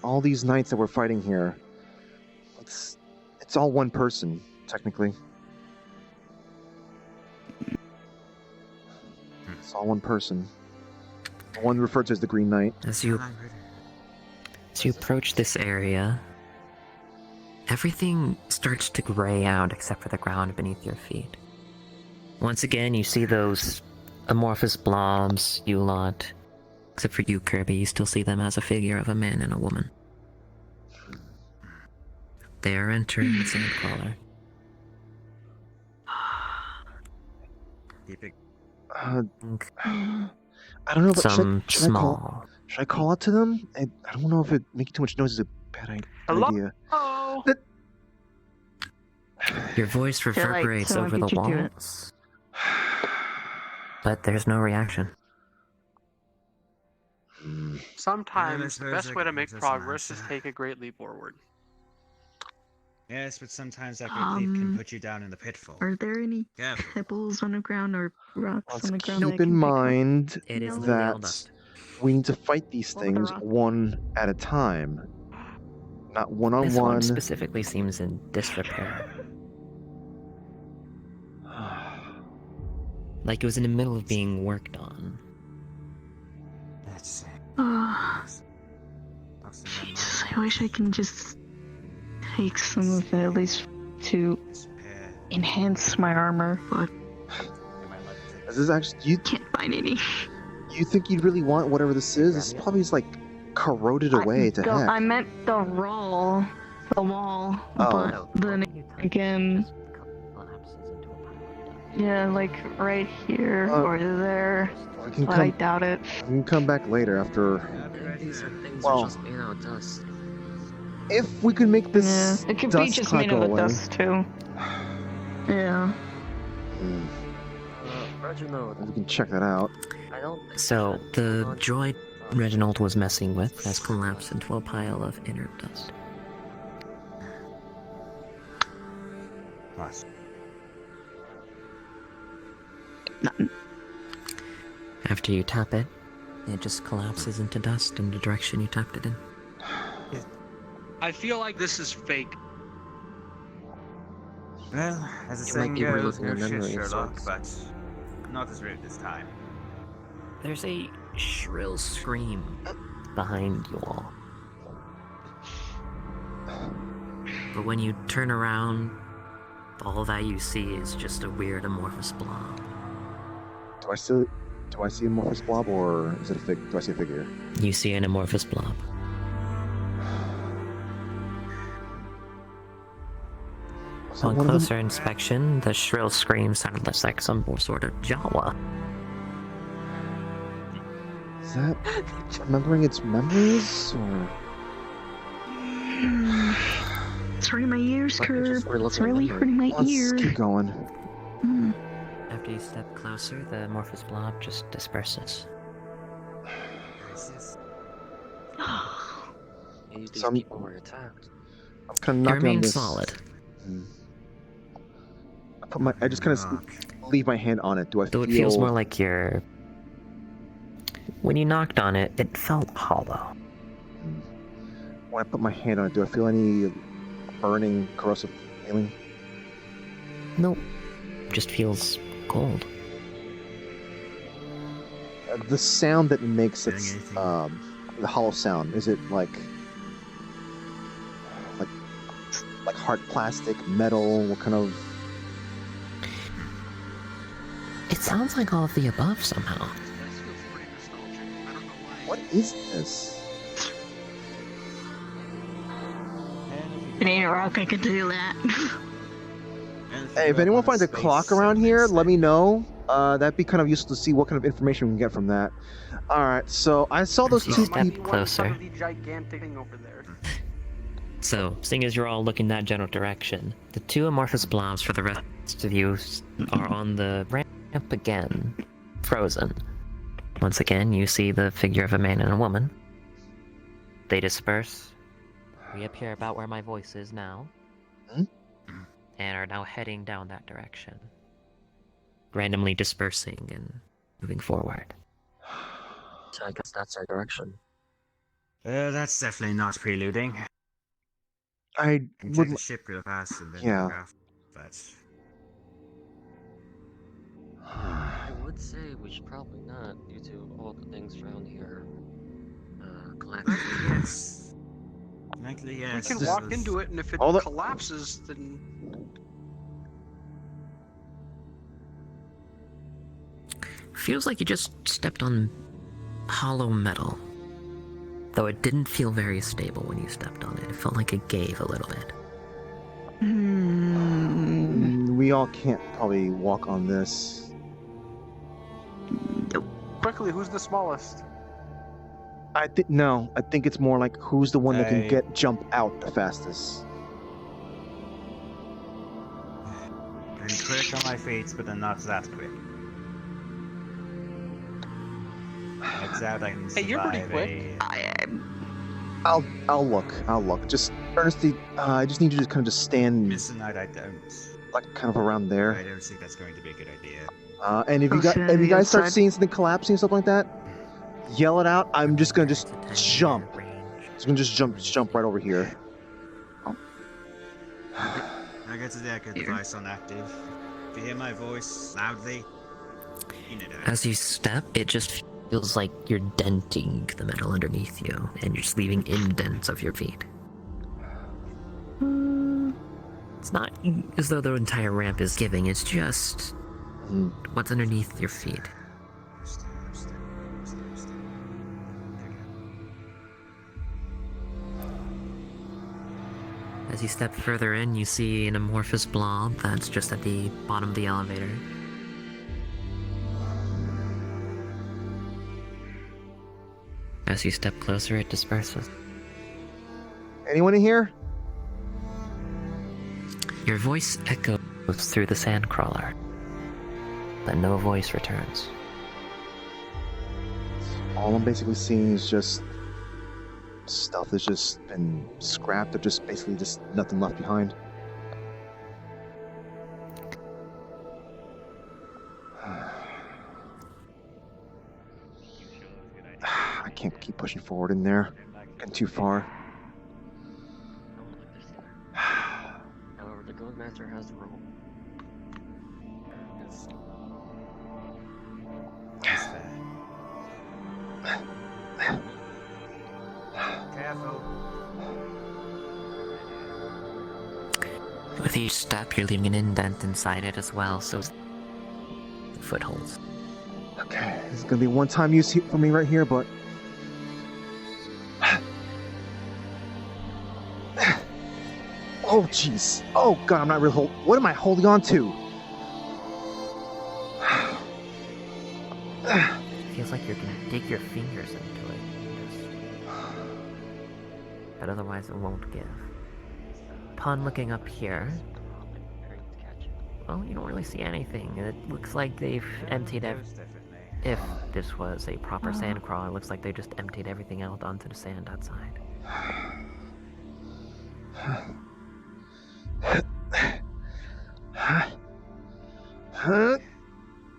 all these knights that we're fighting here. It's all one person, technically. It's all one person. The one referred to as the Green Knight. As you approach this area, everything starts to gray out except for the ground beneath your feet. Once again, you see those amorphous blobs, you lot. Except for you, Kirby, you still see them as a figure of a man and a woman. They are entering the Sandcrawler. I don't know if Some should small. Should I call out to them? I don't know if making too much noise is a bad idea. Hello? Your voice reverberates over the walls. But there's no reaction. Sometimes the best way to make progress is take a great leap forward. Yes, but sometimes that great leap can put you down in the pitfall. Are there any Careful. pebbles on the ground or rocks on the ground? Keep in mind It is that we need to fight these things one at a time, not This one-on-one. one specifically seems in disrepair. Like it was in the middle of being worked on. Let's see. Jesus, I wish I can just take some of it at least to enhance my armor, but Is this actually? You can't find any. You think you'd really want whatever this is? This probably is like corroded away to heck. I meant the wall, Oh. but then again, yeah, like right here or there. We can But I doubt it. We can come back later after. These things Well, are just made out of dust. if we could make this Yeah, it could dust be just cloud made go out of away. dust too. Yeah. Reginald, We can check that out. I don't think So, the droid Reginald was messing with has collapsed into a pile of inert dust. What? After you tap it, it just collapses into dust in the direction you tapped it in. I feel like this is fake. Well, as the You saying might be goes, reliving no a memory shit, of Sherlock, sorts. but not as rude this time. There's a shrill scream behind you all. But when you turn around, all that you see is just a weird amorphous blob. Do I see amorphous blob, or is it a do I see a figure? You see an amorphous blob. On closer inspection, the shrill scream sounded less like some sort of Jawa. Is that remembering its memories, or? It's hurting my ears, Like you're just Curb. It's reliving really memory. hurting my Let's ear. keep going. After you step closer, the amorphous blob just disperses. Maybe these Some- people were attacked. I'm kind of It knocking on remains this. solid. I just kind of leave my hand on it. Do I Though feel? it feels more like you're... When you knocked on it, it felt hollow. When I put my hand on it, do I feel any burning, corrosive feeling? Nope. Just feels cold. The sound that makes it, the hollow sound, is it like hard plastic, metal? What kind of? It sounds like all of the above somehow. What is this? It ain't a rock, I can do that. Hey, if anyone finds a clock around here, let me know. That'd be kind of useful to see what kind of information we can get from that. All right, so I saw those You two step people. closer. The gigantic thing over there. So, seeing as you're all looking that general direction, the two amorphous blobs for the rest of you are on the ramp again, frozen. Once again, you see the figure of a man and a woman. They disperse, reappear about where my voice is now, and are now heading down that direction. Randomly dispersing and moving forward. So I guess that's our direction. That's definitely not preluding. I can would. check the ship real fast and then Yeah. look after, but I would say we should probably not, due to all the things around here. Collapsing. yes. Frankly, yes. We can walk into it, and if it All the- collapses, then Feels like you just stepped on hollow metal. Though it didn't feel very stable when you stepped on it. It felt like it gave a little bit. We all can't probably walk on this. quickly, who's the smallest? I think no. I think it's more like who's the one that can I- jump out the fastest. I'm quick on my feet, but I'm not that quick. I doubt I can survive Hey, you're pretty quick. I'll look. Just Ernestine, I just need you to kind of just stand Missing out, I don't. like kind of around there. I don't think that's going to be a good idea. And if you guys start seeing something collapsing or something like that, yell it out. I'm just gonna jump. Just gonna jump right over here. I get to the echo device on active. If you hear my voice loudly, you know that. As you step, it just feels like you're denting the metal underneath you, and you're just leaving indents of your feet. It's not as though the entire ramp is giving, it's just what's underneath your feet. As you step further in, you see an amorphous blob that's just at the bottom of the elevator. As you step closer, it disperses. Anyone in here? Your voice echoes through the sandcrawler, but no voice returns. All I'm basically seeing is just stuff that's just been scrapped, or just basically just nothing left behind. can't keep pushing forward in there. Getting too far. However, the Guild Master has the role. Careful. With each step, you're leaving an indent inside it as well, so the footholds. Okay, this is gonna be one-time use for me right here, but... Oh, jeez. Oh, God, I'm not really what am I holding on to? Feels like you're gonna dig your fingers into it. But otherwise it won't give. Upon looking up here, well, you don't really see anything. It looks like they've emptied if this was a proper sand crawler, it looks like they just emptied everything out onto the sand outside.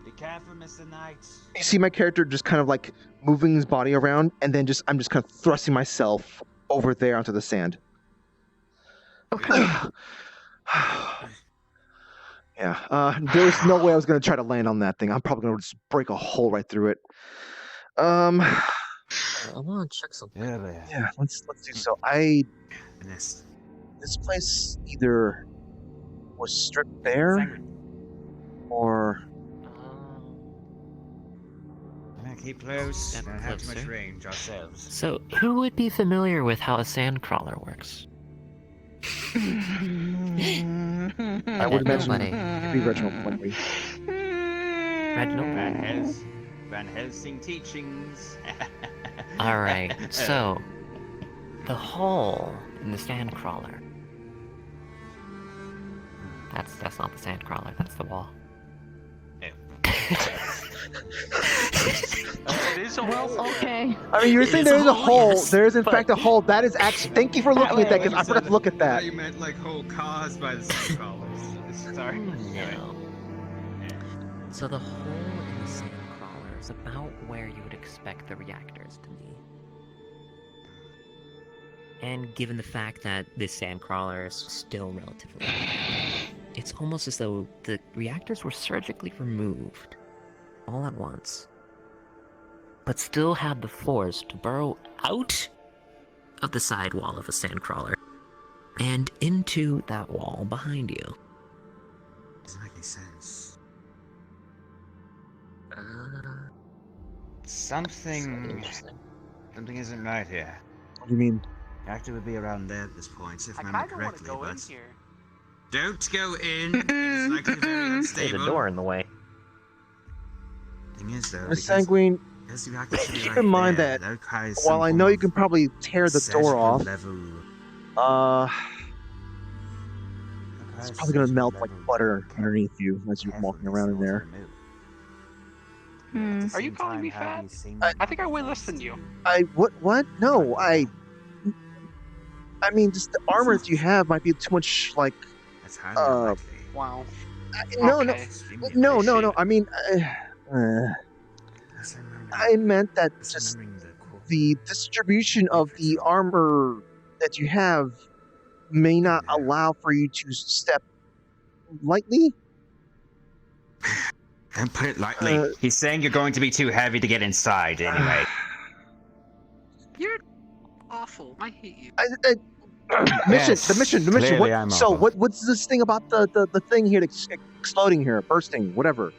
Be careful, Mr. Knight. You see my character just kind of like moving his body around, and then I'm just kind of thrusting myself over there onto the sand. Okay. Yeah, there was no way I was going to try to land on that thing. I'm probably going to just break a hole right through it. I want to check something. Yeah, let's do so. This place either was stripped bare, or... I'm gonna keep close. Don't have too much range ourselves. So, who would be familiar with how a sand crawler works? I would imagine it'd be Reginald Quinley. Reginald? Van Helsing teachings. Alright, so the hole in the sand crawler. That's not the sand crawler, that's the wall. It is a hole. Okay. I mean, you're saying there is a hole. Yes, there is, in fact, a hole. That is actually... Thank you for looking at that, because I forgot to look at I that. thought you meant like hole caused by the sand crawlers. Sorry. No. So the hole in the sand crawler is about where you would expect the reactors to be. And given the fact that this sand crawler is still relatively new, it's almost as though the reactors were surgically removed all at once, but still had the force to burrow out of the side wall of a sand crawler and into that wall behind you. Doesn't make any sense. Something isn't right here. What do you mean? The actor would be around there at this point, if I remember kinda wanna correctly, go in but... here. Don't go in! It's likely very unstable. There's a door in the way. Thing is, though, Miss Sanguine, keep in mind that while I know you can probably tear the door off, it's probably gonna melt like butter underneath you as you're walking around in there. Are you calling me fat? I think I weigh less than you. What? No, I mean, just the armor that you have might be too much, like, Wow. No. I mean, I meant that just the distribution of the armor that you have may not allow for you to step lightly. Don't put it lightly. He's saying you're going to be too heavy to get inside anyway. You're awful. I hate you. The mission. Clearly I'm So awful. what's this thing about the thing here exploding here, bursting, whatever?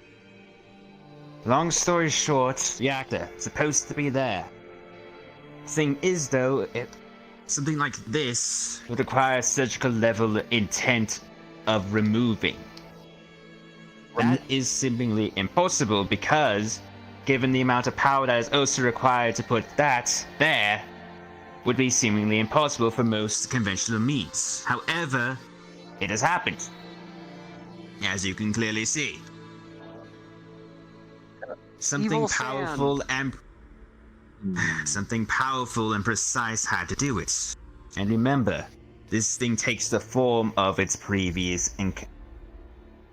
Long story short, the actor supposed to be there. Thing is, though, something like this would require surgical level intent of removing. That is seemingly impossible because, given the amount of power that is also required to put that there, would be seemingly impossible for most conventional means. However, it has happened, as you can clearly see. Something powerful and precise had to do it. And remember, this thing takes the form of its previous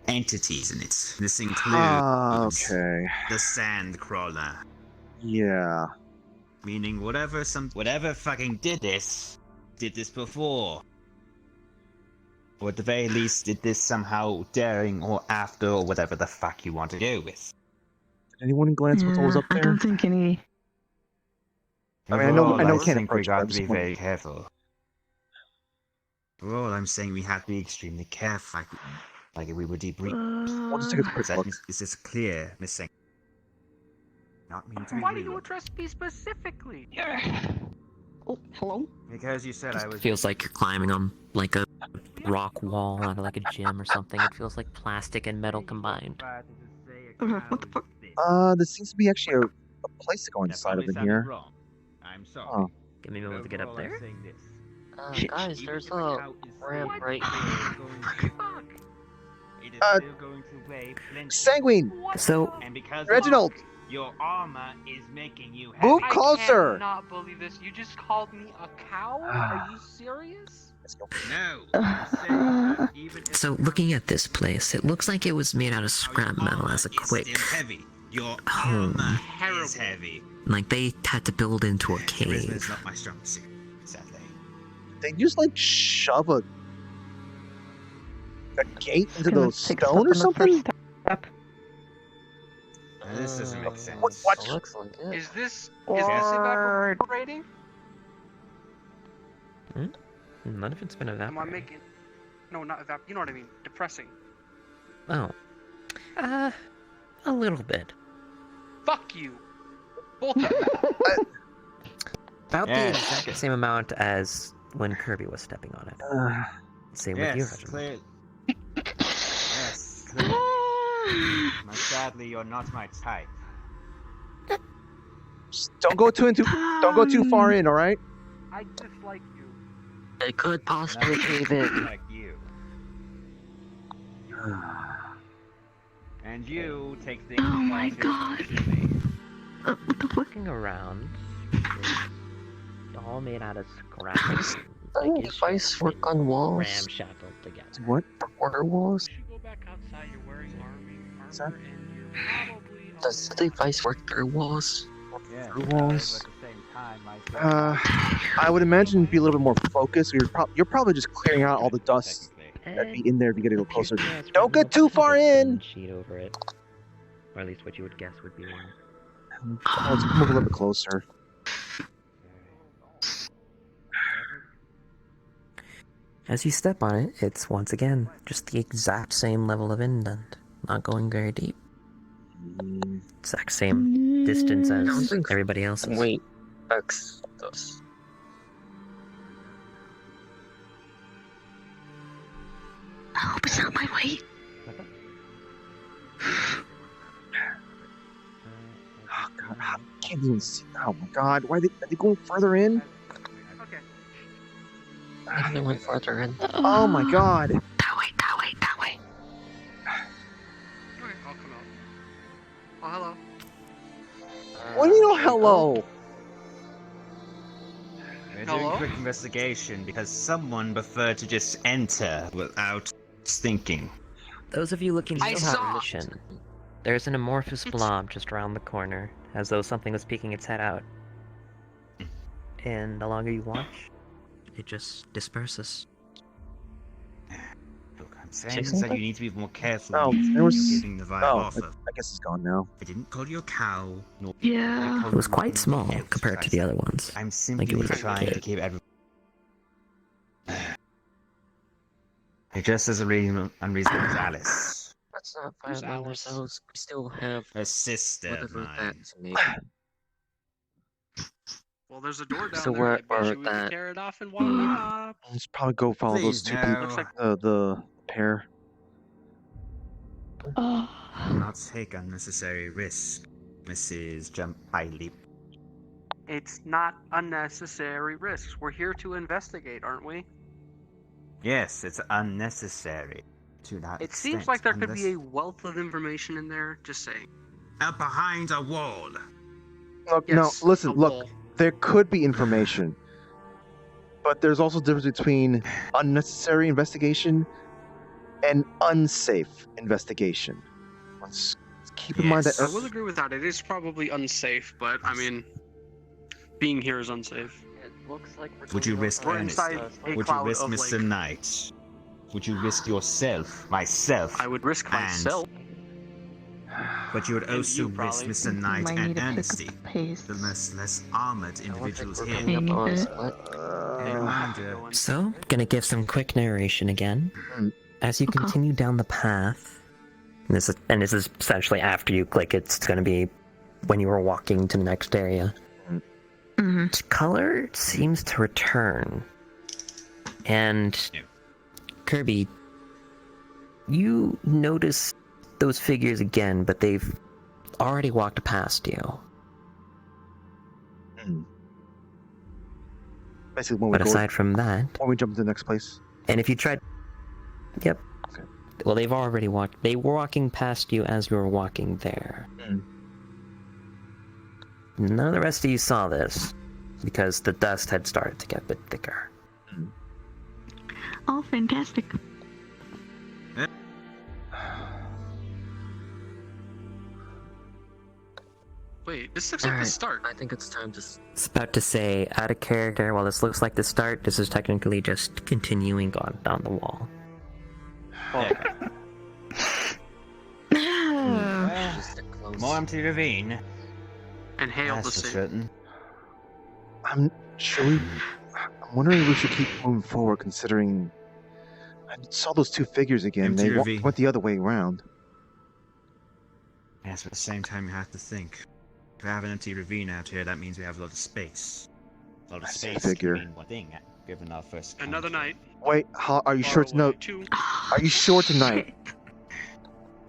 entities in it. This includes Okay. the sand crawler. Yeah. Meaning whatever fucking did this before. Or at the very least did this somehow during or after or whatever the fuck you want to go with. Did anyone glance what was up there? I don't think any. I mean, I know Overall, we can't think approach we got them, to be so- very careful. Overall, I'm saying we have to be extremely careful, like if we were debriefed. We'll just take a quick look. Is this clear, missing? Not mean to be Why do you rude. address me specifically? Oh, hello? Because you said I was. Feels like you're climbing on like a rock wall out of like a gym or something. It feels like plastic and metal combined. What the fuck? There seems to be actually a place to go inside of in here. Wrong. I'm sorry. Oh. Give me a moment to get up there. Guys, there's a ramp right here. Sanguine! So, And because Reginald! Your armor is making you Move heavy. closer! I cannot believe this. You just called me a cow? Are you serious? No. so looking at this place, it looks like it was made out of scrap metal as a quick Heavy. Your home. armor is heavy. Like they had to build into a Charisma is cave. not my strong suit, sadly. They just like shove a gate into Gonna the take a stone or step on the something? first step. This doesn't make sense. What? Looks like it. Is this Or- evaporating? None of it's been Am I evaporated. making? No, not evap. You know what I mean. Depressing. Oh. A little bit. Fuck you. Both of you. About Yeah, the exact same amount as when Kirby was stepping on it. Same with you, Yes, Reginald. clear. Yes, clear. But sadly, you're not my type. Just don't go too far in, all right? I dislike you. It could possibly cave in. Like you. And you take things. Oh my far too God. seriously. What the fuck? Looking around, it's all made out of scrap. Doesn't device work on walls? Ramshackled together. What? Water walls? You should go back outside. You're wearing What's that? armor, and you're probably. Does the device work through walls? Yeah, Through walls. but at the same time, I would imagine it'd be a little bit more focused. You're probably just clearing out all the dust that'd be in there if you get a little closer. Don't get too far in! Sheet over it. Or at least what you would guess would be one. Let's move a little bit closer. As you step on it, it's once again just the exact same level of indent, not going very deep. Exact same distance as everybody else's. Wait, X does. I hope it's not my weight. Oh god, I can't even see. Oh my god, why are they going further in? Okay. Maybe they went further in. Oh my god. That way, that way, that way. Okay, I'll come out. Oh, hello. What do you know, hello? We're Hello? doing a quick investigation because someone preferred to just enter without thinking. Those of you looking I for saw- mission, there's an amorphous blob just around the corner, as though something was peeking its head out. And the longer you watch, it just disperses. Look, I'm saying that you need to be more careful Oh, when there was. giving the vibe Oh, off of. I guess it's gone now. I didn't call you a cow, nor Yeah. It was quite small compared to the other ones. I'm Like simply it was a trying to kid. keep everyone. You're just as unreasonable as Alice. Let's not Who's fight among Alice? ourselves. We still have Her sister of whatever mine. that's made. Well, there's a door down So there. where I bet are you we can that- tear it off and walk up. Let's probably go follow those Please, two no. people. Looks like The pair. Oh. Do not take unnecessary risk, Mrs. Jump High Leap. it's not unnecessary risks. We're here to investigate, aren't we? Yes, it's unnecessary. To that It seems extent, like there could unless- be a wealth of information in there. Just saying. Out behind a wall. Look, Yes, no, listen, a look. wall. There could be information, but there's also a difference between unnecessary investigation and unsafe investigation. Let's keep in mind that. Yes. I will agree with that. It is probably unsafe, but I mean, being here is unsafe. It looks like Would you risk We're Ernest? inside a Would you cloud risk of, Mr. like- Knight? Would you risk yourself, myself? I would risk and- myself. But you would And also you, risk probably. Mr. Knight Might and need to pick up Amnesty, the pace. the less armored individuals we're here. coming up on a split. So, gonna give some quick narration again. As you Okay. continue down the path, and this is essentially after you click, it's gonna be when you were walking to the next area. Mm-hmm. Color seems to return. And Kirby, you notice those figures again, but they've already walked past you. Basically, when But we aside from that, when we jump to the next place. and if you tried, yep. Okay. Well, they've already walked. They were walking past you as you were walking there. None of the rest of you saw this because the dust had started to get a bit thicker. Oh, fantastic. Wait, this looks like the Alright, start. I think it's time to. It's about to say, out of character, while this looks like the start, this is technically just continuing on down the wall. More empty ravine. And hail the That's for same. certain. I'm wondering if we should keep moving forward, considering I saw those two figures again. Empty They ravine. went the other way around. Yes, but at the same time, you have to think. If we have an empty ravine out here, that means we have a lot of space. A lot of I see a space figure. can mean one thing, given our first Another encounter. night. Wait, are you Far sure? No, away. 2, are you sure tonight?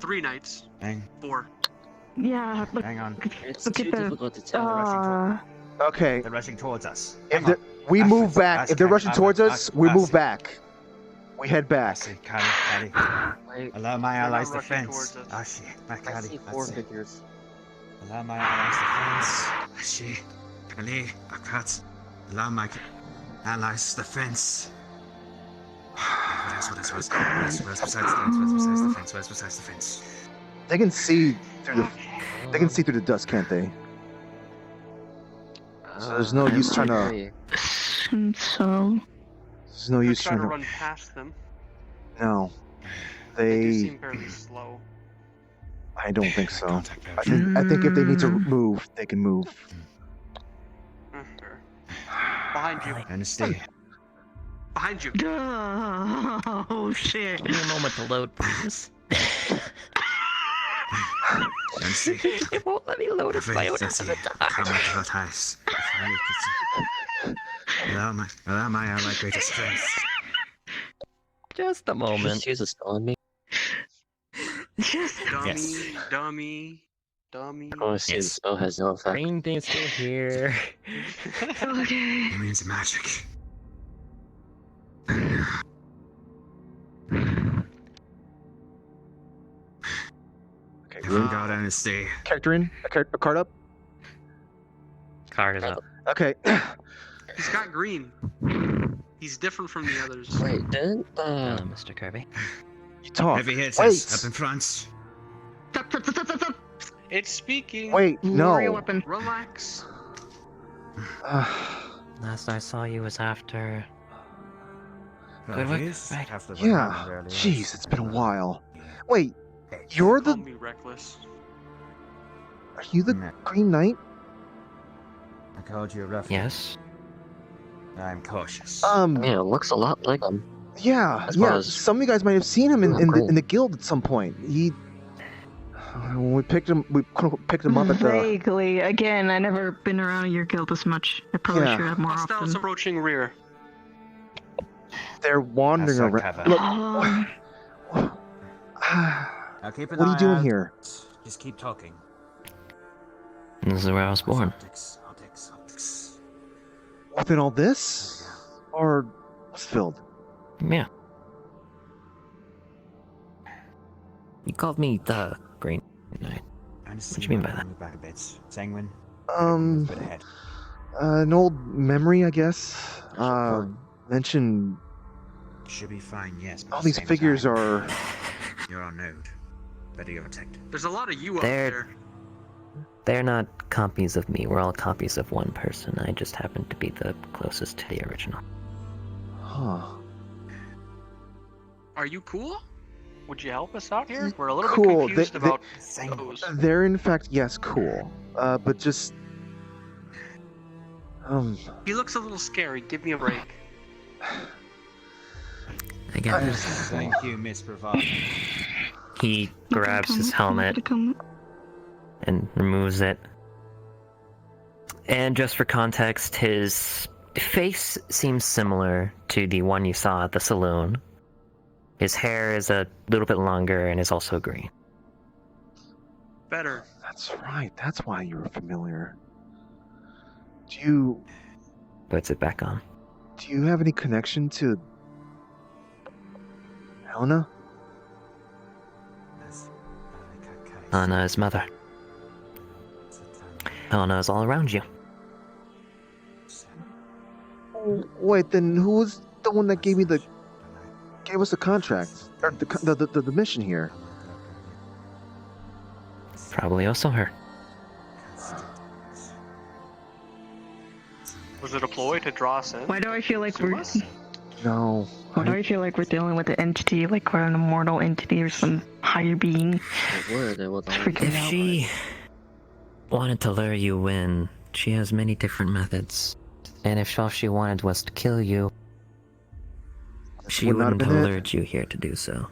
3 nights. Hang, 4. Yeah, look, hang on. It's look too at the. difficult to tell. Okay, They're rushing towards us. if Hang on. we I move see- I back, see if they're Kylie, rushing towards us, we move back. We head I back. see, Kylie. Wait, Allow my They're not allies rushing defense. towards Oh us. shit, my I Kylie. see That's 4 it. figures. Allow my allies defense. I see. Kylie, Akrat. Allow my allies defense. What else besides the fence? What else besides the fence? They can see through the. They can see through the dust, can't they? So there's no use trying to. So. There's no Could use try to trying run past them. to. No, They do they. seem fairly slow. I don't think so. I think if they need to move, they can move. Sure. Behind you. Understand. Behind you. Oh shit. Give me a moment to load, please. Understand. It won't let me load it. My own Allow my ally greatest strength. Just a moment. Just use a spell on me. Dummy. Oh, see, the spell has no effect. Green thing is still here. Okay. It means magic. Okay, Everyone go down and stay. character in? A card up? Card is up. Okay. He's got green. He's different from the others. Wait, didn't Hello, Mr. Kirby. You talk. Heavy hitters Wait. up in front. It's speaking. Wait, Warrior no. weapon. Relax. Last I saw you was after. Good Well, work. here's Right. half the what Yeah. happened earlier. Jeez, it's been a while. Wait, you're Call the. me reckless. Are you the Green Knight? I called you a ruffian. Yes. I'm cautious. Yeah, it looks a lot like them. Yeah, As far yeah. as- Some of you guys might have seen him in, Oh, in, the, great. in the guild at some point. He. When we picked him, we quote unquote picked him up at the. Vaguely. Again, I never been around your guild as much. I probably Yeah. should have more Hostiles often. approaching rear. They're wandering That's our around. cover. Look. Now keep an What are you eye doing out. here? Just keep talking. This is where I was born. Optics. Within all this, or Westfield? Yeah. You called me the Green Knight. What do you mean by that? Move back a bit. Sanguine. Um, A bit ahead. an old memory, I guess. Mentioned Should be fine, yes. But all at the these same figures time, are. You're on node. Better get protected. There's a lot of you up There- there. They're not copies of me. We're all copies of one person. I just happen to be the closest to the original. Huh. Are you cool? Would you help us out here? We're a little Cool. bit confused about those. They're in fact, yes, cool. But just... He looks a little scary. Give me a break. I guess. Thank you, Miss Bravado. He grabs his helmet and removes it. And just for context, his face seems similar to the one you saw at the saloon. His hair is a little bit longer and is also green. Better. That's right. That's why you were familiar. Do you... Puts it back on. Do you have any connection to... Helena? Helena is mother. Helena is all around you. Oh, wait, then who was the one that gave us the contract? Or the mission here? Probably also her. Was it a ploy to draw us in? Why do I feel like we're... No. Why do I feel like we're dealing with an entity, like we're an immortal entity or some higher being? If she wanted to lure you in, she has many different methods. And if all she wanted was to kill you, she wouldn't have lured you here to do so.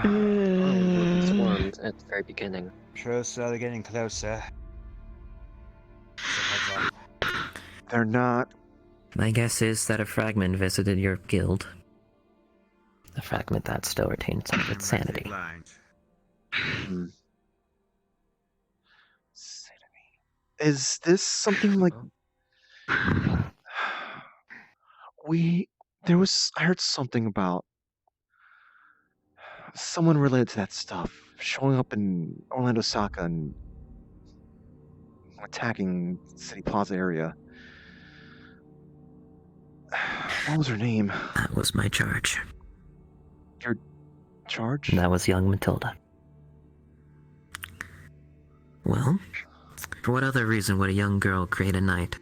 Swarmed at the very beginning. Closer, they're getting closer. They're not. My guess is that a fragment visited your guild. A fragment that still retains some of its sanity. Is this something like... I heard something about someone related to that stuff showing up in Orlando Saka and attacking City Plaza area. What was her name? That was my charge. Your charge? That was young Matilda. Well, for what other reason would a young girl create a knight?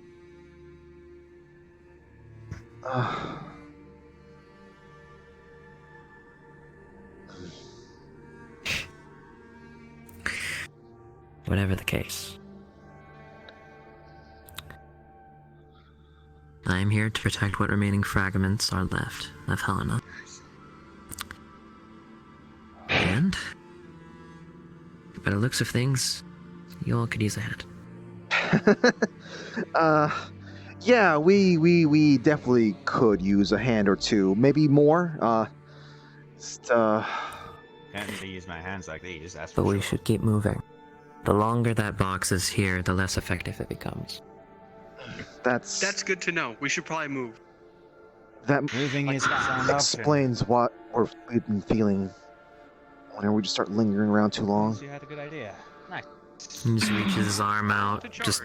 Whatever the case, I am here to protect what remaining fragments are left of Helena. And, by the looks of things, you all could use a hand. Yeah, we definitely could use a hand or two, maybe more. Can't really use my hands like these, that's But for we sure. should keep moving. The longer that box is here, the less effective it becomes. That's good to know. We should probably move. That Moving is a sound option. explains what we've been feeling whenever we just start lingering around too long. You had a good idea. Nice. He just reaches his arm out, just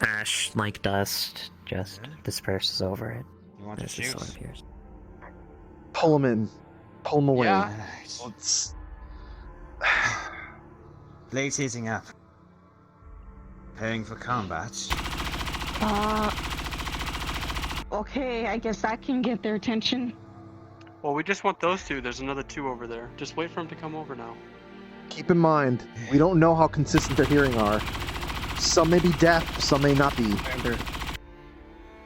ash like dust just disperses over it. You want to as the shoot? sword appears. Pull him in. Pull him away. Yeah. Let's... Blades heating up. Preparing for combat. Okay, I guess I can get their attention. Well, we just want those two. There's another two over there. Just wait for them to come over now. Keep in mind, we don't know how consistent their hearing are. Some may be deaf, some may not be.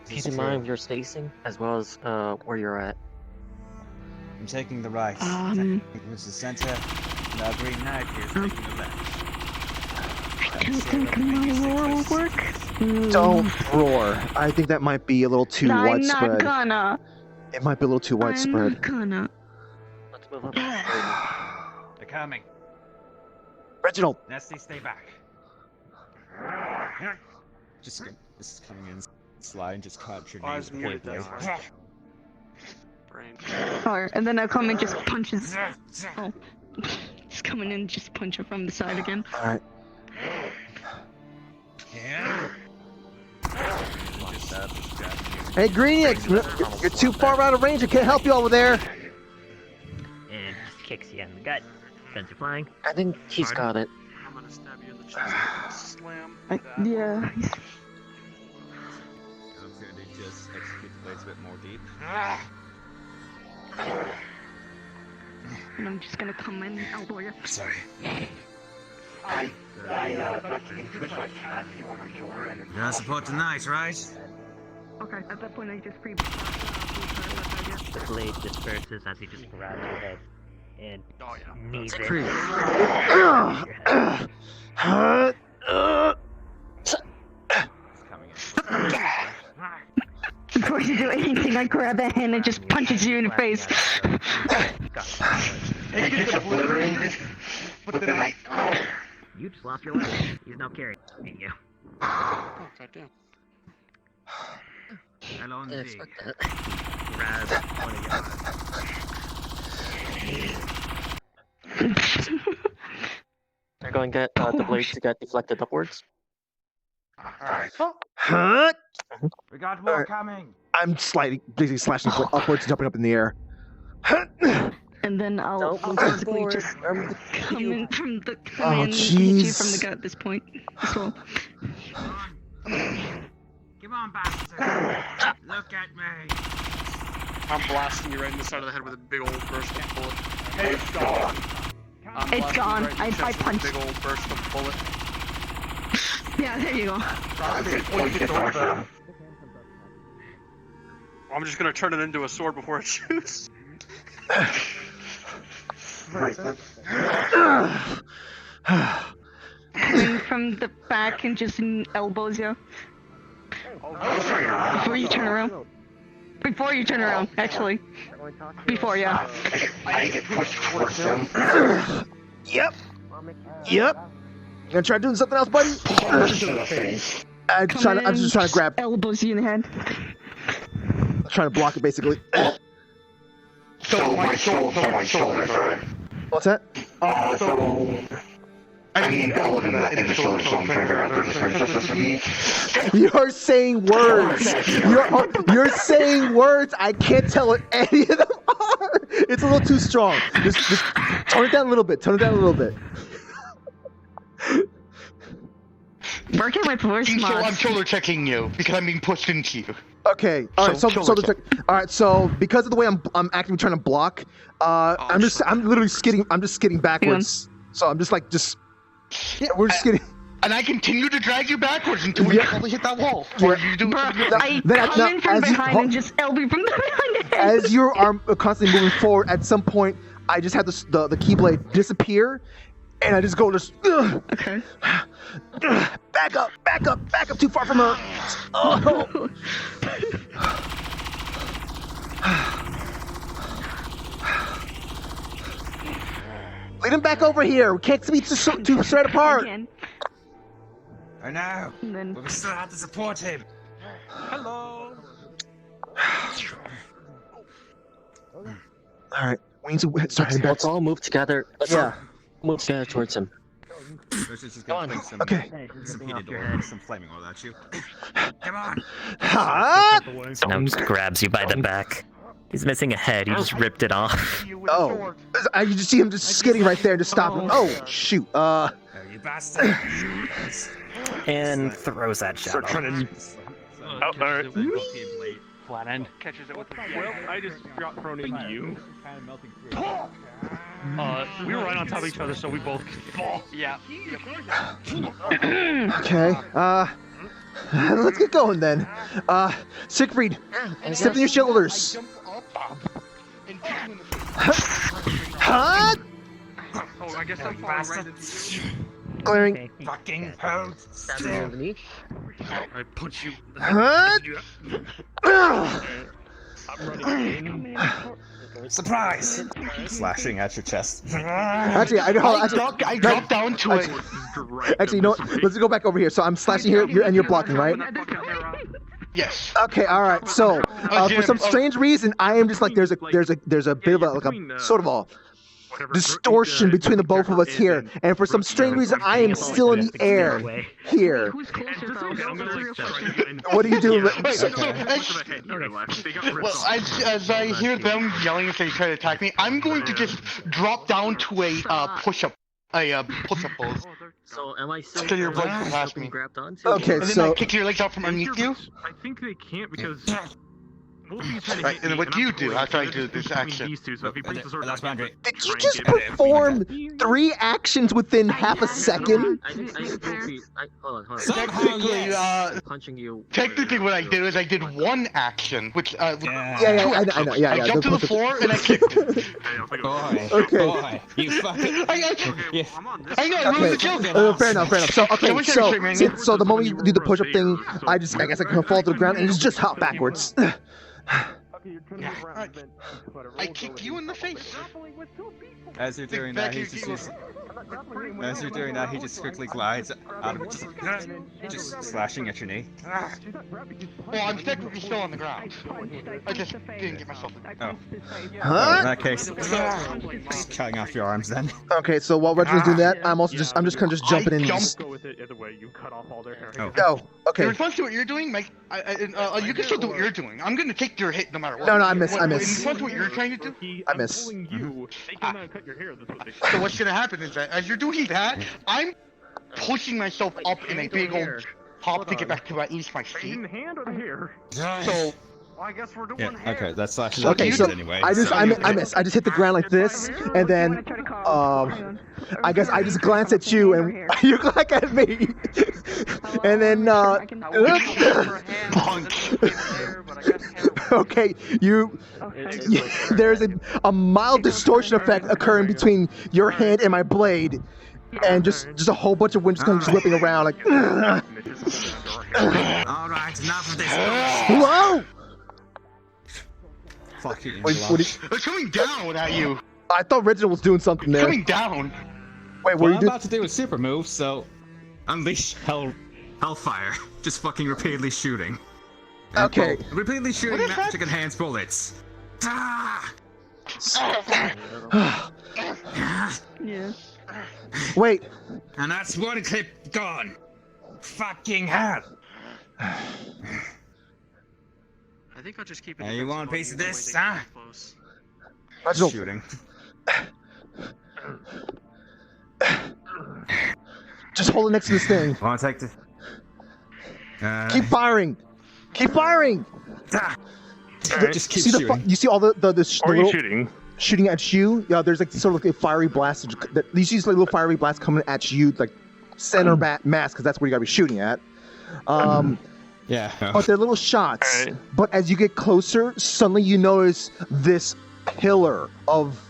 Keep in mind your spacing as well as where you're at. I'm taking the right. Towards the center. Now Green Knight here is taking the left. I don't think my roar will work. Don't roar. I think that might be a little too I'm widespread. not gonna. It might be a little too widespread. I'm not gonna. Let's move up. They're coming. Reginald! Nesty, stay back. Just this is coming in slide, just captured. I was muted that time. Brain. Alright, and then I come and just punches. Oh. Just coming in, just punch it from the side again. Alright. Yeah. Hey, Greeniac! You're too far out of range. I can't help you over there. And kicks you in the gut. Sends you flying. I think he's got it. gonna stab you in the chest. Slam. Yeah. I'm just gonna just execute the blades a bit more deep. And I'm just gonna come in and elbow you. Sorry. You're gonna support tonight, right? Okay, at that point I just free. The blade disperses as he just grabs your head and knees it. Before you do anything, I grab that hand and just punches you in the face. You just lost your leg. He's now carrying you. Oh, goddamn. Hello, indeed. Grab one of They're going to get the blades to get deflected upwards. Huh? We got more coming. I'm basically slashing upwards and jumping up in the air. And then I'll basically just come in from the Oh, hit you jeez. from the gut at this point as well. Come on, bastard. Look at me. I'm blasting you right in the side of the head with a big old burst of bullet. It's gone. It's gone. I punched. Big old burst of bullet. Yeah, there you go. I'm just gonna turn it into a sword before it shoots. Coming from the back and just elbows you. Before you turn around. Before you turn around, actually. Before, yeah. I get pushed towards them. Yep. You gonna try doing something else, buddy? I'm just trying to grab. Elbows you in the head. Trying to block it, basically. So my shoulder. What's that? I mean, in the shoulder, so I'm trying to figure out the You're saying words. You're saying words. I can't tell what any of them are. It's a little too strong. Just tone it down a little bit. Working with voice So I'm mods. shoulder checking you because I'm being pushed into you. Okay. All right. So all right. So because of the way I'm actively trying to block, I'm literally skidding. I'm just skidding backwards. So I'm just we're just skidding. And I continue to drag you backwards until we probably hit that wall. I come in from behind and just elbow you from behind. As your arm constantly moving forward, at some point, I just had the keyblade disappear, and I just go Okay. Back up, too far from her. Oh. Lead him back over here. We can't be too straight apart. I know. Then... But we still have to support him. Hello. All right. We need to start heading back. Let's all move together. Move together towards him. Go on. Okay. Some heated oil, some flaming oil at you. Come on. Now just grabs you by the back. He's missing a head. He just ripped it off. Oh, you just see him just skidding right there and just stop him. Oh, shoot. You bastard. And throws that shot. Alright. Flat end. Catches it with the Well, I just got thrown into you. We were right on top of each other, so we both fall. Yeah. Okay. Let's get going then. Siegfried, step on your shoulders. Huh? Oh, I guess I'm falling right into Glaring. Fucking hell. I punch you. Huh? I'm running in. Surprise! Slashing at your chest. Actually, I dropped down to it. Actually, you know what? Let's go back over here. So I'm slashing here, and you're blocking, right? Yes. Okay. All right. So for some strange reason, I am just there's a bit of a sort of a distortion between the both of us here, and for some strange reason, I am still in the air here. What are you doing? Well, as I hear them yelling if they try to attack me, I'm going to just drop down to a push-up push-up pose. So am I still, Till your blood still past being me. grabbed onto? Okay, And then so I kick your legs out from underneath you. I think they can't because Wolfie's trying to Right, hit and me, what I'm you do pulling, after I so do it's this between action? These two, so if he breaks the sword, That's I can boundary. did you try and just get it. perform 3 actions within half a second? I think Wolfie, hold on. Technically, Punching you. technically what I did was I did 1 action, which, Yeah, two I know, yeah, I yeah. jumped to the floor and I kicked. Boy, Okay. boy, you fucking. I I'm on this. know, I ruined the joke. Fair enough. So okay, Someone should have so, tricked me. so the moment you do the push-up thing, I guess I can fall to the ground and just hop backwards. I kicked you in the face. As you're doing that, he just quickly glides out of just slashing at your knee. Well, I'm technically still on the ground. I just didn't get myself. Oh. Huh? Well, in that case, just cutting off your arms then. Okay, so while Reginald's doing that, I'm just kind of just jumping in. Go with it either way. You cut off all their hair. Oh, okay. In response to what you're doing, Mike, you can still do what you're doing. I'm gonna take your hit no matter what. No, I miss. In response to what you're trying to do, I miss. You. They came out and cut your hair. That's what they so what's gonna happen is that as you're doing that, I'm pushing myself up in a big old hop to get back to at least my feet. In the hand or the hair? So. Well, I guess we're doing Yeah, okay, that's slashes Okay, so anyway. I miss. I just hit the ground like this, and then I guess I just glance at you, and you look at me, and then okay, there's a mild distortion effect occurring between your hand and my blade, and just a whole bunch of wind just kind of whipping around like. Alright, enough of this. Whoa! Fucking It's coming down at you. I thought Reginald was doing something there. Coming down. Wait, well, you I'm about to do a super move, so unleash hellfire. Just fucking repeatedly shooting. And okay. Repeatedly shooting magic enhanced bullets. Ah! Yeah. Wait. And that's 1 clip gone. Fucking hell. I think I'll just keep it. You want a piece of this, huh? Reginald. Shooting. Just hold it next to this thing. Want to take the? Keep firing. Keep firing. Just keep see shooting. You see all the Are you little shooting? Shooting at you? Yeah, there's like sort of like a fiery blast. You see like little fiery blast coming at you, like center mass, because that's where you gotta be shooting at. Yeah. But they're little shots. Right. But as you get closer, suddenly you notice this pillar of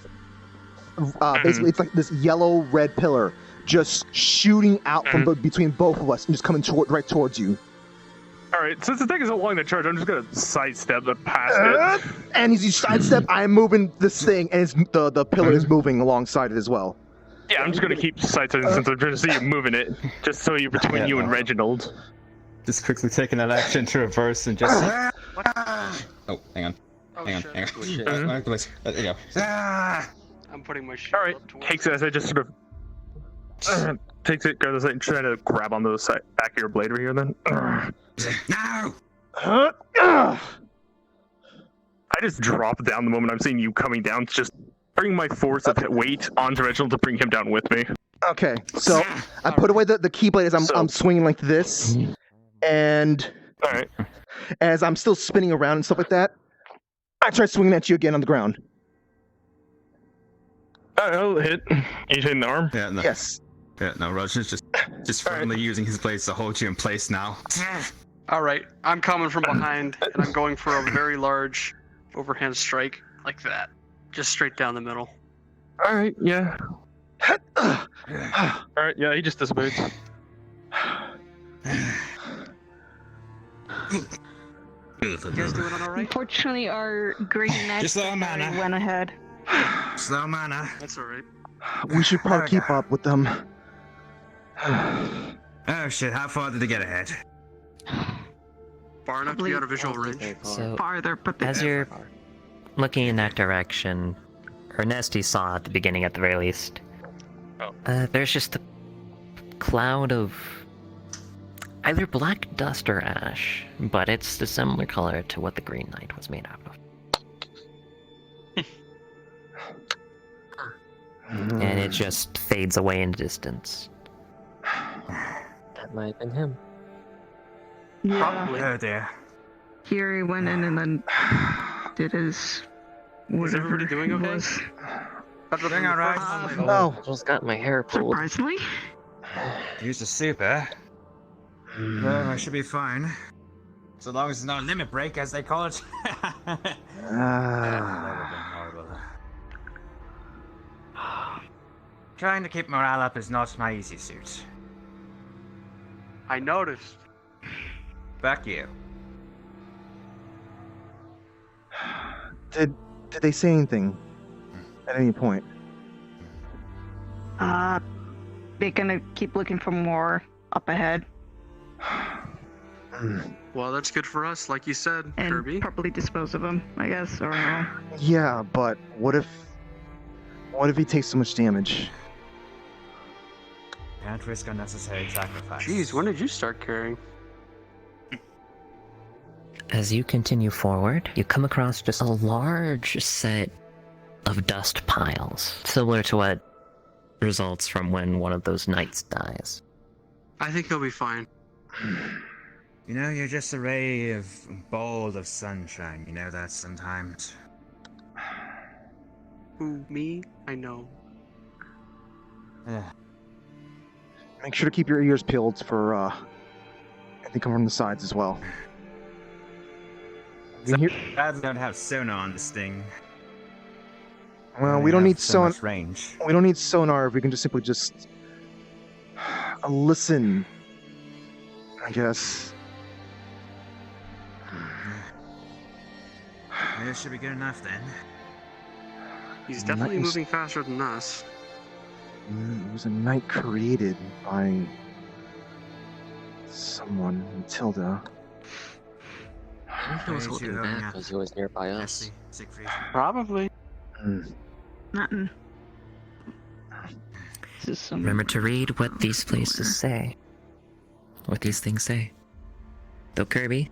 basically it's like this yellow-red pillar just shooting out from between both of us and just coming right towards you. Alright, since the thing is along the charge, I'm just gonna sidestep past it. And as you sidestep, I'm moving this thing, and the pillar is moving alongside it as well. Yeah, I'm just gonna keep sidestepping since I'm trying to see you moving it, just so you're between you and Reginald. Just quickly taking that action to reverse and just. Oh, hang on. Hang on. There you go. I'm putting my shield. Alright, takes it as I just sort of. Takes it, goes and trying to grab on the back of your blade right here then. No! I just drop down the moment I'm seeing you coming down, just bring my force of weight onto Reginald to bring him down with me. Okay, so I put away the keyblade as I'm swinging like this, and as I'm still spinning around and stuff like that, I try swinging at you again on the ground. I'll hit. You hitting the arm? Yeah, no. Yes. Yeah, no, Roger's just firmly using his blades to hold you in place now. Alright, I'm coming from behind, and I'm going for a very large overhand strike, like that. Just straight down the middle. Alright, yeah. Alright, yeah, he just dissipates. You guys doing alright? Unfortunately, our green next went ahead. Slow mana. That's alright. We should probably keep up with them. Oh shit, how far did they get ahead? Far enough to be out of visual range. So, farther, but as you're looking in that direction, or Nesty saw at the beginning at the very least, there's just a cloud of either black dust or ash, but it's a similar color to what the Green Knight was made out of. and it just fades away in the distance. That might have been him. Yeah. Oh dear. Kiri went in and then did his. Is everybody doing okay? Was. Doing alright. No. I just got my hair pulled. Surprisingly. Use the soup, eh? Well, I should be fine. So long as it's not a limit break, as they call it. That would have been horrible. Trying to keep morale up is not my easy suit. I noticed. Back you. Did they say anything at any point? They're gonna keep looking for more up ahead. Well, that's good for us, like you said, And Kirby. probably dispose of him, I guess, or no. Yeah, but what if he takes so much damage? Can't risk unnecessary sacrifice. Jeez, when did you start caring? As you continue forward, you come across just a large set of dust piles, similar to what results from when one of those knights dies. I think he'll be fine. You know, you're just a ray of bolt of sunshine. You know that sometimes. Who, me? I know. Make sure to keep your ears peeled for anything coming from the sides as well. Lads don't have sonar on this thing. Well, we don't need so much sonar. range. We don't need sonar if we can just simply listen. I guess. This should be good enough then. He's definitely Nice. moving faster than us. It was a knight created by someone, Matilda. I think he was holding back because he was nearby us. Probably. Nothing. This is some. Remember to read what these places say. What these things say. Though Kirby,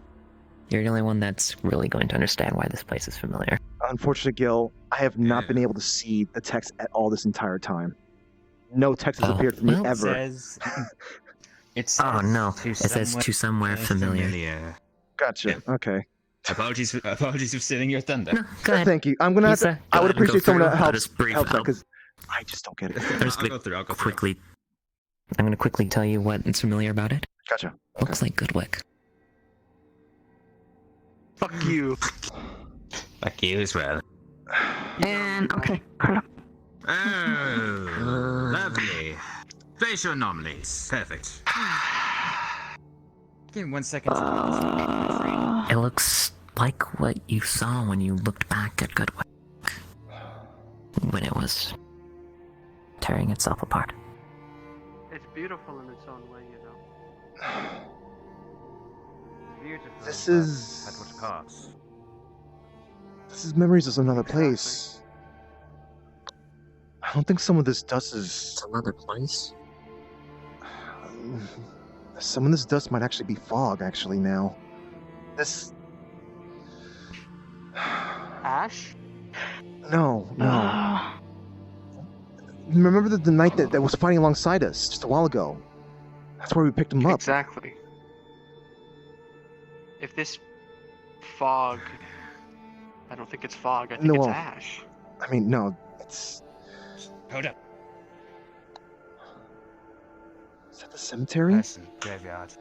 you're the only one that's really going to understand why this place is familiar. Unfortunately, Gil, I have not been able to see the text at all this entire time. No text has appeared for me ever. It says Oh no, to it says to somewhere familiar. Gotcha. Okay. Apologies for stealing your thunder. No, go ahead. Thank you. I'm gonna have to. Lisa, I go would ahead and go appreciate someone through. to I'll help just brief that out. because I just don't get it. I'm just I'll go through. quickly. I'm gonna quickly tell you what's familiar about it. Gotcha. Looks like Goodwick. Fuck you. Fuck you as well. And okay. Oh, lovely. Facial anomalies. Perfect. Give me 1 second. It looks like what you saw when you looked back at Goodwick. When it was tearing itself apart. It's beautiful in its own way, you know. Beautiful. This is. At what cost? This is memories of another place. I don't think some of this dust is. Some other place? Some of this dust might actually be fog, actually, now. This. Ash? No. Remember the knight that was fighting alongside us just a while ago? That's where we picked him up. Exactly. If this fog... I don't think it's fog, I think it's ash. I mean, no, it's... Hold up. Is that the cemetery? Listen, graveyard.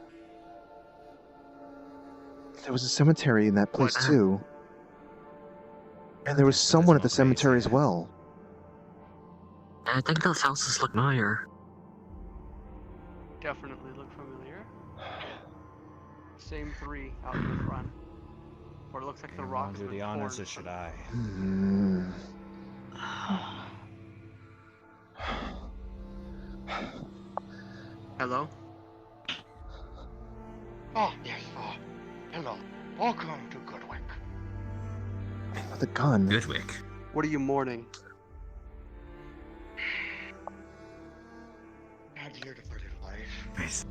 There was a cemetery in that place, too. And there was someone at the cemetery as well. I think those houses look familiar. Definitely look familiar. Same three out in the front. Or it looks like the rocks Do the honors, or should I? Hello? Oh, yes. Hello. Welcome to Goodwick. With a gun. Goodwick. What are you mourning? My dear departed wife. Nice.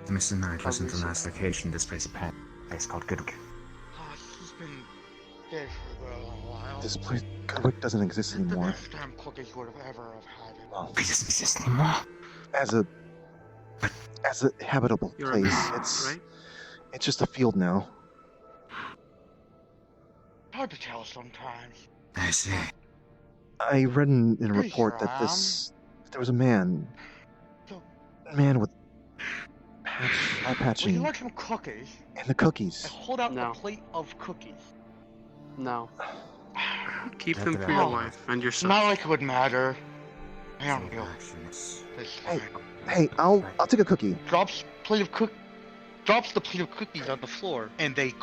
Mr. Knight wasn't the last location this place called Goodwick. He's been did for a little while. This place, Goodwick, doesn't exist The anymore. best damn cookies would have ever have had it. Well, It doesn't exist anymore. as a habitable You're place, right? it's just a field now. Hard to tell sometimes. I see. I read in a Pretty report sure that I there was a man with eye Would you patching like some cookies? and the cookies. I hold out No. a plate of cookies. No. Keep Look them at for that. your wife and It's yourself. not like it would matter. I don't know. Actions. Hey, I'll take a cookie. Drops the plate of cookies on the floor, and they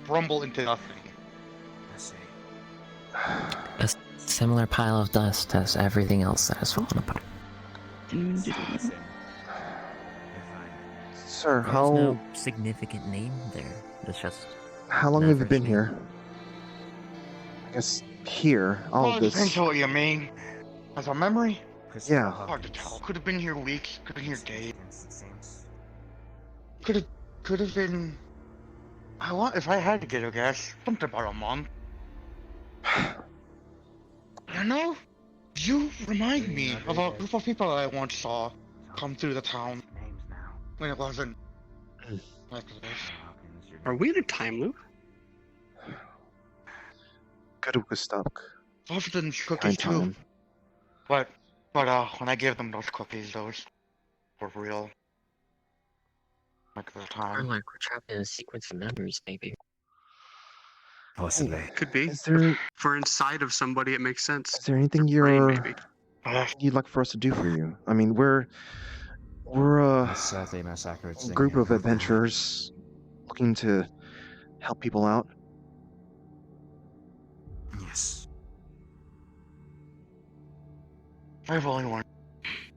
crumble into nothing. I see. A similar pile of dust as everything else that has fallen apart. Sir, There's how no significant name there. It's just long have you average been name. here? I guess here, all Well, of it depends this. on what you mean. As a memory, Yeah. hard to tell. Could have been here weeks. Could have been here days. Could have been. If I had to get a guess, something about a month. You know, you remind me of a group of people that I once saw come through the town when it wasn't like this. Are we in a time loop? Goodwick was stuck. Other than cookies behind too. time. But when I gave them those cookies, those were real. Like the Or time. like we're trapped in a sequence of memories, maybe. Possibly. Could be. Is there For inside of somebody, it makes sense. is there anything Brain, maybe. you'd like for us to do for you? I mean, we're a That's certainly the most accurate thing group here. of adventurers looking to help people out. Yes. I have only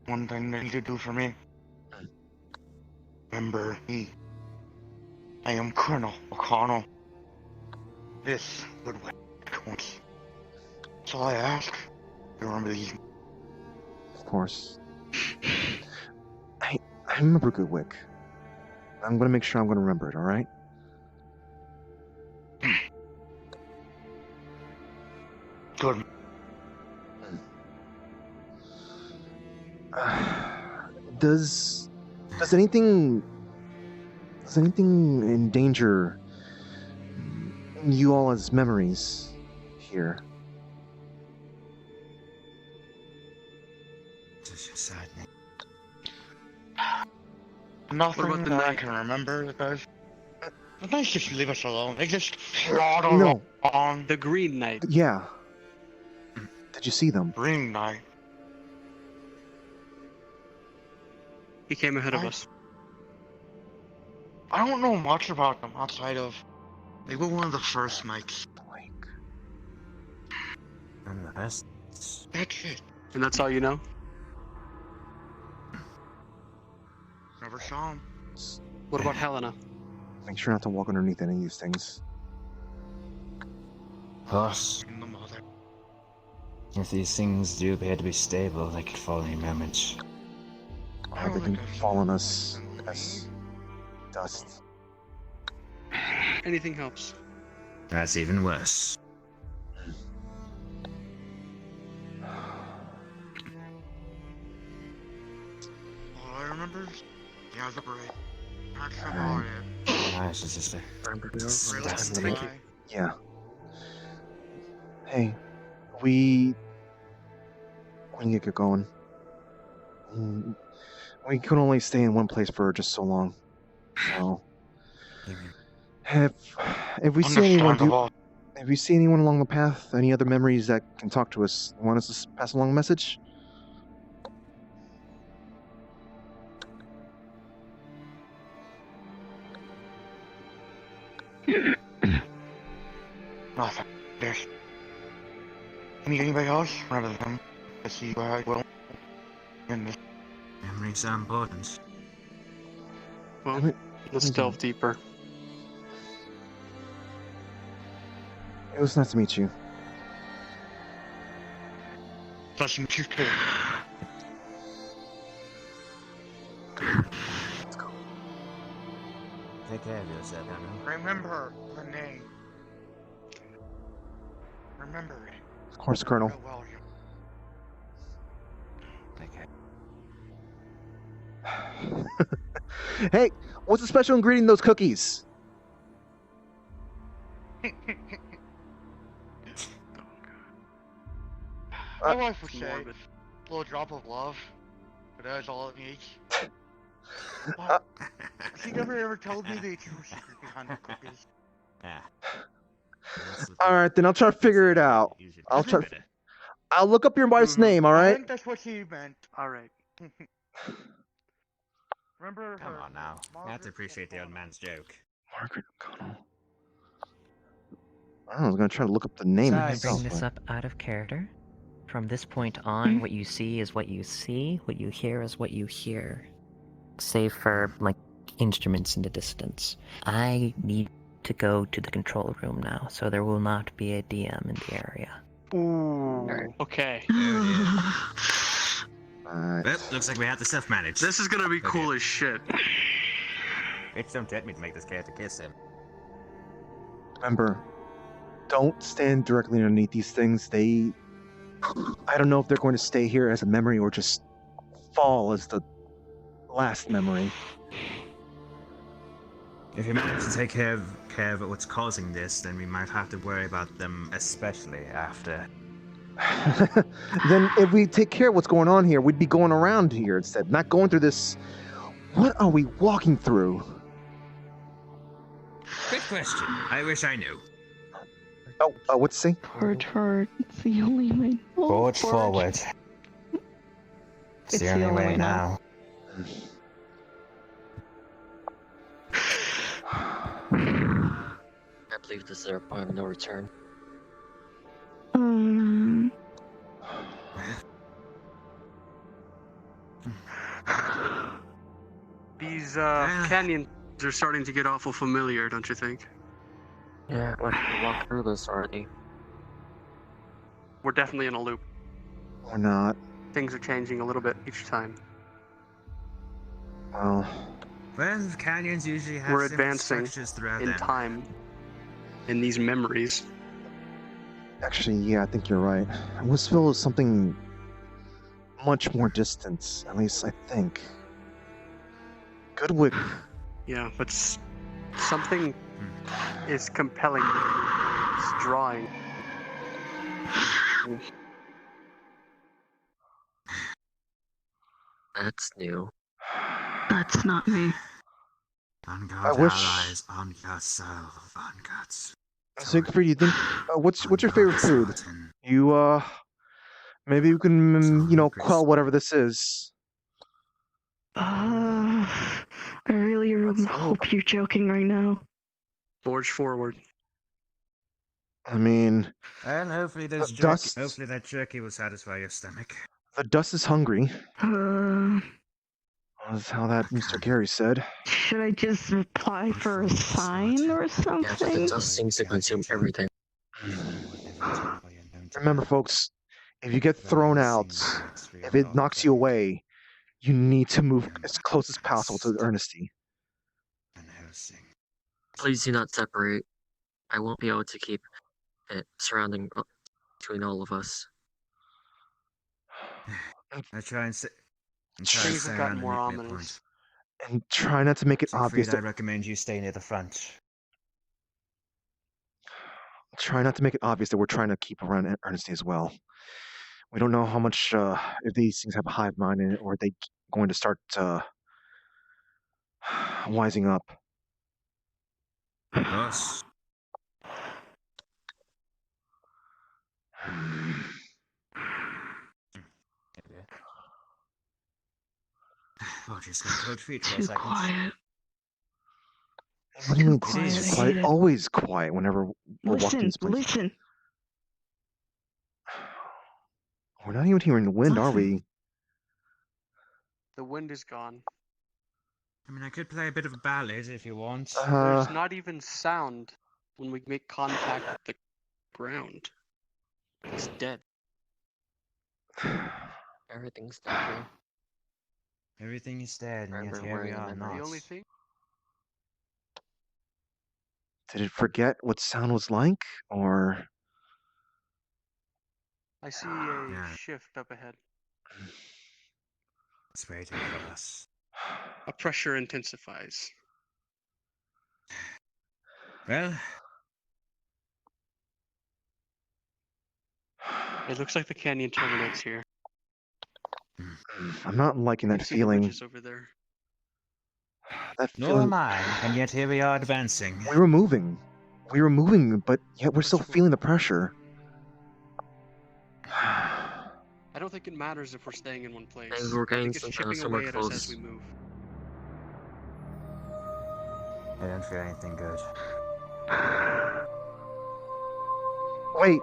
one thing that you could do for me. Remember me. I am Colonel O'Connell. This would work once. That's all I ask. You remember these. Of course. I remember Goodwick. I'm gonna make sure I'm gonna remember it. All right. Good. Does anything endanger you all as memories here? This is saddening. Nothing about the that I night? can remember, because the nights just leave us alone. They just plod No. on. The Green Knight. Yeah. Did you see them? Green Knight. He came ahead of I- us. I don't know much about them outside of they were one of the first nights. And the best. That's it. And that's all you know? Never saw them. What about Helena? Make sure not to walk underneath any of these things. Plus, The mother. if these things do appear to be stable, they could fall any moment. Or they can fall on us as dust. Anything helps. That's even worse. All I remember is the other brain. That's about it. Nice, sister. Really? Bye. Yeah. Hey, we need to get going. We can only stay in one place for just so long. So, if we see anyone Understandable. if we see anyone along the path, any other memories that can talk to us, want us to pass along a message? Nothing. There's. Meet anybody else? Remember them. I see where I will. In this. Memories are important. Well, let's delve deeper. It was nice to meet you. Nice to meet you too. Take care of yourself, Anna. Remember the name. remember it. Of course, Colonel. Real well. Hey, what's the special ingredient in those cookies? My wife would say, a little drop of love, but that's all it needs. But she never ever told me the true secret behind the cookies. All right, then I'll try to figure it out. I'll look up your wife's name. All I right. think that's what she meant. Alright. Remember Come her, on now. You have to Margaret appreciate the old man's joke. Margaret O'Connell. I was gonna try to look up the name So I myself. bring this up out of character. From this point on, what you see is what you see, what you hear is what you hear. Save for, like, instruments in the distance. I need to go to the control room now, so there will not be a DM in the area. Ooh. Okay. Well, looks like we have to self-manage. This is gonna be cool as shit. Bitch, don't tempt me to make this character kiss him. Remember, don't stand directly underneath these things. I don't know if they're going to stay here as a memory or just fall as the last memory. If you manage to take care of what's causing this, then we might have to worry about them, especially after. Then if we take care of what's going on here, we'd be going around here instead, not going through this. What are we walking through? Good question. I wish I knew. Oh, what's it say? Forge forward. It's the only way. Oh, Forge forward. It's the only way now. I believe this is our point of no return. These canyons are starting to get awful familiar, don't you think? Yeah, like we walked through this already. We're definitely in a loop. Or not? Things are changing a little bit each time. Well, canyons usually have We're similar advancing structures throughout in them. time in these memories. actually, yeah, I think you're right. Whistville is something much more distant, at least I think. Goodwick. Yeah, but something is compelling. It's drawing. That's new. That's not me. On I God's wish- allies, on yourself, on God's. Siegfried, you think what's your favorite food? You maybe you can quell whatever this is. I really hope you're joking right now. Forge forward. I mean, And hopefully there's the jerky. dust. Hopefully that jerky will satisfy your stomach. The dust is hungry. That's how that Mr. Gary said. Should I just reply for a sign or Yeah, but the something? dust seems to consume everything. Remember, folks, if you get thrown out, if it knocks you away, you need to move as close as possible to Ernesty. Please do not separate. I won't be able to keep it surrounding between all of us. I try and Things have gotten more underneath ominous. And try not to make it obvious. I recommend you stay near the front. Try not to make it obvious that we're trying to keep around Ernesty as well. We don't know how much if these things have a hive mind in it, or are they going to start wising up. Us. Oh, just gonna cold feet for a Too second. quiet. What do you mean? Quiet, It's I quiet. hate it. Always quiet whenever we're walking Listen, this place. listen. We're not even hearing the wind, are we? The wind is gone. I mean, I could play a bit of a ballad if you want. There's not even sound when we make contact with the ground. It's dead. Everything's dead here. Everything is dead, and yet here we Everywhere are in not. The only thing. Did it forget what sound was like, or? I see a shift up ahead. It's waiting for us. A pressure intensifies. Well, it looks like the canyon terminates here. I'm not liking that I see the feeling. ridges over there. That nor feeling. am I, and yet here we are advancing. We were moving, but yet we're still feeling the pressure. I don't think it matters if we're staying in one place. And we're I getting think it's chipping somewhere away at us as close. we move. I don't feel anything good. Wait.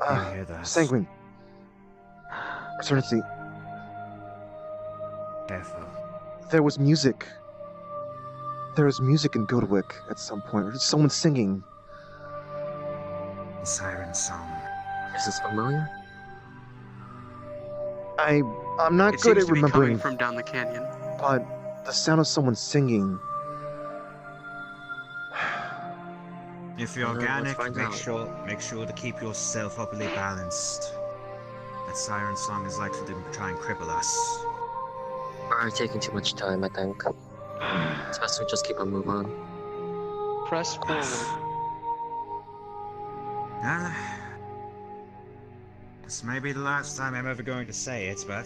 You hear that? Sanguine. Eternity. Careful. There was music. There was music in Godwick at some point. Someone singing. The siren song. Is this familiar? I'm not It good seems at to be remembering, coming from down the canyon. but the sound of someone singing. If you're Well, then, let's organic, find make sure to keep yourself properly balanced. That siren song is likely to try and cripple us. We're taking too much time, I think. It's best we just keep a move on. Press forward. This may be the last time I'm ever going to say it, but...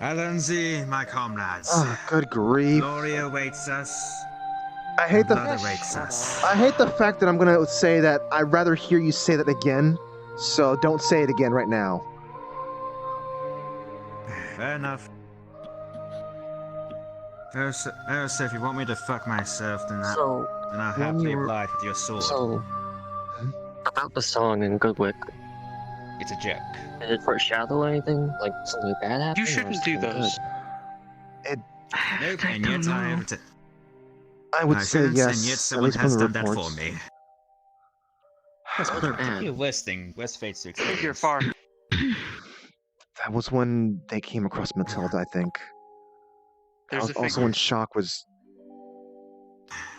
Alonzi, my comrades. Oh, good grief. Glory awaits us. I hate the Blood awaits us. I hate the fact that I'm gonna say that. I'd rather hear you say that again, so don't say it again right now. Fair enough. So if you want me to fuck myself, then I'll happily oblige with your sword. So, about the song in Goodwick. It's a joke. Did it foreshadow anything? Like something bad happened? You shouldn't do those. Nope, and yet I haven't. I would say shouldn't, yes. And yet at someone least from has the done that for reports. me. Other bad. Worst fates to experience. You're far. That was when they came across Matilda, I think. There's a Also when Shock was.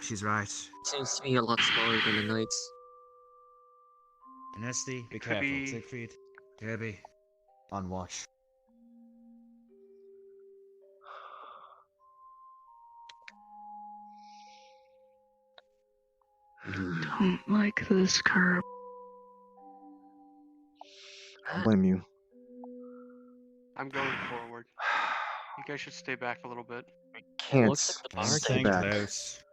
She's right. Seems to be a lot smaller than the Knights. Nesty, be Could careful. be- Siegfried, Kirby, on watch. Don't like this curb. I don't blame you. I'm going forward. You guys should stay back a little bit. Can't Looks like the bar stay came back. Close.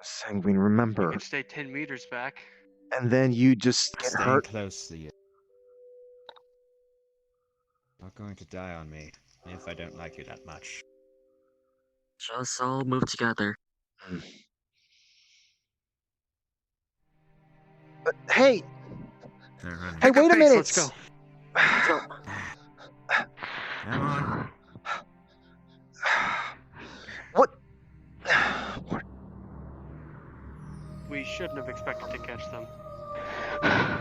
Sanguine, You remember. can stay 10 meters back. And then you just get Staying hurt. close to you. Not going to die on me, if I don't like you that much. Just all move together. Hey! They're running. Hey, wait a Pace, minute! let's go. Come on. What? We shouldn't have expected to catch them.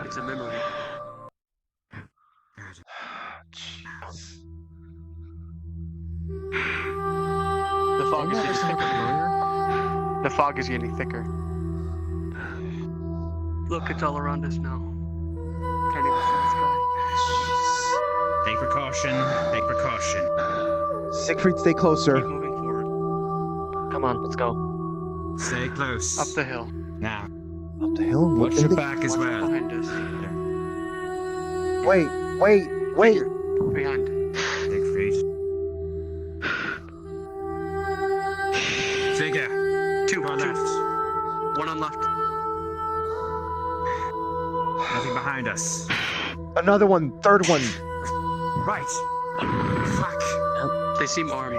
It's a memory. The fog is getting thicker. The fog is getting thicker. Look, it's all around us now. Can't even see the sky. Take precaution. Take precaution. Siegfried, stay closer. Keep moving forward. Come on, let's go. Stay close. Up the hill. Now. Up the hill? Watch your back as Watch well. behind us. Wait! Behind. Siegfried. Figure. Two. Go left. One on left. Nothing behind us. Another one, third one. Right. Fuck. They seem armed.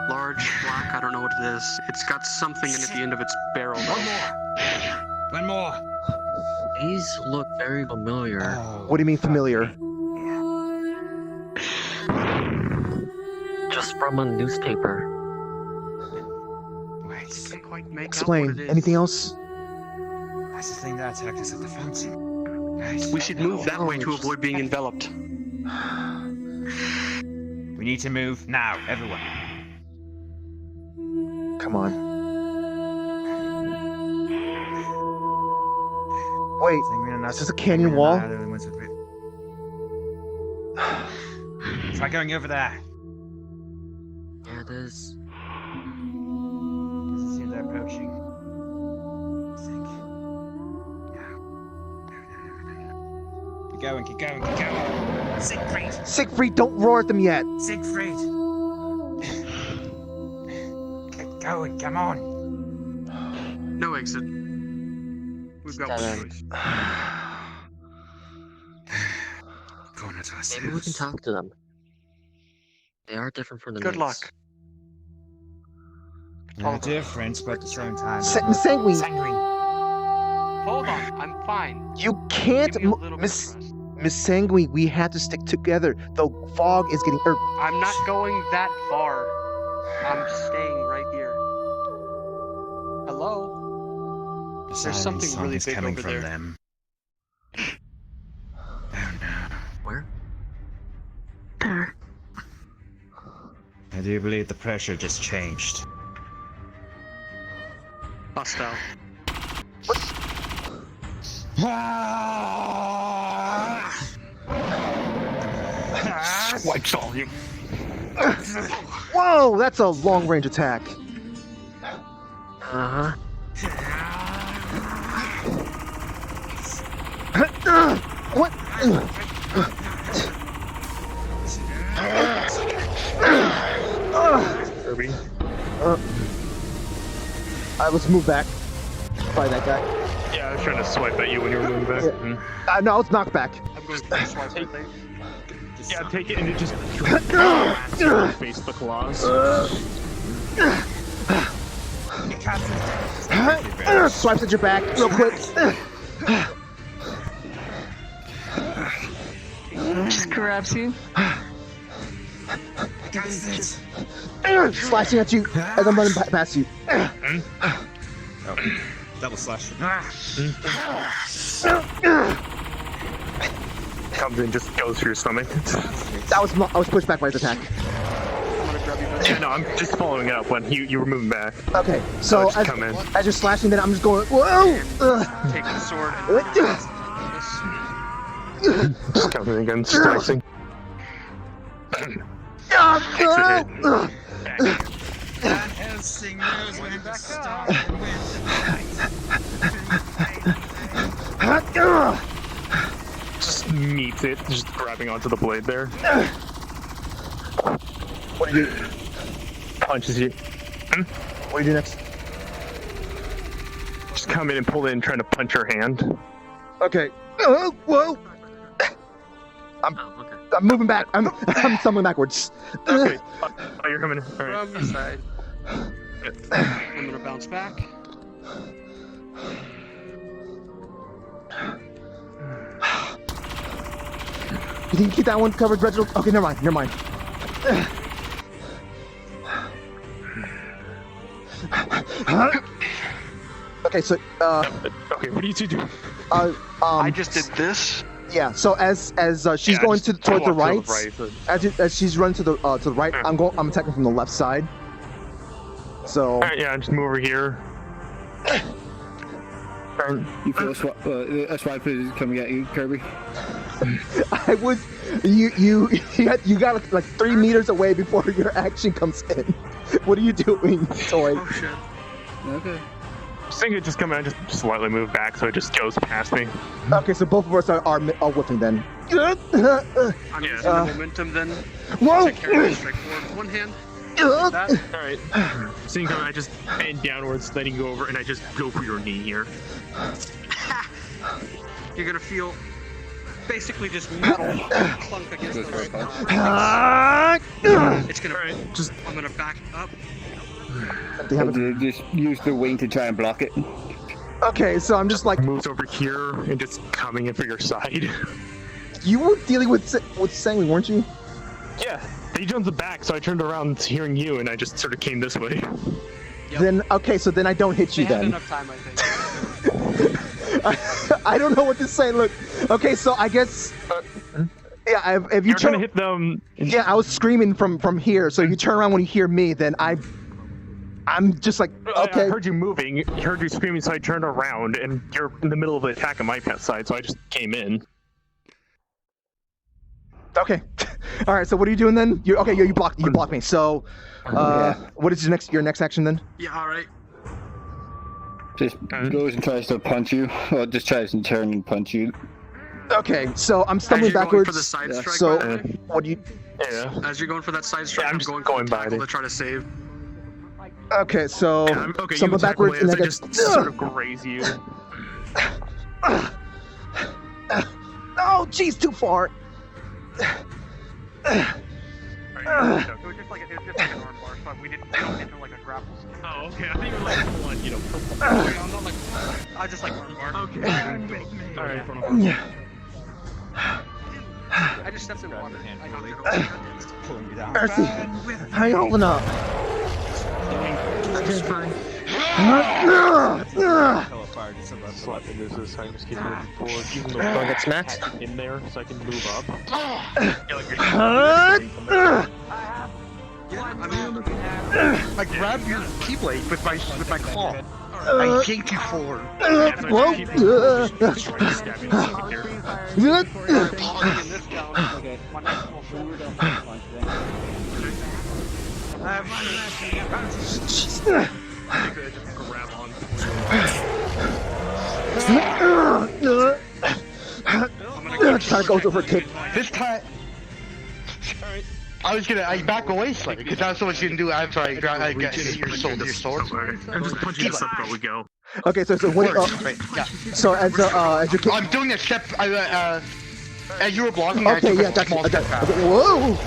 Large, black, I don't know what it is. It's got something in at the end of its barrel. One more. These look very familiar. What do you mean familiar? Just from a newspaper. Wait. Can't quite make out Explain. what it is. Anything else? That's the thing that attacked us at the fountain. Right. We should move that way to avoid being enveloped. We need to move now, everyone. Come on. Wait, is this a canyon wall? Try going over there. Yeah, it is. Doesn't seem they're approaching. I think. No. Keep going, keep going, keep going. Siegfried! Siegfried, don't roar at them yet. Siegfried! Get going, come on. No exit. We've got one choice. Maybe we can talk to them. They are different from the Good Knights. luck. No difference, but at the same time. Sanguine. Hold on, I'm fine. You can't, Give me a little bit Miss of trust. Miss Sanguine. We have to stick together. The fog is getting. I'm not going that far. I'm staying right here. Hello? There's something really big coming over from there. them. Where? There. I do believe the pressure just changed. Hostile. Swipes all you. Whoa, that's a long range attack. Uh-huh. What? Kirby. Let's move back. By that guy. Yeah, I was trying to swipe at you when you were moving back. Yeah. No, let's knock back. I'm going to swipe right there. Yeah, take it and it just face the claws. Swipes at your back real quick. Just grabs you. Slashing at you as I'm running past you. Double slash. Comes in, just goes for your stomach. I was pushed back by his attack. Yeah, no, I'm just following it up when you were moving back. Okay, so just come in. as you're slashing, then I'm just going, whoa! Take the sword and Just coming in again, slicing. Van Helsing knows when to stop and when Just meets it, just grabbing onto the blade there. What do you do? Punches you. What do you do next? Just come in and pull in, trying to punch her hand. Okay. Whoa! I'm moving back. I'm stumbling backwards. Okay. Oh, you're coming in. All right. from the side. I'm gonna bounce back. You think you keep that one covered, Reginald? Okay, never mind. Okay, so okay, what do you two do? I just did this. Yeah. So as she's going toward the right, as she's running to the right, I'm attacking from the left side. So. All right, yeah, just move over here. You feel a swipe is coming at you, Kirby? I would. You got like 3 meters away before your action comes in. What are you doing, Toy? Oh shit. Okay. I think it just come out, just slightly move back, so it just goes past me. Okay, so both of us are whipping then. I'm using the momentum then. Whoa! To carry the strike forward with one hand. Like that. All right. So you come, I just bend downwards, letting you go over, and I just go for your knee here. You're gonna feel basically just metal clunk against the right. It's gonna. Right, just. I'm gonna back up. Just use the wing to try and block it. Okay, so I'm just like moves over here and just coming in for your side. You were dealing with Sanguine, weren't you? Yeah, he jumped the back, so I turned around hearing you, and I just sort of came this way. Yep. Then okay, so then I don't hit you They had then. enough time, I think. I don't know what to say. Look, okay, so I guess. Yeah, if you You're trying to hit them. Yeah, I was screaming from here. So if you turn around when you hear me, then I I'm just like, okay. I heard you moving, I heard you screaming, so I turned around, and you're in the middle of the attack on my side, so I just came in. Okay. All right. So what are you doing then? You blocked me. So, what is your next action then? Yeah. All right. Just goes and tries to punch you. Well, just tries to turn and punch you. Okay. So I'm stumbling backwards. For the side strike, so by the way? what do you? Yeah. As you're going for that side strike, I'm I'm just going going for the by tackle it. to try to save. Okay. So Okay, stumble you attack backwards away and as I I just. just sort of graze you. Oh, jeez, too far. It was just like an arm bar, so we don't enter like a grapple. Oh, okay. I think you're like one, you know. I'm not like. I just like arm bar. Okay. Alright. I just stepped in water. I got it. Pulling you down. Mercy, how you holding up? Just fine. Slapping this time, just keep moving forward. Even though Don't get smacked. in there, so I can move up. I grabbed your keyblade with my claw. I yanked you forward. Grab on. Try to go over a kick. This time, I back away slightly because that's what you can do after I get your sword. I'm just punching this up while we go. Okay, so what? Yeah. So as you're. I'm doing a step. As you were blocking. Okay, yeah, gotcha. Whoa!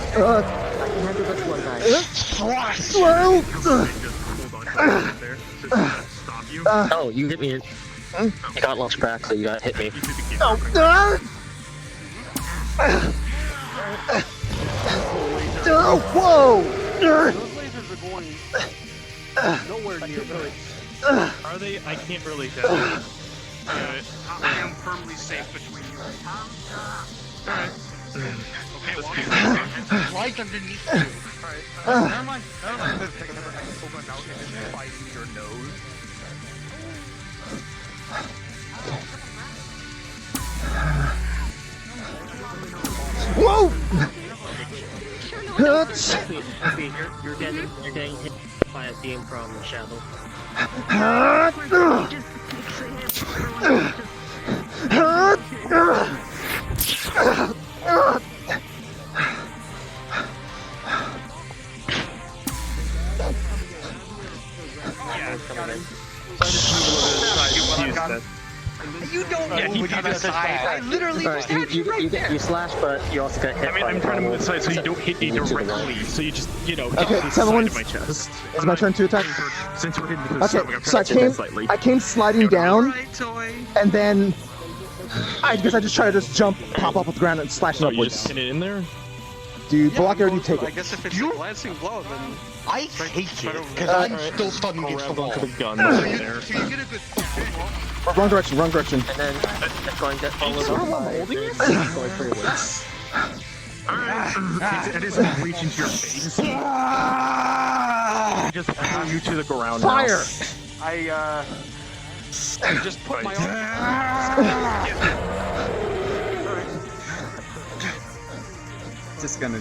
Oh, you hit me. You got lost track, so you got hit me. Whoa! Those lasers are going nowhere near me. Are they? I can't really tell. I am firmly safe between you. Okay, walk. Right underneath you. Never mind. I'm going out and just biting your nose. Whoa! You're getting hit by a beam from the shadow. You don't know when you decide. I literally just had you right there. You slash, but you also get hit. I mean, I'm trying to move aside so you don't hit me directly. So you just, get Okay, to the someone. side of my chest. It's my turn to attack. Since we're hitting the stomach, I'm Okay, so trying to slightly. I came sliding down, and then I guess I just try to jump, pop up with the ground, and slash it You upwards. just pin it in there? Dude, block already take I it. guess if it's a glancing blow, then I hate it because I'm still stunned against the wall. The gun So right you there. get a good. Wrong direction, wrong direction. And then it's going to get followed up by going for your waist. It isn't reaching to your face. Just pull you to the ground. Fire! I just put my arm. Just gonna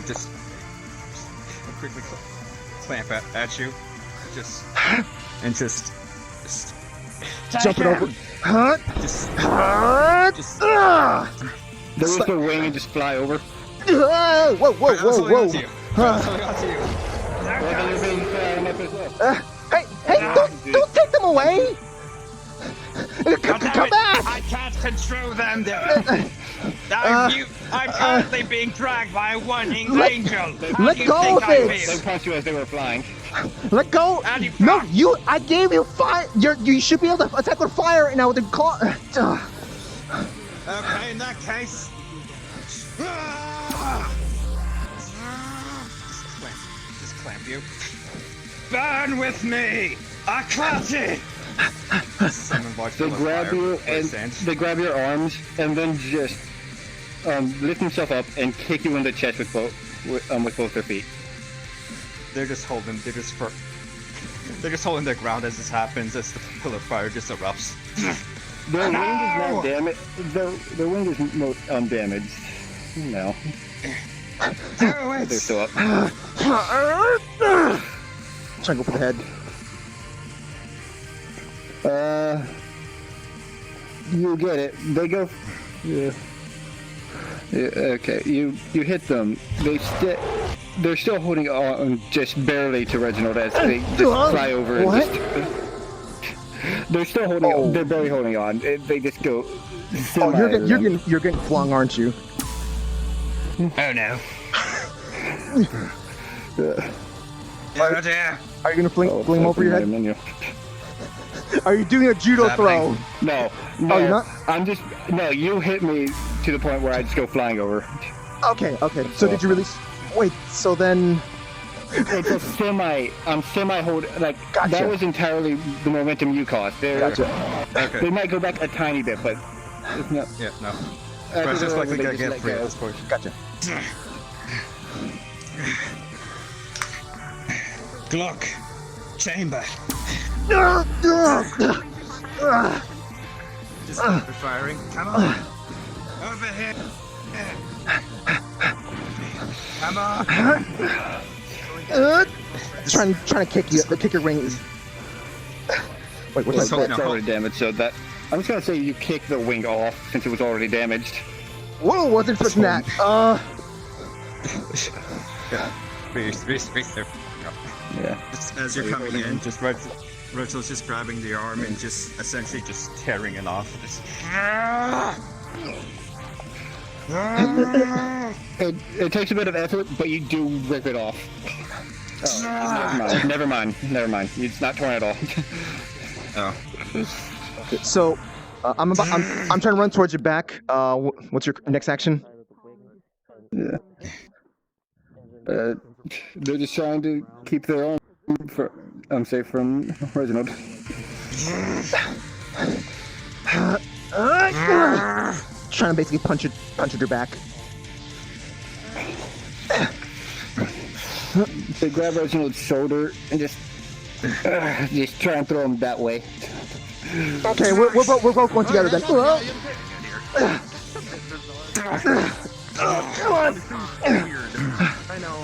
quickly clamp at you, just Jumping over. There was no wing and just fly over. Whoa, whoa, whoa, whoa. Hey, don't take them away! Come back! I can't control them there. I'm currently being dragged by a one-winged angel. Let go of it! They punched you as they were flying. Let go! No, I gave you fire! You should be able to attack with fire now with the claw. Okay, in that case. Just clamp you. Burn with me! Akati! They grab your arms and then just lift themselves up and kick you in the chest with both their feet. They're just holding. They're just They're just holding their ground as this happens, as the pillar of fire just erupts. Their wing is not damaged. Their wing is undamaged. No. They're still up. Try to go for the head. You get it. They go. Yeah. Okay. You hit them. They're still holding on just barely to Reginald as they just fly over. What? They're still holding on. They're barely holding on. They just go. Oh, you're getting flung, aren't you? Oh no. Are you gonna fling over your head? Are you doing a judo throw? No. Oh, you're not? No, you hit me to the point where I just go flying over. Okay. So did you release? Wait. So then. It's a I'm semi hold. Like Gotcha. that was entirely the momentum you caused. Gotcha. Okay. They might go back a tiny bit, but it's not. Yeah. No. But it's just like they gotta get free at this point. Gotcha. Glock. Chamber. Just firing. Come on. Over here. Come on. Trying to kick you. The kicker rings. Wait, what's that? It's already damaged, so that I'm just gonna say you kicked the wing off since it was already damaged. Whoa, wasn't expecting that. Yeah. Just as you're coming in, just Rachel's just grabbing the arm and just essentially just tearing it off. It takes a bit of effort, but you do rip it off. Oh, never mind. It's not torn at all. Oh. Okay, so I'm trying to run towards your back. What's your next action? Yeah. They're just trying to keep their own safe from Reginald. Trying to basically punch at your back. They grab Reginald's shoulder and just try and throw him that way. Okay, we're both going together then. Come on! I know.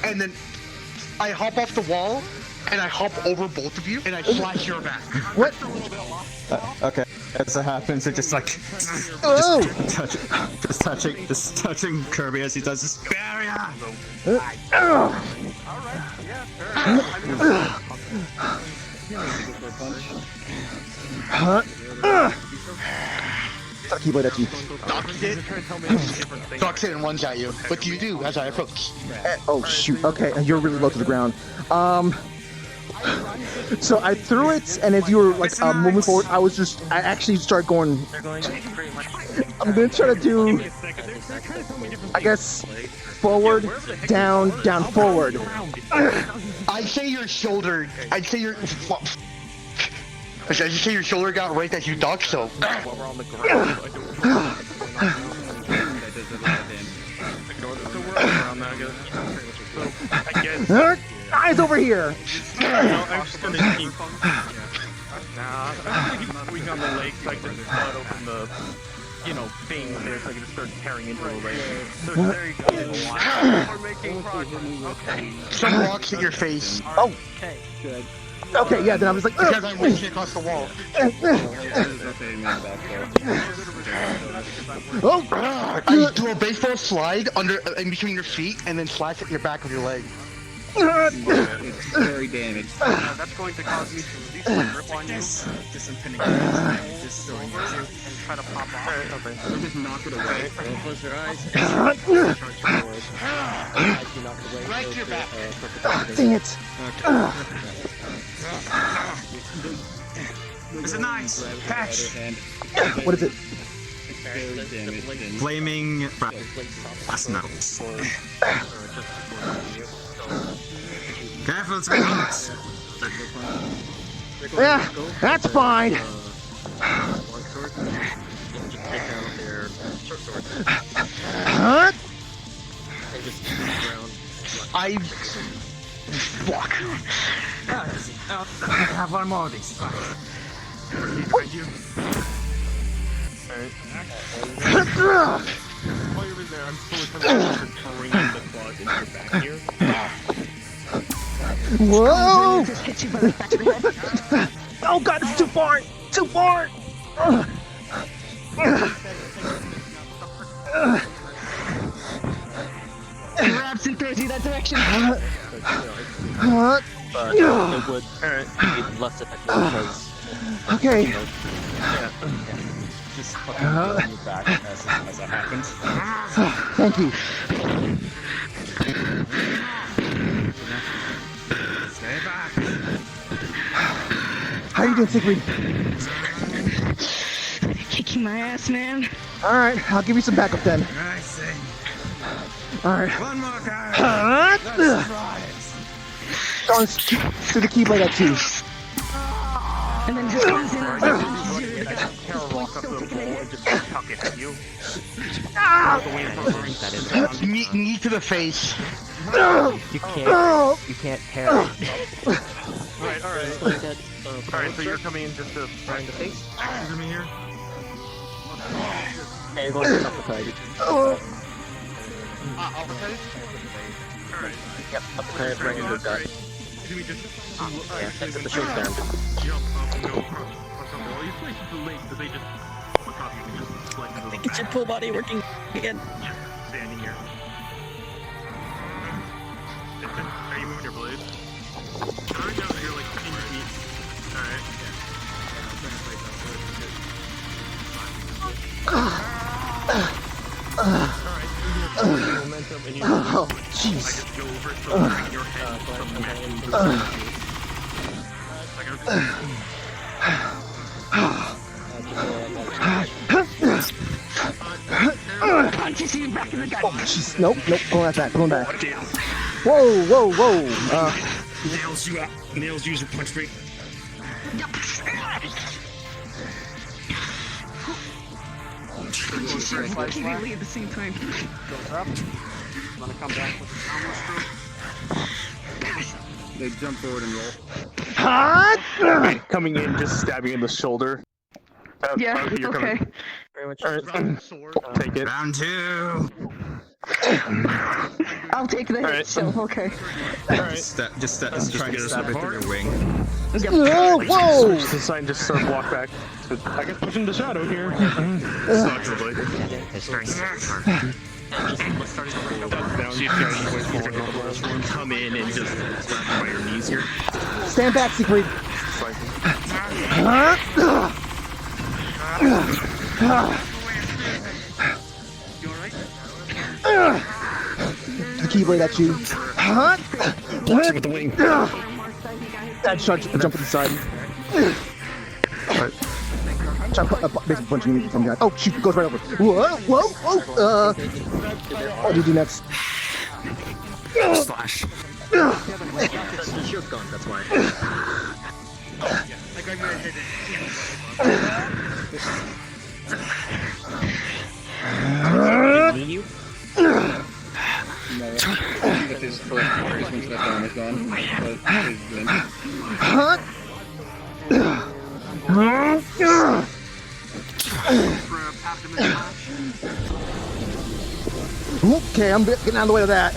And then I hop off the wall, and I hop over both of you, and I slash your back. What? Okay. As it happens, it just like just touching Kirby as he does this barrier. Keep it at you. Ducks it and runs at you. What do you do as I approach? Oh shoot! Okay, you're really low to the ground. So I threw it, and as you were like moving forward, I actually started going. I'm gonna try to do, I guess, forward, down, forward. I'd say your shoulder. I'd say your shoulder got right as you ducked. So. Eyes over here! I'm just gonna keep. I'm gonna keep squeezing on the leg so I can cut open the, thing there so I can just start tearing into the leg. So there you go. We're making progress. Okay. Some rocks hit your face. Oh. Okay. Good. Okay, yeah, then I was like, because I'm reaching across the wall. I do a baseball slide in between your feet and then slash at your back with your leg. It's very damaged. That's going to cause me to release my grip on you. Just impending just throwing you and try to pop off. Okay. So just knock it away. Close your eyes. Right to your back. Dang it. It's a nice patch. What is it? Flaming blast metals. Careful, it's very hot. Yeah, that's fine. Fuck. Have one more of these. Behind you. While you're in there, I'm fully committed to bringing the claws into your back here. Whoa! Oh god, it's too far! Too far! Grabs and throws you that direction. But it would be less effective because. Okay. You know, Just fucking on your back as that happens. Thank you. Stay back. How you doing, Siegfried? Kicking my ass, man. Alright, I'll give you some backup then. I see. Alright. One more guy. Let's try it. Throwing through the keyblade at you. And then just comes in and Carol walks up to the pole and just chuck it at you. Knee to the face. You can't parry. Right, alright. Alright, so you're coming in just to find the face? You're coming here? Okay, you're going to the side. Uppercut? Alright. Yep, uppercut right in the gut. Should we just... Yeah, that's the short stand. Jump up and go across the wall. You place it too late, because they just... On top of you can just select the Get your full body working again. Yeah, standing here. Are you moving your blade? Alright, no, you're like in your feet. Alright. Momentum and you Oh, jeez. go over so your head from the mat. punches you back in the gut. Oh, jeez. Nope, going back. Whoa. Nails use your punch break. Punches you repeatedly at the same time. Goes up. I'm gonna come back with the downward stroke. They jump forward and roll. Coming in, just stabbing in the shoulder. Yeah, you're okay. coming. Very much. Take it. Round 2. I'll take the hit, Alright. so okay. Just try to stab it through your wing. Whoa! Switch to the side and just sort of walk back. So, I guess pushing the shadow here. It's very Come in and just grab by your knees here. Stand back, Siegfried. The keyblade at you. With the wing. That shot jump to the side. Try basically punching me from behind. Oh shoot, goes right over. Whoa. What do you do next? Slash. That's the shield gun, that's why. Like I'm gonna hit you? No, but his first left arm is gone. But his limb. Okay, I'm getting out of the way of that.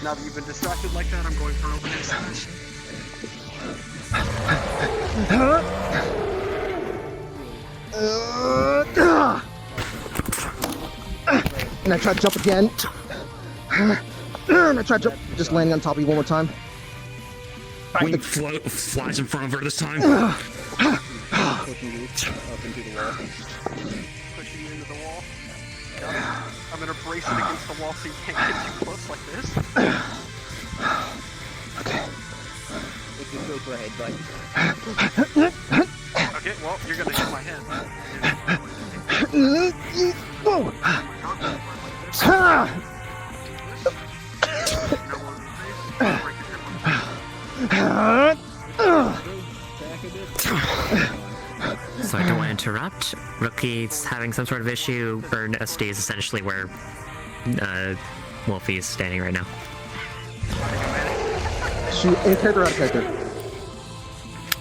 Now that you've been distracted like that, I'm going for an overhead smash. And I try to jump again. And I try to jump, just landing on top of you one more time. Wing flies in front of her this time. Pushing you up into the wall. Pushing you into the wall. Got it. I'm gonna brace it against the wall so you can't get too close like this. It just goes for a headbutt. Okay, well, you're gonna hit my head. Whoa! Sorry, don't want to interrupt. Rookie's having some sort of issue. Burn SD is essentially where Wolfie is standing right now. Shoot, in character or out of character?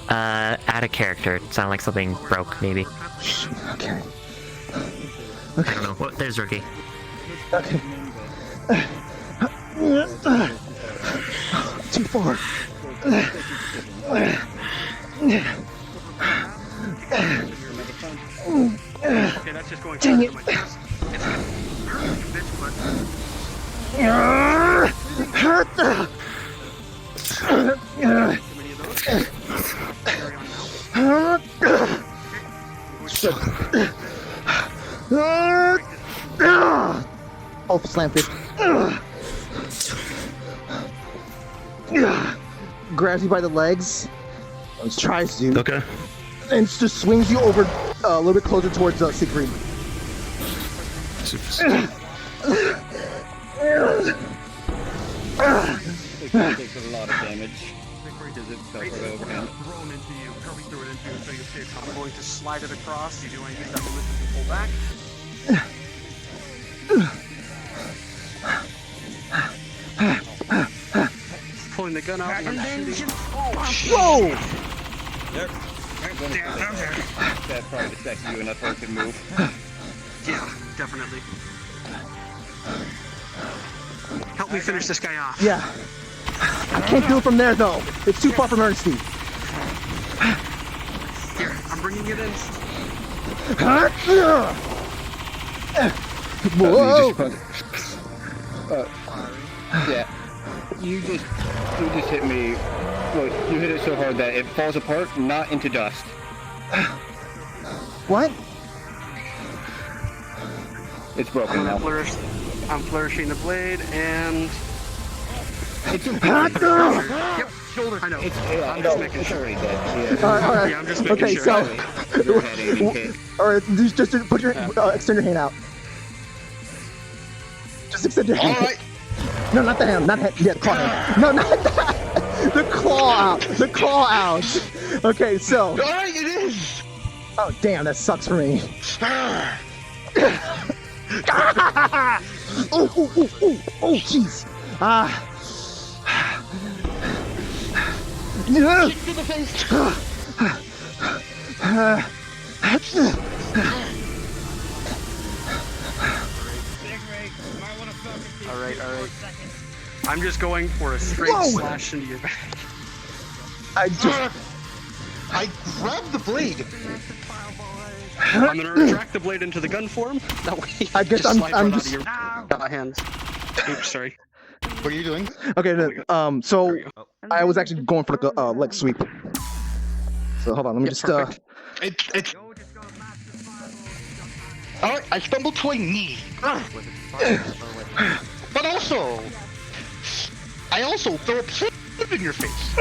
Add a character. It sounded like something broke, maybe. Okay. I don't know. What? There's Rookie. Okay. Too far. Okay, that's just going Dang faster it. than my chest. It's bitch, but Oh, slam fist. Grabs you by the legs. Tries to. Okay. And just swings you over a little bit closer towards Siegfried. It takes a lot of damage. Because it's overhand. thrown into you, curving through it into you until you see I'm going to slide it across. You do anything that will lift it to pull back. Pulling the gun out and shooting. Whoa! Yep. That probably distracted you enough where it could move. Yeah, definitely. Help me finish this guy off. Yeah. I can't do it from there though. It's too far from Ernest. Here, I'm bringing it in. Whoa! Yeah. You just hit me. Well, you hit it so hard that it falls apart, not into dust. What? It's broken now. I'm flourishing the blade and. It's Yep, shoulder. I know. I'm just making sure. Already dead. Alright. Yeah, I'm just making Okay, sure. so. Your head ain't even hit. Alright, just put your extend your hand out. Just extend your hand. Alright. No, not the hand, not hand. Yeah, claw hand. No, not that. The claw out. The claw out. Okay, so. Alright, it is! Oh, damn, that sucks for me. Oh, jeez. Kick to the face! Alright. I'm just going for a straight slash into your back. I grabbed the blade. I'm gonna retract the blade into the gun form. That way, I guess just I'm slide just. out of your hands. Oops, sorry. What are you doing? Okay, so I was actually going for the leg sweep. So hold on, let me just It's. Alright, I stumbled to a knee. But also, I also throw a plate in your face.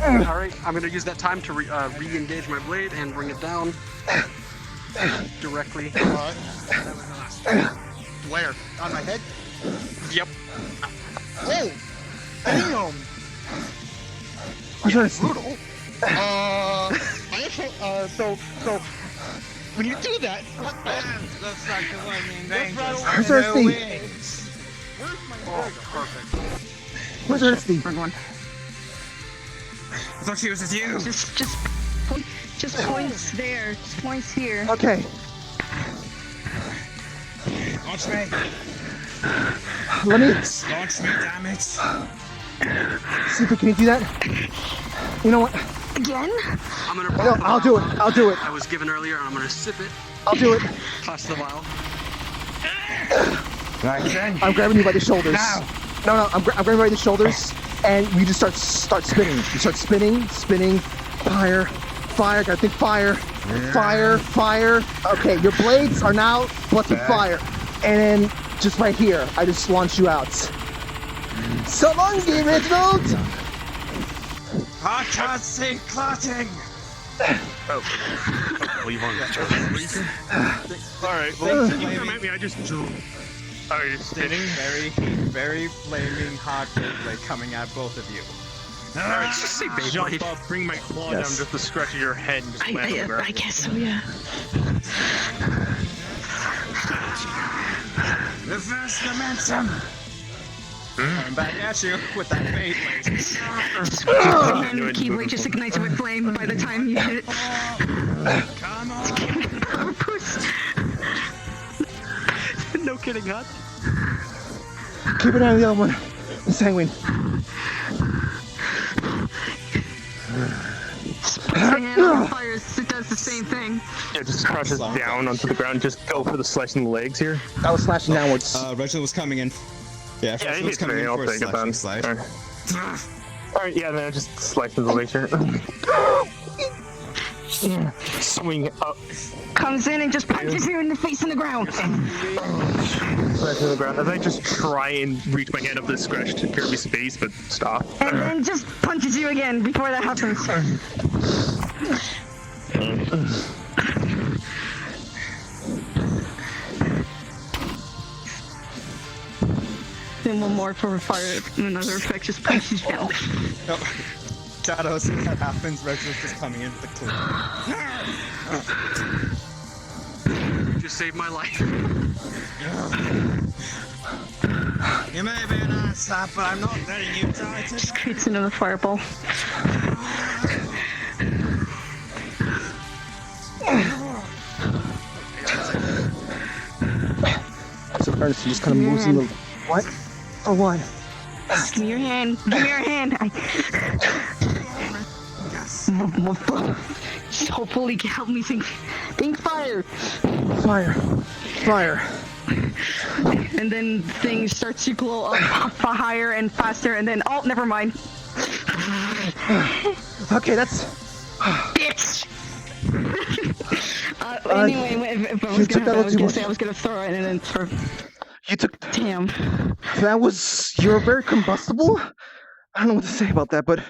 Alright, I'm gonna use that time to re-engage my blade and bring it down directly. Where? On my head? Yep. Oh! Damn! Where's Ernest? Brutal. So when you do that, Where's Ernest? Oh, perfect. Where's Ernest? I thought she was with you. Just points there. Just points here. Okay. Launch me. Let me Launch me, damn it. see if we can do that. You know what? Again? I'm gonna. No, I'll do it. I'll do it. I was given earlier, and I'm gonna sip it. I'll do it. Toss the vial. I'm grabbing you by the shoulders. No, I'm grabbing you by the shoulders, and we just start spinning. You start spinning. Fire. Gotta think fire. Fire. Okay, your blades are now blessed with fire, and then just right here, I just launch you out. So long, Reginald. I can't see clotting. Well, you've only got Alright, well, you come at me, I just drew. Are you Standing very flaming hot blade coming at both of you. Alright, just say jump up, bring my claw down just to scratch at your head and just smash it back. I guess so, yeah. Reverse momentum! Coming back at you with that bait laser. And Keyblade just ignites with flame by the time you hit it. Come on! No kidding, huh? Keep an eye on the other one. The sanguine. Fire does the same thing. Yeah, just crushes down onto the ground. Just go for the slicing the legs here. I was slashing downwards. Reginald was coming in. Yeah, Yeah, was coming in I'll for a take it then. slide. Alright, yeah, then I just slicing the legs here. Swing up. Comes in and just punches you in the face on the ground. Slicing the ground. As I just try and reach my hand up the scratch to Kirby's face, but stop. And then just punches you again before that happens. Then one more for fire, and another effect just punches you down. Nope. Shadows, if that happens, Reginald's just coming in with the clue. Just saved my life. You may be an ass, but I'm not letting you die. Just creates another fireball. So Ernest just kind of moves in the... What? For what? Give me your hand. Give me your hand. Just hopefully help me think fire. Fire. Fire. And then things start to glow up higher and faster, and then never mind. Okay, that's... Bitch! Anyway, if I was gonna have, I was gonna say I was gonna throw it and then throw... You took... Damn. That was... You're very combustible? I don't know what to say about that, but...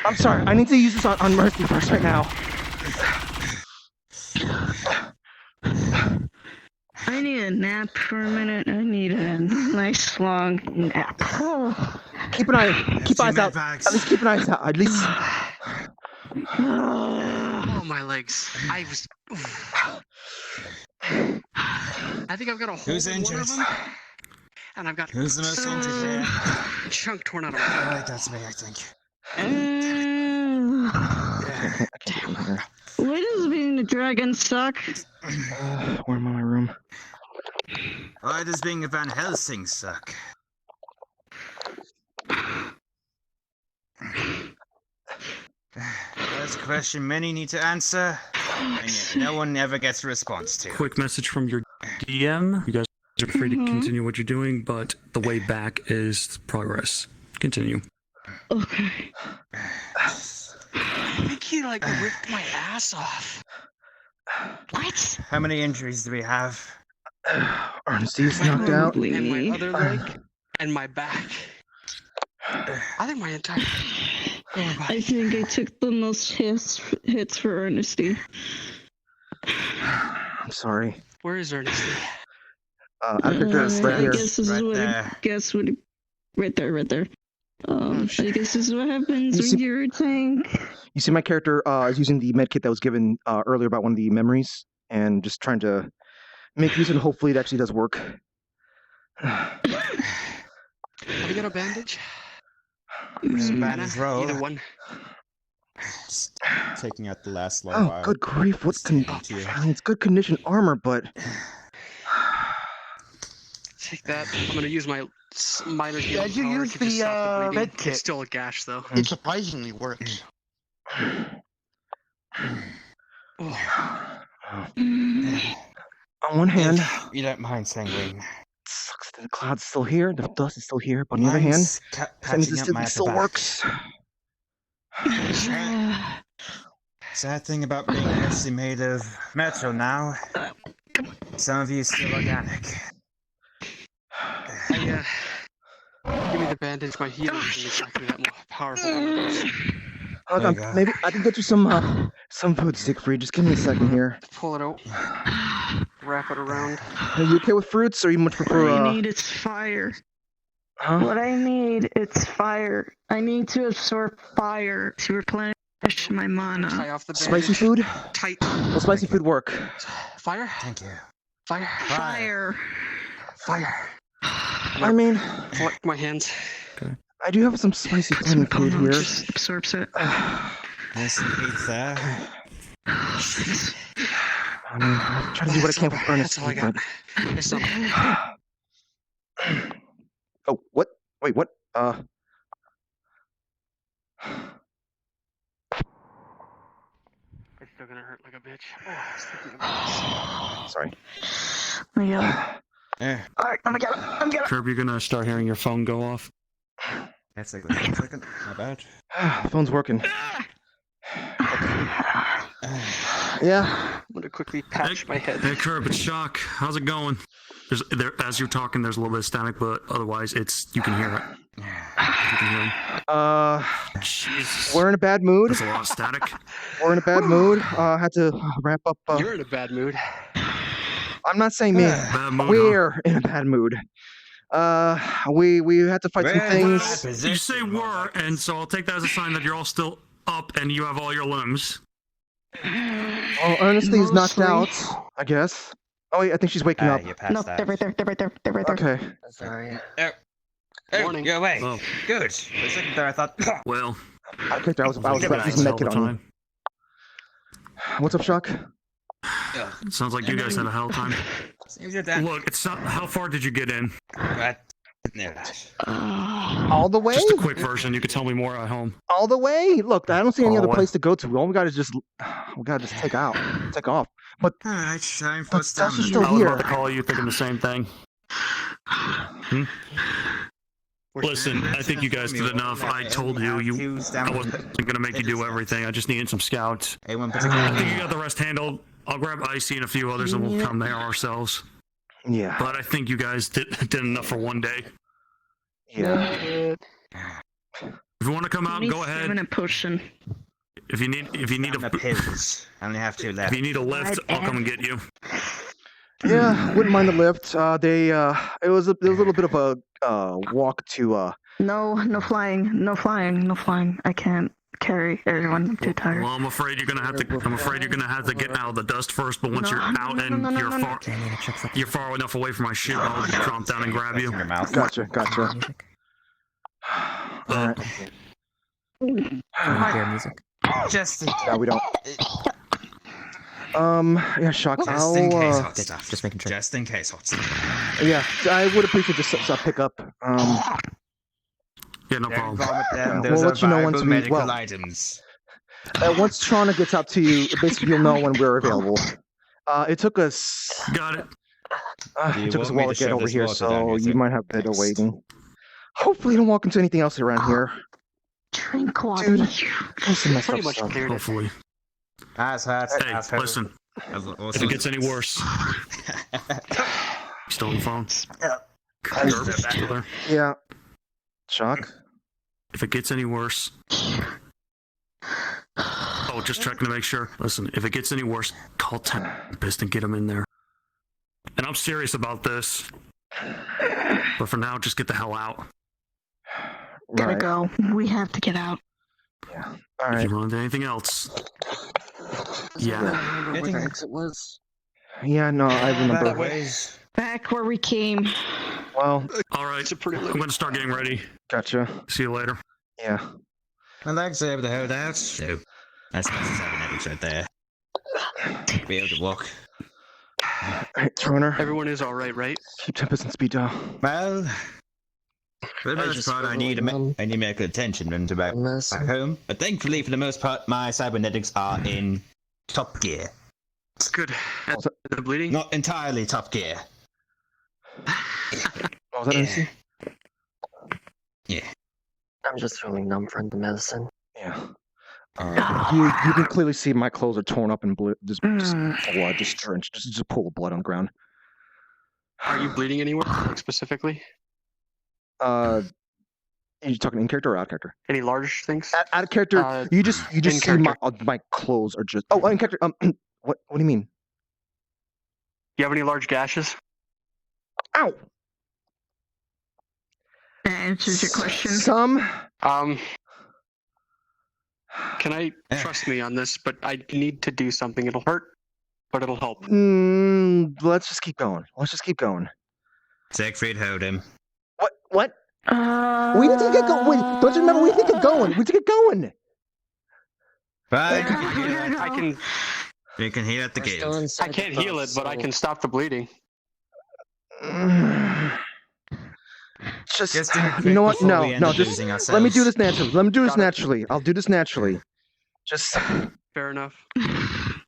I'm sorry, I need to use this on Mercy first right now. I need a nap for a minute. I need a nice long nap. Keep eyes out. At least keep an eye out. At least... Oh, my legs. I think I've got a hole Who's in one of injured? them. And I've got Who's the most injured here? chunk torn out of my Alright, that's me, I think. Why does being a dragon suck? Where am I in my room? Why does being a Van Helsing suck? That's a question many need to answer, and yet no one ever gets a response to. Quick message from your DM. You guys are free to continue what you're doing, but the way back is progress. Continue. Okay. I think he, ripped my ass off. What? How many injuries do we have? Ernesty's knocked out. And my other leg. And my back. I think my entire... I think I took the most hits for Ernesty. I'm sorry. Where is Ernesty? I think that's right here. I guess this is what right there. I guess this is what happens when you're a tank. You see my character is using the medkit that was given earlier about one of the memories, and just trying to make use of it. Hopefully it actually does work. Have you got a bandage? Bandage roll. Either one. Just taking out the last low. Oh, good grief! What's it's good condition armor, but take that. I'm gonna use my minor heal. Yeah, you power use to just the stop the bleeding. med kit. It's still a gash though. It surprisingly works. On one hand, You don't mind sanguine. sucks that the cloud's still here, the dust is still here, but on the other hand, it still works. Sad thing about being mostly made of metal now, some of you still organic. Give me the bandage. My healing isn't exactly that more powerful. Hold on, maybe I can get you some food, Siegfried. Just give me a second here. Pull it out. Wrap it around. Are you okay with fruits, or you much prefer? What I need is fire. Huh? What I need is fire. I need to absorb fire to replenish my mana. Tie off the bandage. Spicy food? Tight. Will spicy food work? Fire? Thank you. Fire. Fire. Fire. I mean, What? My hands. I do have some spicy plenty food here. Just absorbs it. Nice pizza. I mean, I'll try to do what I can for Ernest. That's all I got. It's not. Oh, what? Wait, what? It's still gonna hurt like a bitch. Oh, speaking of Sorry. Yeah. Alright, I'm gonna get it. Curb, you're gonna start hearing your phone go off. That's like a second. Not bad. Phone's working. Yeah. I'm gonna quickly patch my head. Hey, Curb, it's Shock. How's it going? As you're talking, there's a little bit of static, but otherwise, you can hear it. You can hear him. Jesus. We're in a bad mood. There's a lot of static. We're in a bad mood. Had to wrap up. You're in a bad mood. I'm not saying me. We're in a bad mood. We had to fight some things. You say were, and so I'll take that as a sign that you're all still up and you have all your limbs. Oh, Ernestine is knocked out, I guess. Oh, wait, I think she's waking up. No, they're right there. They're right there. They're right there. Okay. Sorry. Morning. You're awake. Oh. Good. For a second there, I thought. Well, I was about to make it on. What's up, Shock? Sounds like you guys had a hell time. Seems you're down. Look, it's not. How far did you get in? All the way? Just a quick version. You could tell me more at home. All the way? Look, I don't see any All other the way. place to go to. All we gotta just take off. But Alright, time for that's just some. still I was here. about to call you thinking the same thing. Listen, I think you guys did enough. I told you, I wasn't gonna make you do everything. I just needed some scouts. I think you got the rest handled. I'll grab Icy and a few others and we'll come there ourselves. Yeah. But I think you guys did enough for one day. Yeah. If you want to come out, go ahead. A potion. If you need a pills. I only have 2 left. If you need a lift, I'll come and get you. Yeah, wouldn't mind the lift. It was a little bit of a walk to. No flying. I can't carry everyone. I'm too tired. Well, I'm afraid you're gonna have to get out of the dust first. But once you're out and you're far enough away from my ship, I'll drop down and grab you. Gotcha. Alright. music. Just No, we don't. Yeah, Shock. Just in case, hot Just stuff. making sure. Just in case, hot stuff. Yeah, I would appreciate just a pickup. Yeah, no problem. Those We'll are let you know once viable we medical items. once Trana gets out to you, basically you'll know when we're available. It took us. Got it. It took us a want me while to to get shove over this here, water down so your you might have a bit of waiting. Hopefully, you don't walk into anything else around here. Drink water. Dude, there's some messed Pretty up much stuff. cleared it. Hopefully. Ass hats. Hey, listen. If it gets any worse, still on the phone. Still there? Yeah. Shock. If it gets any worse. Oh, just checking to make sure. Listen, if it gets any worse, call Tempest and get him in there. And I'm serious about this. But for now, just get the hell out. Gotta go. We have to get out. Yeah. If you run into anything else. Yeah. Where the exit was? Yeah, no, I remember. Back where we came. Well, alright. I'm going to start getting ready. Gotcha. See you later. Yeah. My legs are able to hold out. So that's cybernetics right there. Be able to walk. Alright, Troner. Everyone is alright, right? Keep Tempest and speed dial. Well, for the most part, I need medical attention when to back home. But thankfully, for the most part, my cybernetics are in top gear. It's good. The bleeding? Not entirely top gear. Was that NC? Yeah. I'm just feeling numb from the medicine. Yeah. You can clearly see my clothes are torn up and blood, just blood, just drenched, just a pool of blood on the ground. Are you bleeding anywhere, like specifically? Are you talking in character or out of character? Any large things? Out of character, you just see my clothes are just. Oh, in character. What do you mean? Do you have any large gashes? Ow! That answers your question. Some. Can I trust me on this? But I need to do something. It'll hurt but it'll help. Let's just keep going. Let's just keep going. Siegfried, hold him. What? We need to get going. Wait, don't you remember? We need to get going. We need to get going. Right. I can. You can heal at the gate. I can't heal it, but I can stop the bleeding. Just do it you know what? before we No, end no. up Just losing let me do ourselves. this naturally. Let me do this Got it. naturally. I'll do this naturally. Just Fair enough.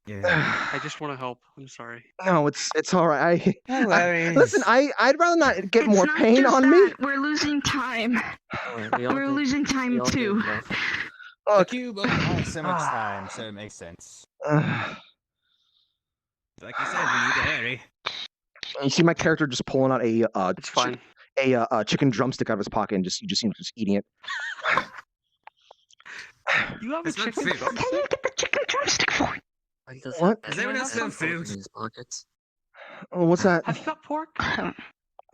Yeah. I just want to help. I'm sorry. no. It's all right. No worries. Listen, I'd rather not get It's more not pain just on that. me. We're losing time. We're losing time too. The cube only has so much time, so it makes sense. Like you said, we need to hurry. You see my character just pulling out It's fine. a chicken drumstick out of his pocket and you just see him just eating it. You have a It's not chicken food. drumstick? Can you get the chicken drumstick for me? What? Does anyone else have food? Oh, what's that? Have you got pork?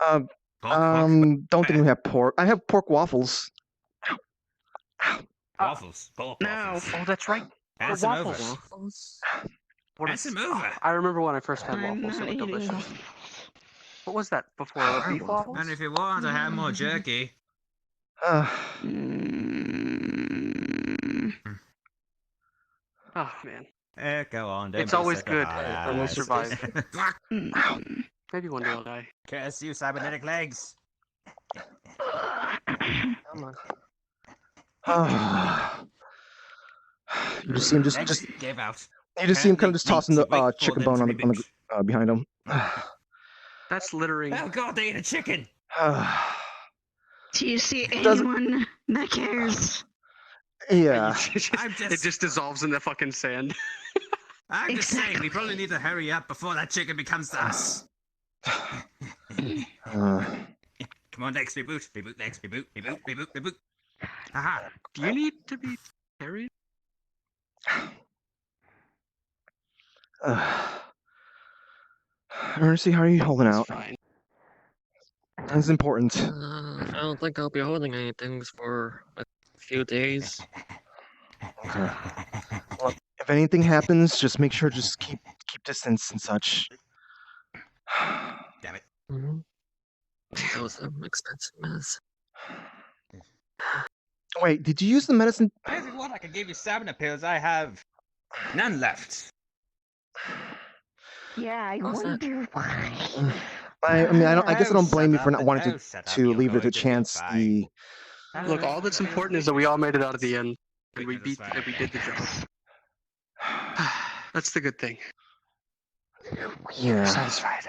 Don't think we have pork. I have pork waffles. Waffles. Pork No. waffles. Oh, that's right. Pass The them waffles. over. What Pass is? them over. I remember when I first had I'm waffles. They not were eating delicious. waffles. What was that before? Beef waffles? And if you want, I have more jerky. Oh man. Go on, don't It's be always such a good hard when we ass. survive. Maybe one day I'll die. Curse you, cybernetic legs. Come Uh, you just see him just give out. you just see him kind of just tossing the Wait for chicken them bone to on be the behind him. That's littering. Oh god, they ate a chicken! Do you see Doesn't- anyone that cares? Yeah. It just dissolves in the fucking sand. I'm just saying, we probably need to hurry up before that chicken becomes us. Come on, next, reboot, reboot, next, reboot, reboot, reboot, reboot. Aha. Do you need to be carried? Ernest, how are you holding out? Fine. That's important. I don't think I'll be holding anything for a few days. Okay. Well, if anything happens, just make sure just keep distance and such. Damn it. That was an expensive mess. Wait, did you use the medicine? If you want, I can give you stamina pills. I have none left. Yeah, I What's that? wonder why. I mean, I guess I don't blame you for not Oh, wanting shut up, to you're leave it going a to be chance. fine. Look, all that's important is that we all made it out at the end, and we Because beat, it's that we did the job. That's the good thing. Yeah. Satisfied.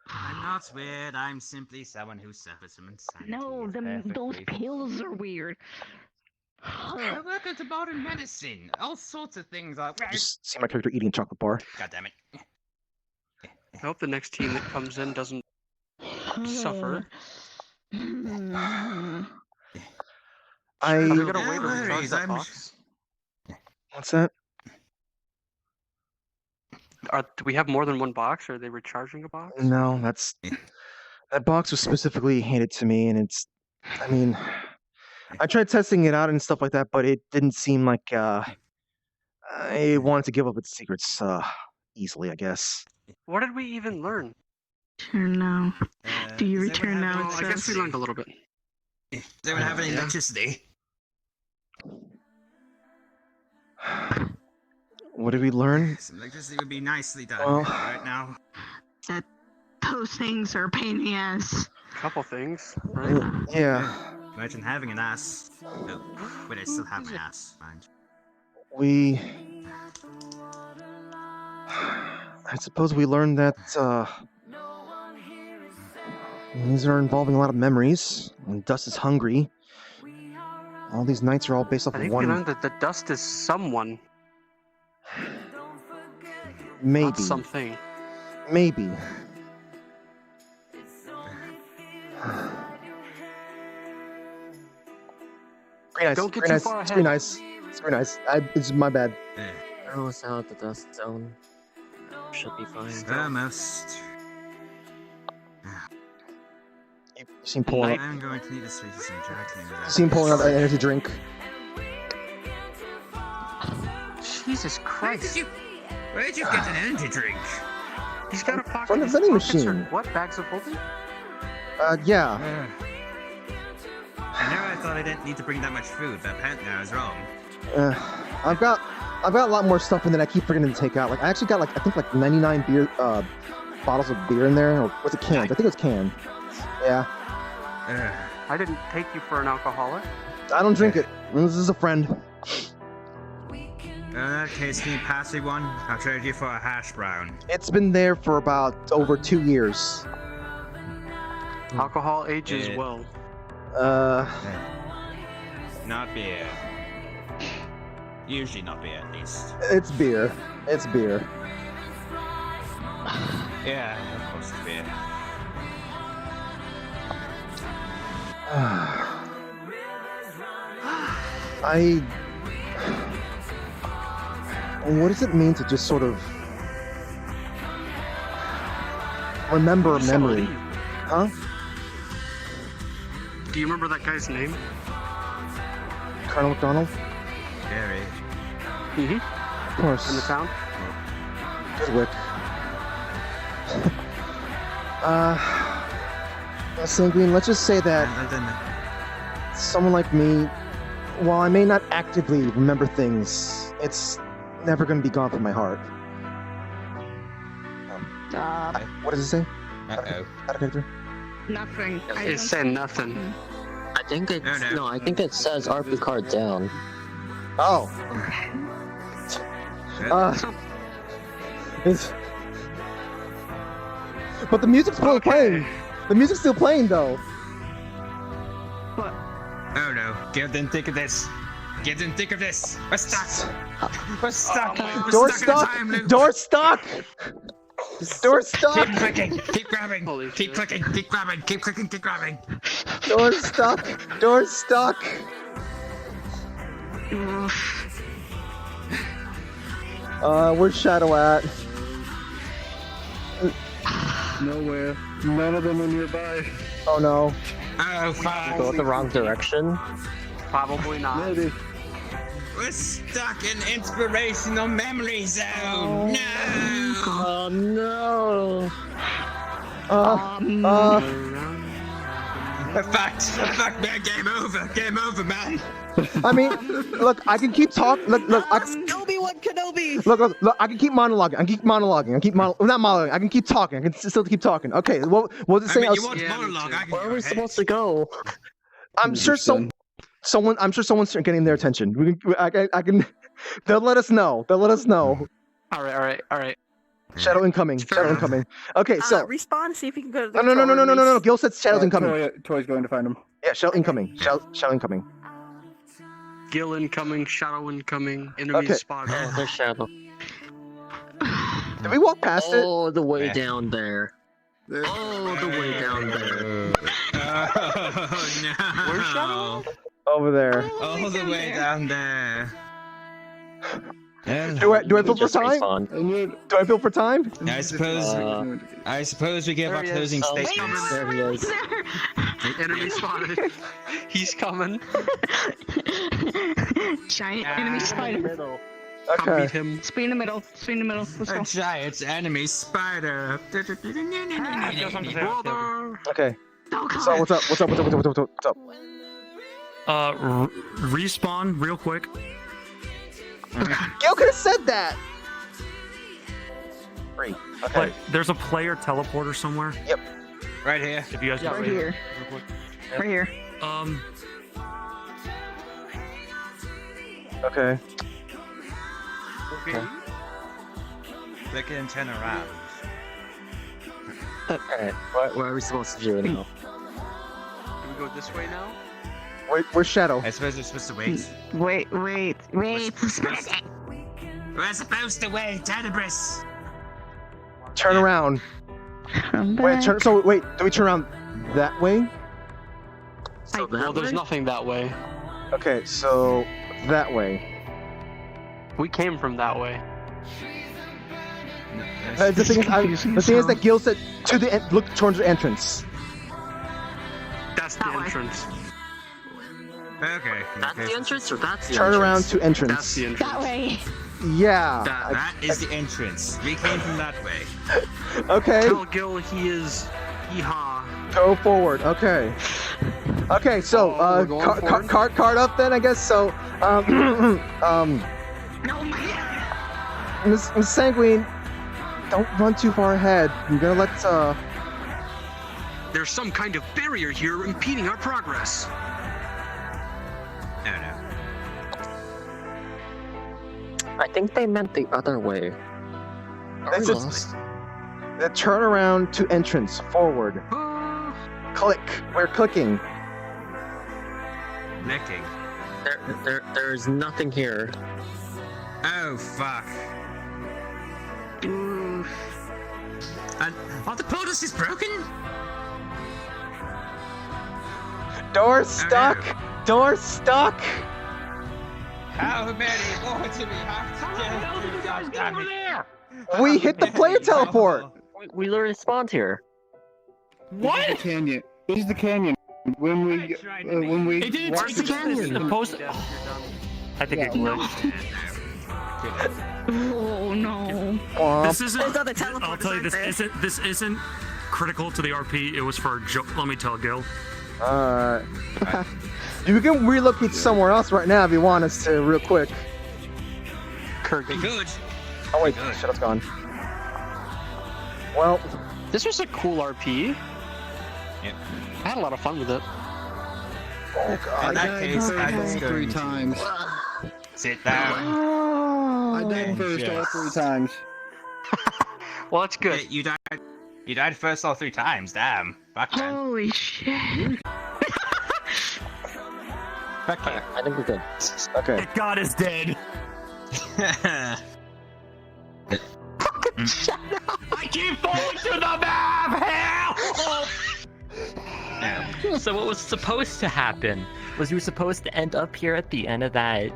I'm not weird. I'm simply someone who suffers from insanity. No, It's those perfectly pills are weird. I work at modern medicine. All sorts of things are. Just see my character eating a chocolate bar. God damn it. I hope the next team that comes in doesn't suffer. I Are we gonna No wait or recharge worries, that I'm- box? what's that? Do we have more than one box, or are they recharging a box? No, that box was specifically handed to me, and it's. I mean, I tried testing it out and stuff like that, but it didn't seem like it wanted to give up its secrets easily. I guess. What did we even learn? Turn now. Do you does anyone return have now? any Well, I guess we learned a little bit. Does anyone have any Yeah. electricity? What did we learn? Some electricity would be nicely done Well- right now. That those things are a pain in the ass. Couple things, right? Yeah, Imagine having an ass. Oh, wait, I still have my ass. Mind. we. I suppose we learned that these are involving a lot of memories. And Dust is hungry. All these nights are all based off I of think we one. learned that the dust is someone, Maybe. not something. Maybe. Very nice. Don't get very too nice. far It's very ahead. nice. It's very nice. It's my bad. I was out the dust zone. Should be fine. Almost. You see him pulling out. I'm going to need to switch to some jerky. You see him pulling out an energy drink. Jesus Christ! Where'd you get an energy drink? He's got a pocket. From the his vending pockets are- machine. What, bags of holding? Yeah. I know I thought I didn't need to bring that much food, but apparently I was wrong. I've got a lot more stuff in that I keep forgetting to take out. Like I actually got I think 99 beer bottles of beer in there. Or was it cans? I think it was canned. Yeah. I didn't take you for an alcoholic. I don't drink it. This is a friend. In that case, can you pass me one? I'll trade you for a hash brown. It's been there for about over 2 years. Alcohol ages well. Not beer. Usually not beer, at least. It's beer. It's beer. Yeah, of course it's beer. What does it mean to just sort of remember a memory? Huh? Do you remember that guy's name? Colonel McDonald? Gary. Mm-hmm. Of course. In the town? Goodwick. Sanguine, let's just say that someone like me, while I may not actively remember things, it's never going to be gone from my heart. What does it say? Uh-oh. Out of character? Nothing. It said nothing. I think it's no. I think it says RP card down. Oh. It's. But the music's still playing. The music's still playing though. Oh no, get in thick of this. Get in thick of this. We're stuck. We're stuck. We're Door stuck stuck. in a time loop. Door stuck. Door stuck. Keep clicking. Keep grabbing. Keep clicking. Keep grabbing. Keep clicking. Keep grabbing. Door stuck. Door stuck. Where's Shadow at? Nowhere. None of them are nearby. Oh no. Oh, fuck. Go the wrong direction. Probably not. Maybe. We're stuck in inspirational memory zone. No. Oh no. Fuck, man. Game over. Game over, man. I mean, look, I can keep talking. Look, Obi-Wan Kenobi! Look, I can keep monologuing. I can keep monologuing. Not monologuing. I can keep talking. I can still keep talking. Okay, what was it saying? I mean, you want monologue? Where are we supposed to go? I'm sure someone's getting their attention. I can. They'll let us know. All right. Shadow incoming. Shadow incoming. Okay, so Respawn, see if you can go to the no. Gil said Shadow's incoming. Toy's going to find him. Yeah, Shadow incoming. Shadow incoming. Gil incoming, Shadow incoming, enemy spotted. Oh, there's Shadow. Did we walk past it? Oh, the way down there. Oh, the way down there. Oh, no. Where's Shadow? Over there. All the way down there. Do I bill for time? Do I bill for time? I suppose we give our closing statements. There he is. Enemy spotted. He's coming. Giant enemy spider. Come meet him. Speed in the middle. Let's go. A giant enemy spider. Okay. So what's up? Respawn real quick. Gil could have said that. Free. Okay. There's a player teleporter somewhere. Yep. Right here. If you guys Right here. Right here. Okay. Okay. Click and turn around. Alright, what are we supposed to do now? Do we go this way now? Where's Shadow? I suppose we're supposed to wait. Wait. We're supposed to wait, Tenebris. Turn around. Wait, do we turn around that way? Well, there's nothing that way. Okay, so that way. We came from that way. The thing is that Gil said look towards the entrance. That's the entrance. Okay. That's the entrance, or that's the Turn entrance? around to entrance. That's the entrance. That way. Yeah. That is the entrance. We came from that way. Okay. Tell Gil he is yeehaw. Go forward. Okay. Okay. So, we're going forward? card up then, I guess. So, Miss Sanguine, don't run too far ahead. I'm gonna let There's some kind of barrier here impeding our progress. No. I think they meant the other way. This is the turn around to entrance forward. Click. We're clicking. Licking. There's nothing here. Oh, fuck. And the poultice is broken? Door stuck. Door stuck. How many more do we have to get? We hit the player teleport. We literally spawned here. What? This is the canyon. This is the canyon. When we It didn't What's take the us canyon? supposed. I think it glitched. Oh no. This isn't. There's other teleporters, I'll tell you, aren't there? this isn't critical to the RP. It was for a joke. Let me tell Gil. You can relocate somewhere else right now if you want us to, real quick. Kirby. Good. Oh wait, shit, it's gone. Well, This was a cool RP. Yep. I had a lot of fun with it. oh god. In that case, I was all going 3 times. to sit down. I died first all 3 times. Well, that's good. You died. You died first all 3 times. Damn. Fuck, man. Holy shit. Okay, I think we're good. Okay. God is dead. I keep falling to the map! Help! So what was supposed to happen was you were supposed to end up here at the end of that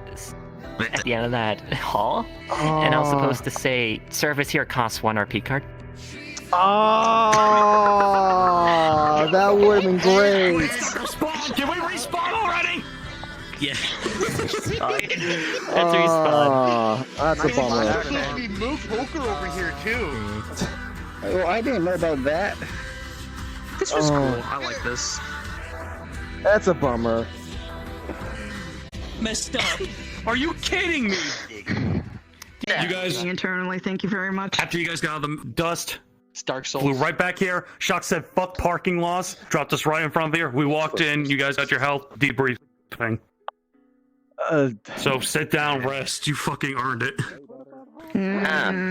hall, and I was supposed to say service here costs 1 RP card. Oh, that would have been great. Can we respawn already? Yeah. That's respawn. That's a bummer. We moved Poker over here too. Oh, I didn't know about that. This was cool. I like this. That's a bummer. Messed up. Are you kidding me? You guys, Internally, thank you very much. after you guys got out of the dust, Dark Souls. flew right back here. Shock said, "Fuck parking laws." Dropped us right in front of here. We walked in. You guys got your health debriefing. So sit down, rest. You fucking earned it.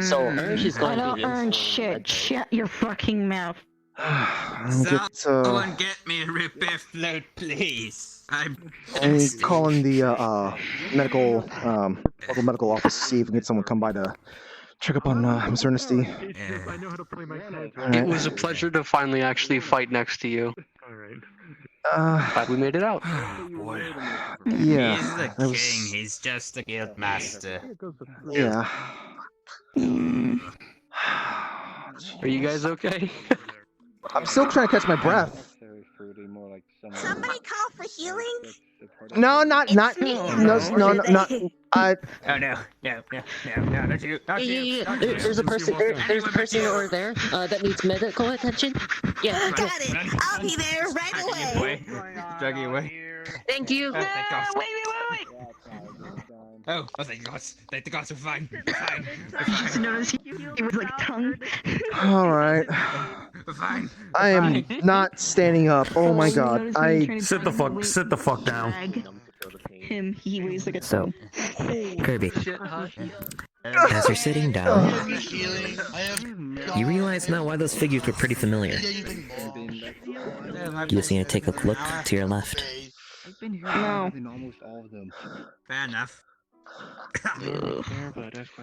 So she's I going to don't be earn shit. Shut your fucking mouth. Someone get me a repair float, please. I'm calling the medical local medical office to see if we can get someone to come by to check up on Miss Ernesty. I know how to play my character. It was a pleasure to finally actually fight next to you. Alright. Glad we made it out. boy. Yeah, He's the that was- king. He's just a guild master. Yeah. Are you guys okay? I'm still trying to catch my breath. Somebody call for healing? No, not me. not Oh, no, not you, not you. Not you. There's a person. There's a person over there that needs medical attention. Yeah. Got it. I'll be there right away. Dragging away. Thank you. Oh, thank God. Wait. Oh, thank God. Thank the gods, we're fine. We're fine. We're Just fine. notice he was like tongue. All right. We're fine. I am not standing up. Oh my god. Sit the fuck down. Him, he weighs like a So, ton. Kirby, as you're sitting down, you realize now why those figures were pretty familiar. You just need to take a look to your left. No. Fair enough.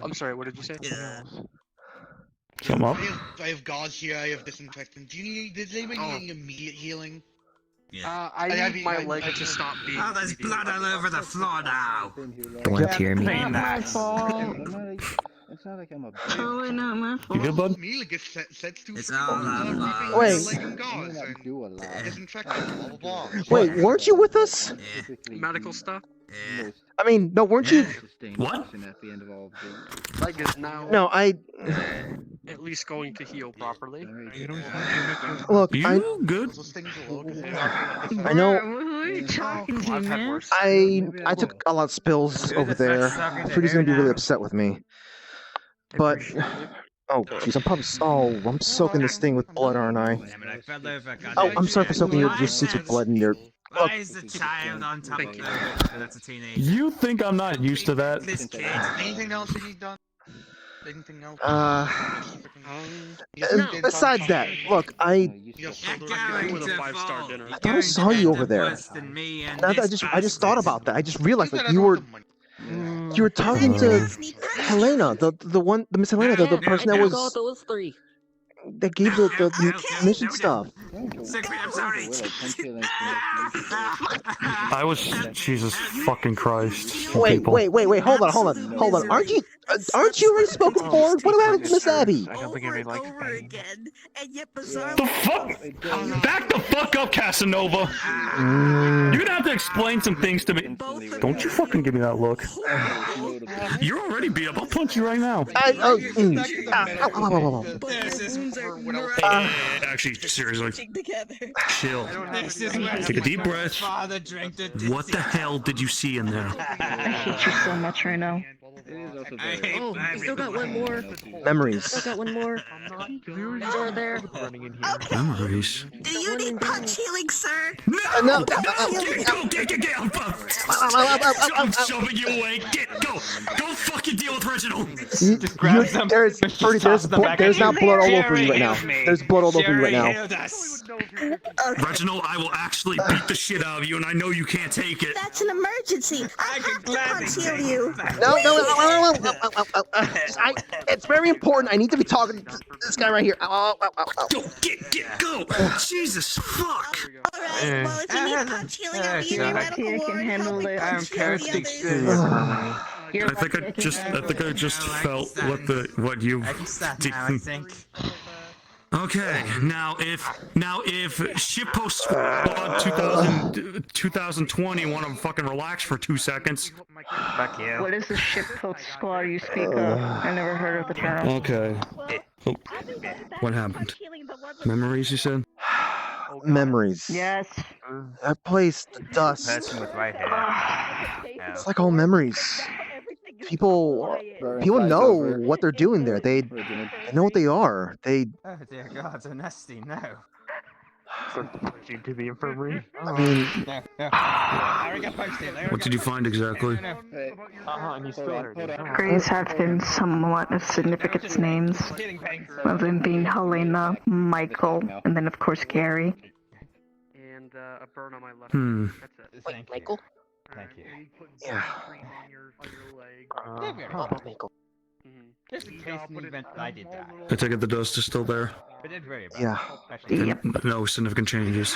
I'm sorry, what did you say? Come up. I have gauze here. I have disinfectant. Does anybody need any immediate healing? I need my leg to stop being. Oh, there's blood all over the floor now. Go into your meat. Not my fault. not like I'm a Totally not my fault. You good, bud? Meal gets sets to It's all wrapping our their Wait. leg in I gauze may not and do a lot. disinfectant, blah blah blah. Wait, weren't you with us? Medical stuff. Most I mean, no, weren't you? sustained What? person at the end of all of this. Leg is now No, I. at least going to heal properly. Look, You good? Those things alone. I know. Who are you talking to, I've had man? worse. I took a lot of spills over there. Fruity's gonna be really upset with me. But oh, jeez, I'm soaking this thing with blood, aren't I? Oh, I'm sorry for soaking your seats with blood in there. Why is the child on top of the... That's a teenager. You think I'm not used to that? This kid. Anything else that he's done? Anything else? Besides that, look, I thought I saw you over there. Now that I just thought about that. I just realized like you were talking to Helena, the Miss Helena, the person that was those three. that gave the mission stuff. I'm sorry. I was Jesus fucking Christ. Wait, people. wait, hold on. Aren't you already spoken for? What happened to Miss Abby? I don't think anybody likes pain. Again, and yet bizarre. The fuck? Back the fuck up, Casanova. You're gonna have to explain some things to me. Don't you fucking give me that look. You're already beat up. I'll punch you right now. Actually, seriously. Chill. Take a deep breath. What the hell did you see in there? I hate you so much right now. Oh, we still got one more. Memories. Still got one more. Over there. Memories. Do you need punch healing, sir? No. Get. I'm shoving you away. Go fucking deal with Reginald. There's now blood all over you right now. There's blood all over you right now. Reginald, I will actually beat the shit out of you, and I know you can't take it. That's an emergency. I have to punch heal you. No. It's very important. I need to be talking to this guy right here. Go. Jesus, fuck. Alright, well, if you need punch healing, I'll be in your medical ward. Help me punch heal the others. I think I just felt what you did. Okay, now if shitpost squad 2020 want to fucking relax for 2 seconds. Fuck you. What is the shipcoat squad you speak of? I never heard of the term. Okay. Oh, what happened? Memories, you said? Memories. Yes. That place, the dust. Person with right hair. It's like all memories. People know what they're doing there. They know what they are. Oh dear God, so nasty now. To the infirmary. I mean, What did you find exactly? And he's still there. Grays have been somewhat of significant names. One of them being Helena, Michael, and then of course Gary. And a burn on my left. That's it. Wait, Michael? Thank you. yeah. Just in case in the event that I did that. I take it the dust is still there. But don't worry about Yeah. Yep. No significant changes.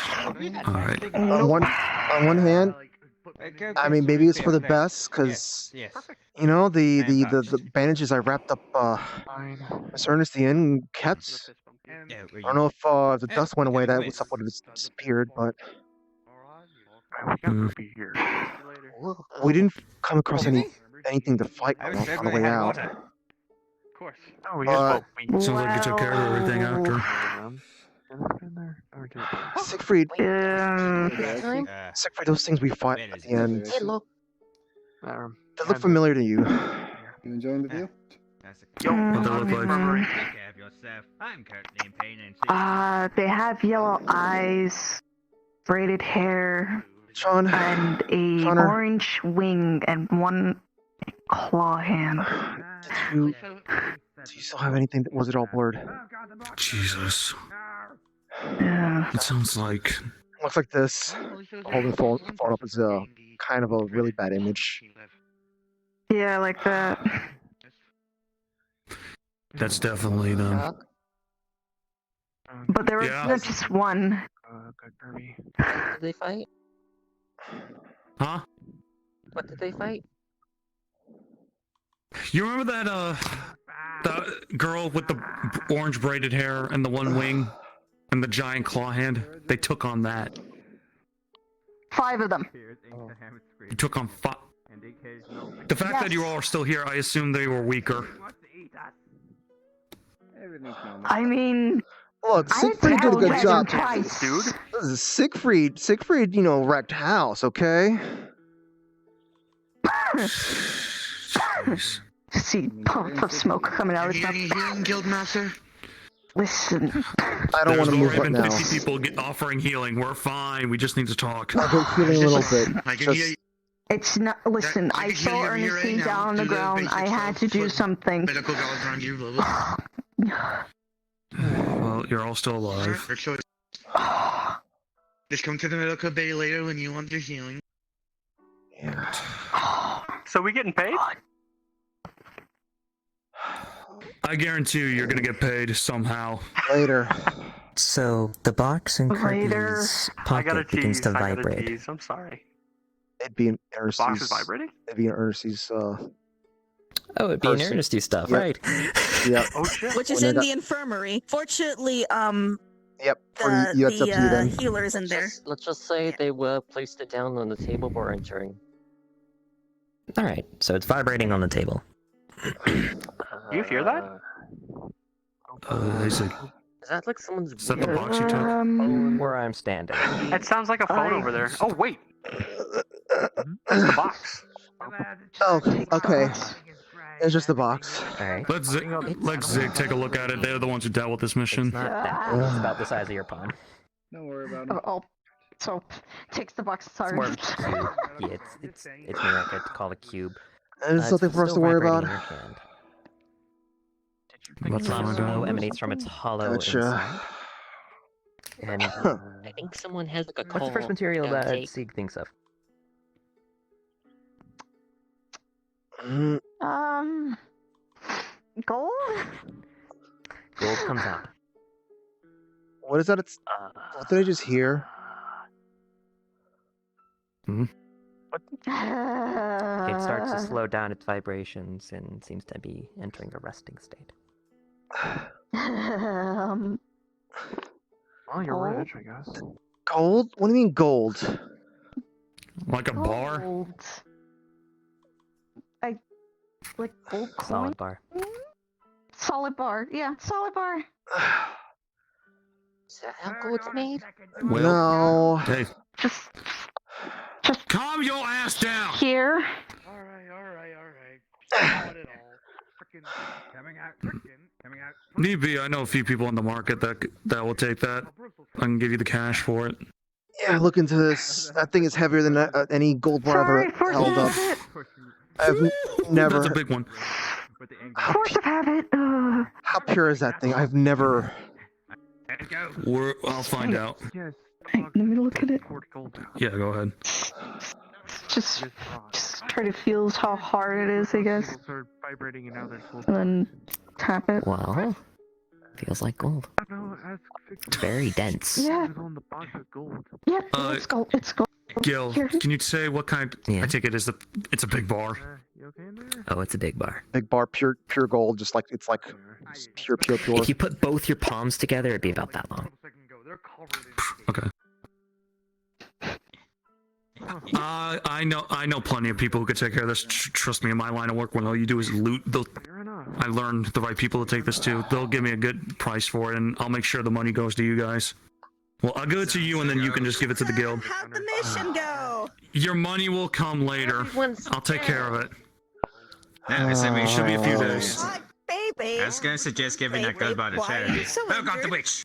Alright. On one hand, I mean, maybe it's for the best, because you know the bandages I wrapped up Miss Ernestine kept. I don't know if the dust went away, that stuff would have disappeared, but we didn't come across anything to fight on the way out. Of course. Sounds like you took care of everything after. Siegfried, those things we fought at the end, Hello. they look familiar to you. You enjoying the view? What they look like? Take care of yourself. I'm currently in pain and They have yellow eyes, braided hair, Sean, and a Connor. orange wing and one claw hand. Do you still have anything? Was it all blurred? Jesus. Yeah. It sounds like Looks like this. Holding phone up is kind of a really bad image. Yeah, like that. that's definitely them. But there was Yeah. not just one. Did they fight? Huh? What did they fight? You remember that The girl with the orange braided hair and the one wing and the giant claw hand, they took on that. 5 of them. You took on 5. The fact that you all are still here, I assume they were weaker. I mean, look, Siegfried did a good job. Dude. This is Siegfried, wrecked house, okay? See puff of smoke coming out of his mouth. Healing guild master. Listen. I don't want to move right now. 50 people offering healing. We're fine. We just need to talk. I've been feeling a little bit. It's not. Listen, I saw Ernestine down on the ground. I had to do something. Medical guards around you, Well, you're all still alive. Just come to the medical bay later when you want your healing. Yeah. So we getting paid? I guarantee you're gonna get paid somehow. Later. So the box in Kirby's pocket begins to vibrate. I'm sorry. It'd be an Ernestie's. Box is vibrating? It'd be an Ernestie's. Oh, it'd be an Ernestine stuff, Yep. right? Yep. Oh shit. Which is in the infirmary. Fortunately, Yep. the, It's up to you then. healer's in there. Let's just say they placed it down on the table before entering. Alright, so it's vibrating on the table. You hear that? Is Is that like someone's? that the box you took? Where I'm standing. It sounds like a phone over there. Oh wait. That's the box. Oh, okay. It's just the box. Alright. Let Zig take a look at it. They're the ones who dealt with this mission. It's not that big. It's about the size of your palm. Don't worry about it. Oh, so takes the box. It's Sorry. more of a cube. Yeah, it's more like it's called a cube. There's something for us to worry about. Let's find Flow out. emanates from its hollow Gotcha. inside. And I think someone has like a call. what's the first material that outtake. Sieg thinks of? Gold? Gold comes out. What is that? What did I just hear? It starts to slow down its vibrations and seems to be entering a resting state. Oh, you're rich, I guess. Gold? What do you mean gold? Like a bar? Gold. Like gold coin? Solid bar. Solid bar. Yeah, solid bar. Is that how gold's made? No. Hey, Just calm your ass down! here. Alright. Not at all. Frickin' coming out. Need be, I know a few people on the market that will take that. I can give you the cash for it. Yeah, look into this. That thing is heavier than any gold bar I've ever held up. I've never. That's a big one. Force of habit. How pure is that thing? I've never. I'll find out. Hey, let me look at it. Yeah, go ahead. Just try to feel how hard it is, I guess. And then tap it. Well, feels like gold. It's very dense. Yeah. Yep, it's gold. It's gold. Gil, can you say what kind? Yeah. I take it as it's a big bar. Oh, it's a big bar. Big bar, pure gold, just like it's like pure. If you put both your palms together, it'd be about that long. Okay. I know plenty of people who could take care of this. Trust me, in my line of work, when all you do is loot, I learned the right people to take this to. They'll give me a good price for it, and I'll make sure the money goes to you guys. Well, I'll give it to you, and then you can just give it to the guild. How'd the mission go? Your money will come later. I'll take care of it. I said we Should be a few days. Baby. I was gonna suggest giving that gold bar to charity. Oh god, the witch!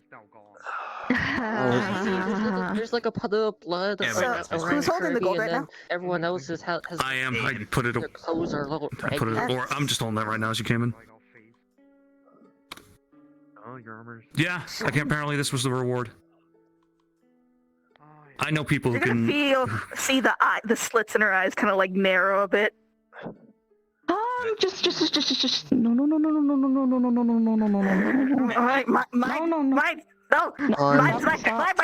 There's like a puddle of blood. Yeah, around who's holding the Kirby, gold and right then now? everyone else has. I am. I put it. Their clothes are a little. I put it. Or I'm just holding that right now as you came in. Oh, your armor's. Yeah. Apparently, this was the reward. I know people who You're gonna can. see the slits in her eyes kind of like narrow a bit. Just no. Alright, my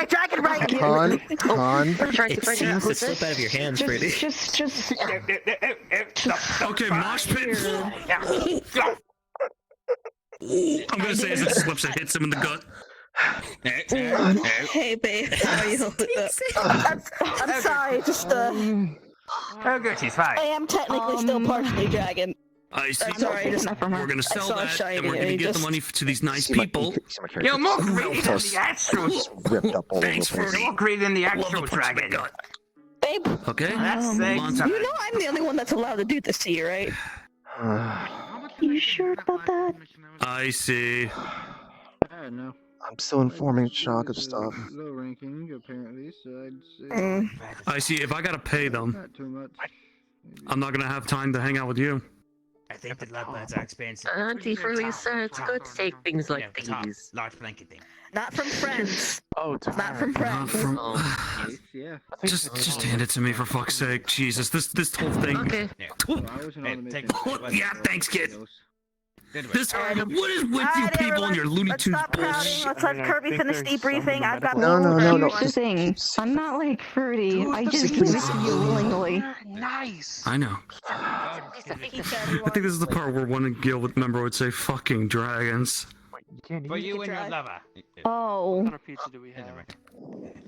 dragon right here. It seems to slip out of your hands, pretty. Okay, mosh pit. Ooh, I'm gonna say as it slips and hits him in the gut. Hey, babe. How are you? I'm sorry, just Oh, good, she's fine. I am technically still partially dragon. I see. I'm sorry, We're gonna sell saw that, shiny, and we're gonna get the money to these nice people. You're more greedy than the actual. Ripped up all Thanks, over the Fruity. You're more greedy than the actual dragon. Babe. Okay. That's you thanks. know I'm the only one that's allowed to do this to you, right? You sure about that? I see. I don't know. I'm still informing Shock of stuff. Low ranking, apparently, so I'd say. I see. If I gotta pay them, Not too much. I'm not gonna have time to hang out with you. I think the lovebirds are expensive. Auntie Furley said it's good to take things like these. Large blanket thing. Not from friends. Oh, Not from Not friends. from. Yeah. Just hand it to me for fuck's sake. Jesus, this whole thing. Okay. Yeah, thanks, kid. This, what is with you people and your Looney Tunes bullshit? Let's let Kirby finish debriefing. I've got No. Here's the thing. I'm not like Fruity. I just give it to you willingly. Nice. I know. I think this is the part where one guild member would say "fucking dragons." For you and your lover. Oh. What kind of pizza do we have?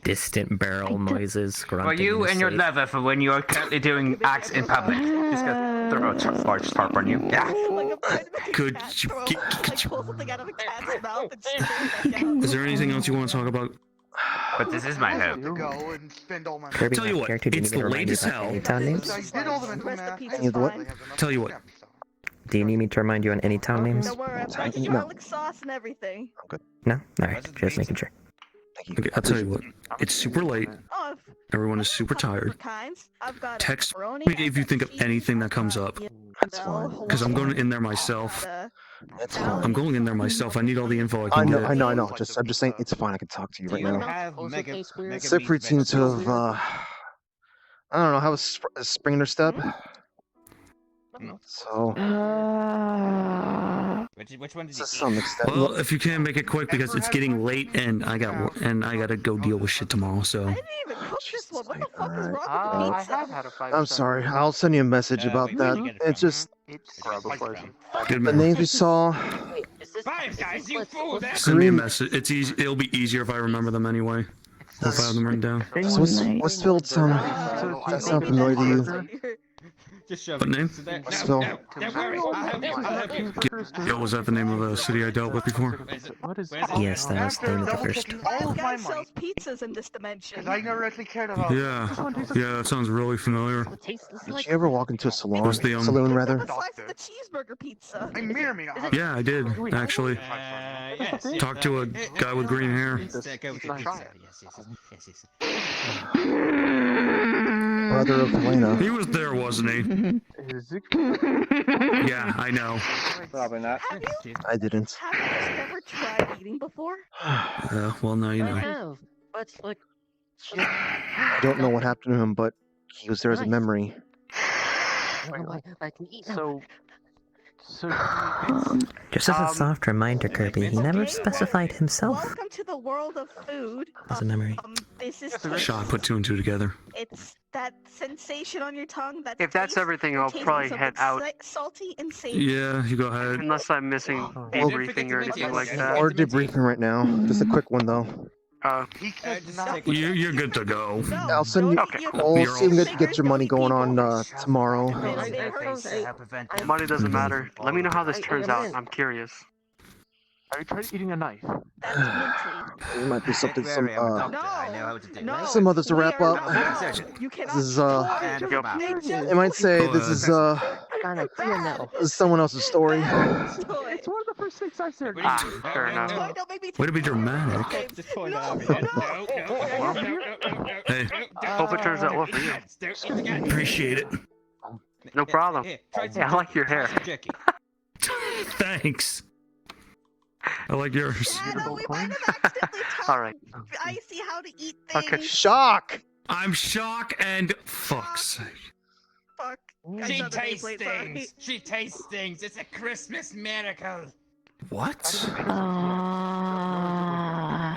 Distant barrel noises. For you and your lover, for when you are currently doing acts in public. Just gonna throw a large tarp on you. Yeah. Could you Is there anything else you want to talk about? But this is my hope. Go and spend all my Kirby, Tell you what, character, do you it's need me the to remind you late as about hell. any town names? I did all the mental math. Any of the what? Tell you what. Do you need me to remind you on any town names? Don't worry, I've got No. garlic sauce and everything. No? Alright, just making sure. Okay, I'll tell you what. It's super late. Oh, Everyone is super tired. kinds. I've got Text pepperoni, me if you think of anything that comes up. That's fine. Because I'm going in there myself. That's fine. I'm going in there myself. I need all the info I can get. I know. I'm just saying it's fine. I can talk to you right now. Mega Siegfried seems to have, I don't know, have a spring in her step. So, Which one did to you some extent. Well, if you can make it quick because it's getting late and I gotta go deal with shit tomorrow. So I didn't even cook this one. What the fuck is wrong with the I pizza? have had a 5. I'm sorry. I'll send you a message about that. It's just good the man. names we saw. Five guys, you fool! Send me a message. It's easy. It'll be easier if I remember them anyway. Or if I have them written down. So Westfield does that sound familiar to you? Just shove What name? Westville. Don't worry, I'll help you. Yo, was that the name of a city I dealt with before? Yes, that was the name of the first. This guy sells pizzas in this dimension. I never actually cared about it. Yeah, that sounds really familiar. Did you ever walk into a salon? Was the, Saloon, rather? It's like the cheeseburger pizza. I mirror me. Yeah, I did actually. Yes. Talked to a guy with green hair. Brother of Helena. He was there, wasn't he? Yeah, I know. Probably not. I didn't. Have you just never tried eating before? Well, now you I know. have, but like. I don't know what happened to him, but he was there as a memory. I can eat now. Just as a soft reminder, Kirby, he never specified himself Welcome to the world of food. as a memory. This is Shot put two and two together. it's that sensation on your tongue. That If that's taste, everything, I'll tasting probably something head out. Salty and savory. Yeah, you go ahead. Unless I'm missing debriefing or anything like that. Or debriefing right now. Just a quick one though. You're good to go. I'll send you. Okay, We'll see if we can get your money going on tomorrow. Money doesn't matter. Let me know how this turns out. I'm curious. Are you trying eating a knife? It might be something. No. Some others to wrap up. You cannot. This is It might say this is this is someone else's story. It's one of the first things I said. Fair enough. Way to be dramatic. Hey, Hope it turns out well for you. appreciate it. No problem. Yeah, I like your hair. Thanks. I like yours. All right. I see how to eat things. Okay. Shock. I'm shocked and fuck's sake. Fuck. She tastes things. She tastes things. It's a Christmas miracle. What?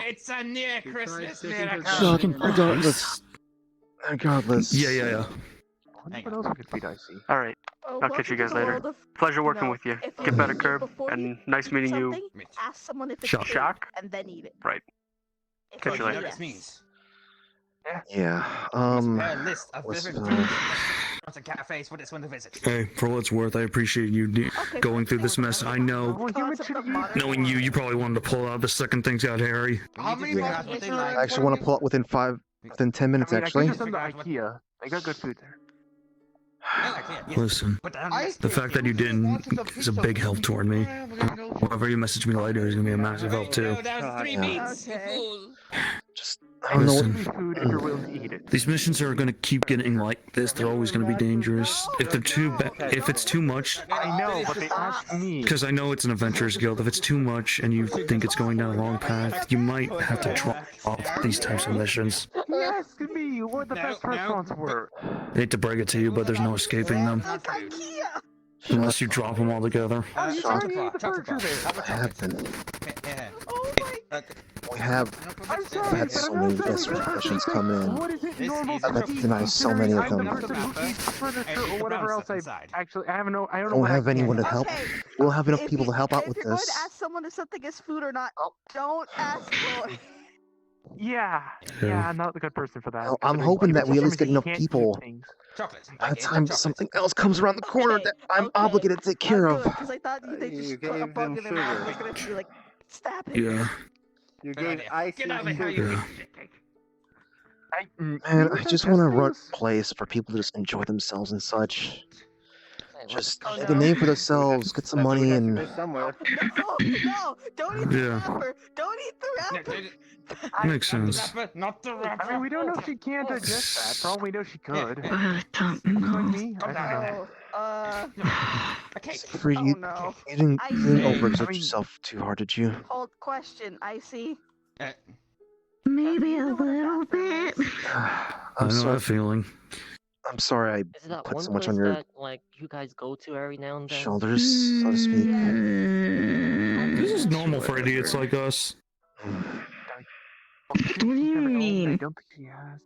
It's a near Christmas miracle. Shock. Regardless. Regardless. Yeah. What else we could feed Icy? All right. I'll catch you guys later. Pleasure working with you. Get better, Curb, and nice meeting you. Ask someone if it's Shock. food, Shock? and then eat it. Right. If Catch it's you later. yes. means. Yeah. Prepare a list of what's, different restaurants and cafes for this one to visit. Hey, for what it's worth, I appreciate you going through this mess. I know, knowing you probably wanted to pull out the second things got hairy. How many I actually want to pull out within 10 minutes, actually. I can just send to IKEA. They got good food there. Listen, the fact that you didn't is a big help toward me. Whoever you message me later is gonna be a massive help too. Just, I don't know what... Food if you're willing to eat it. These missions are gonna keep getting like this. They're always gonna be dangerous. If they're if it's too much, I know, but they asked me. because I know it's an adventurers guild. If it's too much and you think it's going down a wrong path, you might have to drop off these types of missions. He asked me what the best restaurants were. I hate to break it to you, but there's no escaping them. Unless you drop them all together. We have had so many missions come in. I've had to deny so many of them. I don't don't have anyone to help. We don't have enough people to help out with If you're going this. to ask someone if something is food or not, don't ask for it. Yeah, I'm not the good person for that. Well, I'm hoping that we at least get enough people. By the time something else comes around the corner that I'm obligated to take care of. Because I thought they just put a bug in their mouth. They're going to be like, stab it. Yeah. You gave ice Get out of here, Yeah. Man, I just want to run a place for people to just enjoy themselves and such. Just make a name for themselves, get some money, and No, don't eat the Yeah. wrapper. Don't eat the wrapper. Makes sense. Not the rapper. I mean, we don't know if she can digest that. For all we know, she could. I don't know. Me? I don't know. for you, no. you didn't overexert I mean- yourself too hard, did you? Hold question, Icy. Maybe a little bit. I I'm know sorry. that feeling. I'm sorry I Is it that put one so much place on your that, like, you guys go to every now and then? shoulders, so to speak. This is normal for idiots like us. What do you I mean? don't think she has.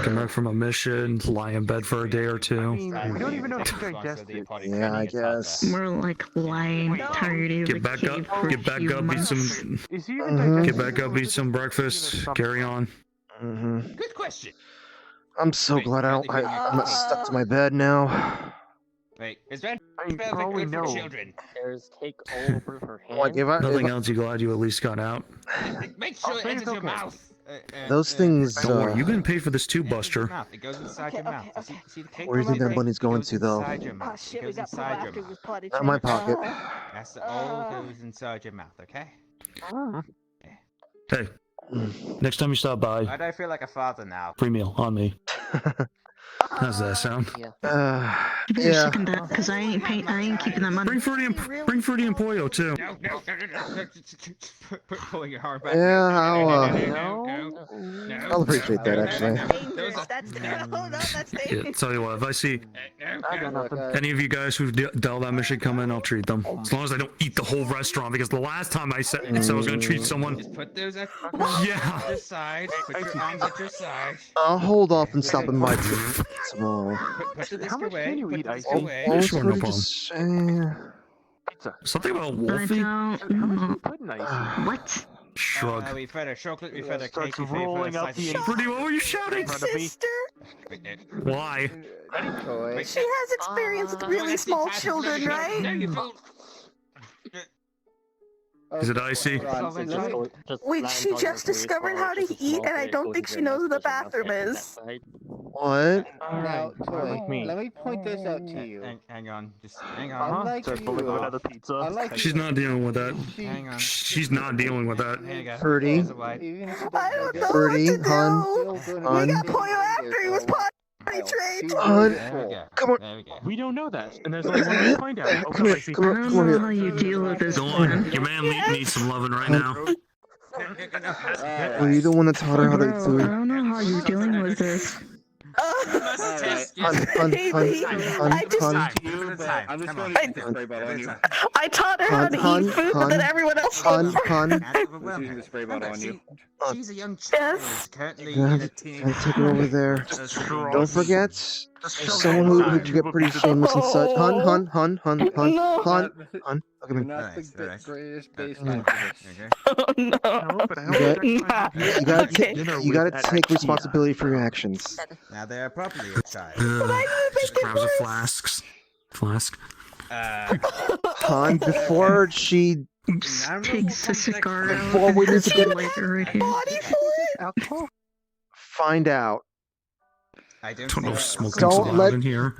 Come back from a mission, lie in bed for a day or I two. mean, we don't even know if she digested. Yeah, I guess. We're like lying, tired of Get back up, get back up, eat some, Is he even get back up, eat some breakfast, carry on. Good question. I'm so glad I'm not stuck to my bed now. Wait, is that I mean, for all we good for know. children? There's cake all over her hand. Like if I, Nothing else, you glad you at least got out. Make sure it say enters it's your okay. mouth. those things. Don't worry, you can pay for this too, Enters your Buster. mouth. It goes inside your mouth. See the cake Where do you think that cake? money's going It goes to, though? inside your Oh mouth. shit, It we goes got pulled inside your after mouth. this potty Not in my train. pocket. That's all goes inside your mouth, okay? Hey, next time you stop by, Why do I feel like a father now? free meal on me. How's that sound? Yeah. Second that, because I ain't keeping that money. Bring fruity and pollo too. No. Pulling your arm back. Yeah, I'll appreciate that actually. That's dangerous. Yeah, tell you what, if I see I got nothing. any of you guys who dealt that mission come in, I'll treat them. As long as I don't eat the whole restaurant, because the last time I said I was gonna treat someone. Just put those at Yeah. your side. Put your arms at your side. I'll hold off and stop in by tomorrow. Put the disc How much away. can you Put eat, the disc Icy? away. Yeah, sure, no Really problem. just, Pizza. Something about I Wolfie? don't How much know. you put in Icy? What? Shrug. We fed her chocolate, we fed her Starts cake, we fed her rolling up slice the of Fruity, what were you shouting? in front of me. Sister, Why? Toy. she has experience with really small children, No, right? you fool. Is it icy? Wait, she just discovered how to eat, and I don't think she knows where the bathroom is. What? Now, Toy, like me. let me point this out to you. Hang on, just hang on. Unlike Starts pulling you, out of the pizza. unlike She's not dealing with that. Hang on. She's not dealing with that. Here you go. Fruity. Here's a wipe. even if she I don't doesn't know Fruity, what to hun, do. still We gonna got be Pollo here, after he was so- potty trained. Hun, There we go. come on. There we go. We don't know that, and there's only one way to find out. Come here, come I here, don't come know here. how you deal with this Go one. on, your man needs some loving right now. Were you the one that taught her how to eat Bro, I food? don't know how you're dealing with this. Alright. Hun, I just- I'm just going to use the spray bottle on you. I taught her how to Hun, eat food, but then everyone else Hun, hun. Just using the spray bottle on you. She's a young child. Yes. Currently You're in gonna a teen. have to take her over there. Don't forget, Someone who could get pretty shameless and such. Hun. Look at me. Not the greatest base Mm. activist. Oh no. You gotta take responsibility for your actions. Now they are properly a child. Just grabs a flask. Han, before she... Takes a cigar out. Before we need to get... right here. Find out. I don't know if smoking's Don't allowed let in here.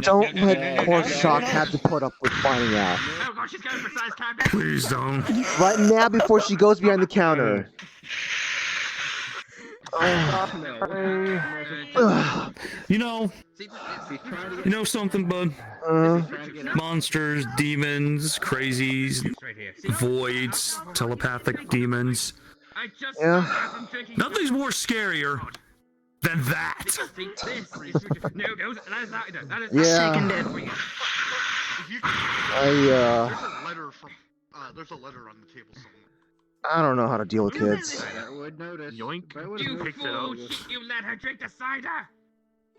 poor Shock have to put up with finding out. Oh god, she's going for size tab. Please don't. Right now, before she goes behind the counter. You know something, bud? Monsters, demons, crazies, voids, telepathic demons. Yeah. Nothing's more scarier than that. Yeah. There's a letter on the table somewhere. I don't know how to deal with kids. I would notice. Yoink. You picked it up. You let her drink the cider.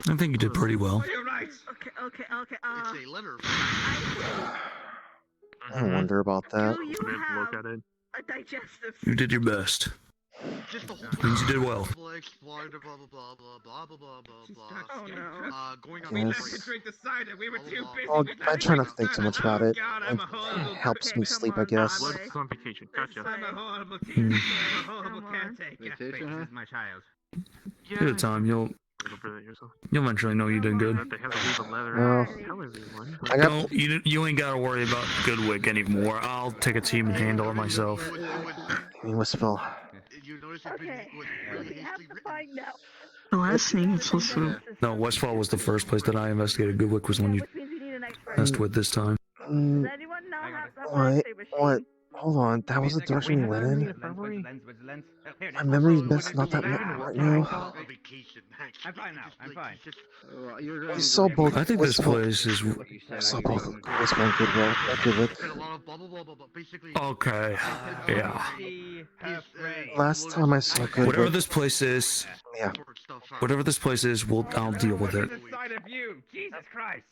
I think you did pretty well. You're right. Okay. It's a letter. I wonder about that. Do you Look have at it. a digestive You did your best. Means you did well. Oh no. Going on. We let Yes. her drink the cider. We were too busy. Well, with I try not to letting think too much about it. It helps me sleep, I guess. Let's go on vacation. Gotcha. I'm I'm a horrible Hmm. teacher. I'm a horrible caretaker. Vacation, Wait, huh? this is my child. Give it time. You'll eventually know you did good. Well, I got... Don't you ain't gotta worry about Goodwick anymore. I'll take a team and handle it myself. I mean, Wistful. Okay. We have to find out. The last name is also. No, Westfall was the first place that I investigated. Goodwick was the one you Which means you need an expert. messed with this time. Does anyone know how to What? lightsaber What? shooting? Hold on, that was the direction we went in? My memory's best not that right now. I'm fine now. I'm fine. We saw both. I think this Wistful- place is We saw both Wistful and Goodwick. okay. Yeah. Last time I saw Whatever Goodwick... this place is, Yeah. whatever this place is, I'll deal with it. Side of you, Jesus Christ.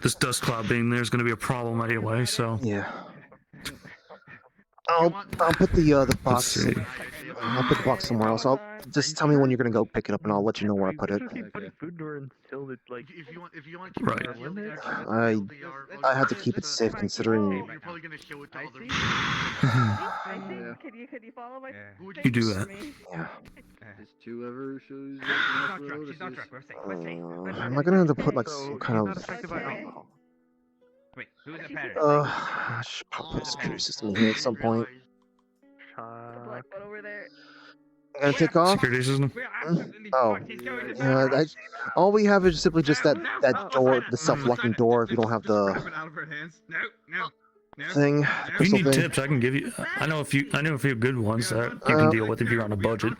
This dust cloud being there is going to be a problem anyway. So Yeah. I'll put the box. see. I'll put the box somewhere else. I'll just tell me when you're gonna go pick it up, and I'll let you know where I put it. Right. I had to keep it safe considering. Can you follow my You do that. Yeah. Whoever shows She's not drunk. We're safe. We're safe. Am I gonna have to put like some kind of? Wait, who's the parent? I should probably put a security system in here at some point. black one over there? I'm gonna take off. Security system. Oh, yeah. All we have is simply just that door, the self-locking door. If you don't have the thing, If crystal you need thing. tips, I can give you. I know a few good ones that you can deal with if you're on a budget.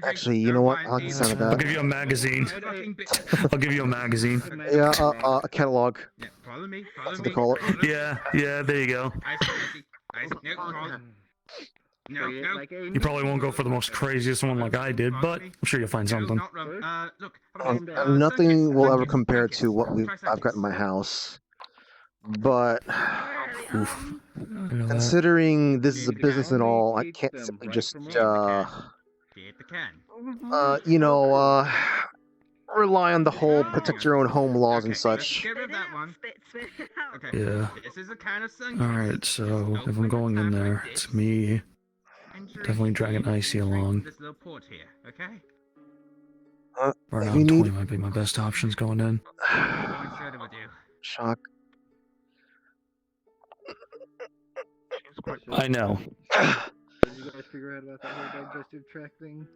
Actually, you know what? I like the sound of I'll that. give you a magazine. I'll give you a magazine. Yeah, a catalog. Follow me. That's what they call it. Yeah, there you go. No. You probably won't go for the most craziest one like I did, but I'm sure you'll find something. Nothing will ever compare to what I've got in my house. But considering this is a business and all, I can't simply just rely on the whole protect your own home laws and such. Yeah. Alright, so if I'm going in there, it's me. Definitely dragging Icy along. Or now 20 might be my best options going in. Shock. I know. Did you guys figure out about that whole digestive tract thing?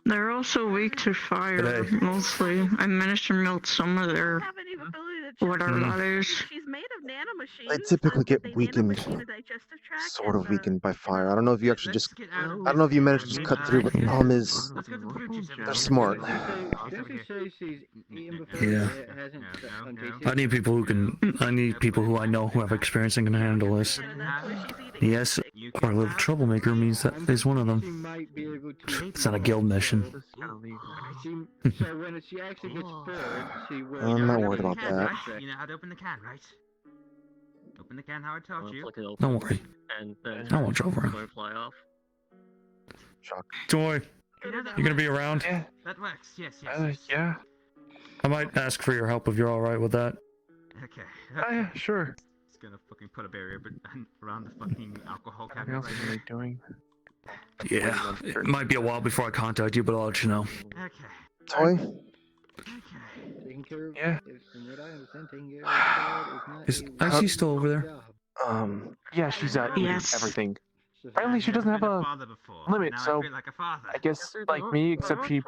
They're also weak to fire, Today. mostly. I managed to melt some of their whatever that is. She's made of nanomachines. They typically get They weakened, nanomachine a digestive tract sort of and, weakened by fire. I don't know if you actually just, I don't know if you managed to just cut through, but the problem is, they're smart. Yeah. I need people who I know who have experience and can handle this. Yes, our little troublemaker means that is one of them. It's not a guild mission. So when she actually gets bored, she will. I'm not worried about that. You know how to open the can, right? Open the can how I taught you. Don't worry. And then I won't over him. fly off. Joy, you gonna be around? Yeah. That works. Yes. Yeah. I might ask for your help if you're all right with that. Okay. Yeah, sure. It's gonna fucking put a barrier around the fucking alcohol What cabinet else right are here. they doing? Yeah, it might be a while before I contact you, but I'll let you know. Okay. Toy? Taking care of, Yeah. From what I understand, taking care of the child is not Is a Icy still over there? job. Yeah, she's eating Yes. everything. Apparently, she doesn't have a limit, so I guess like me, except she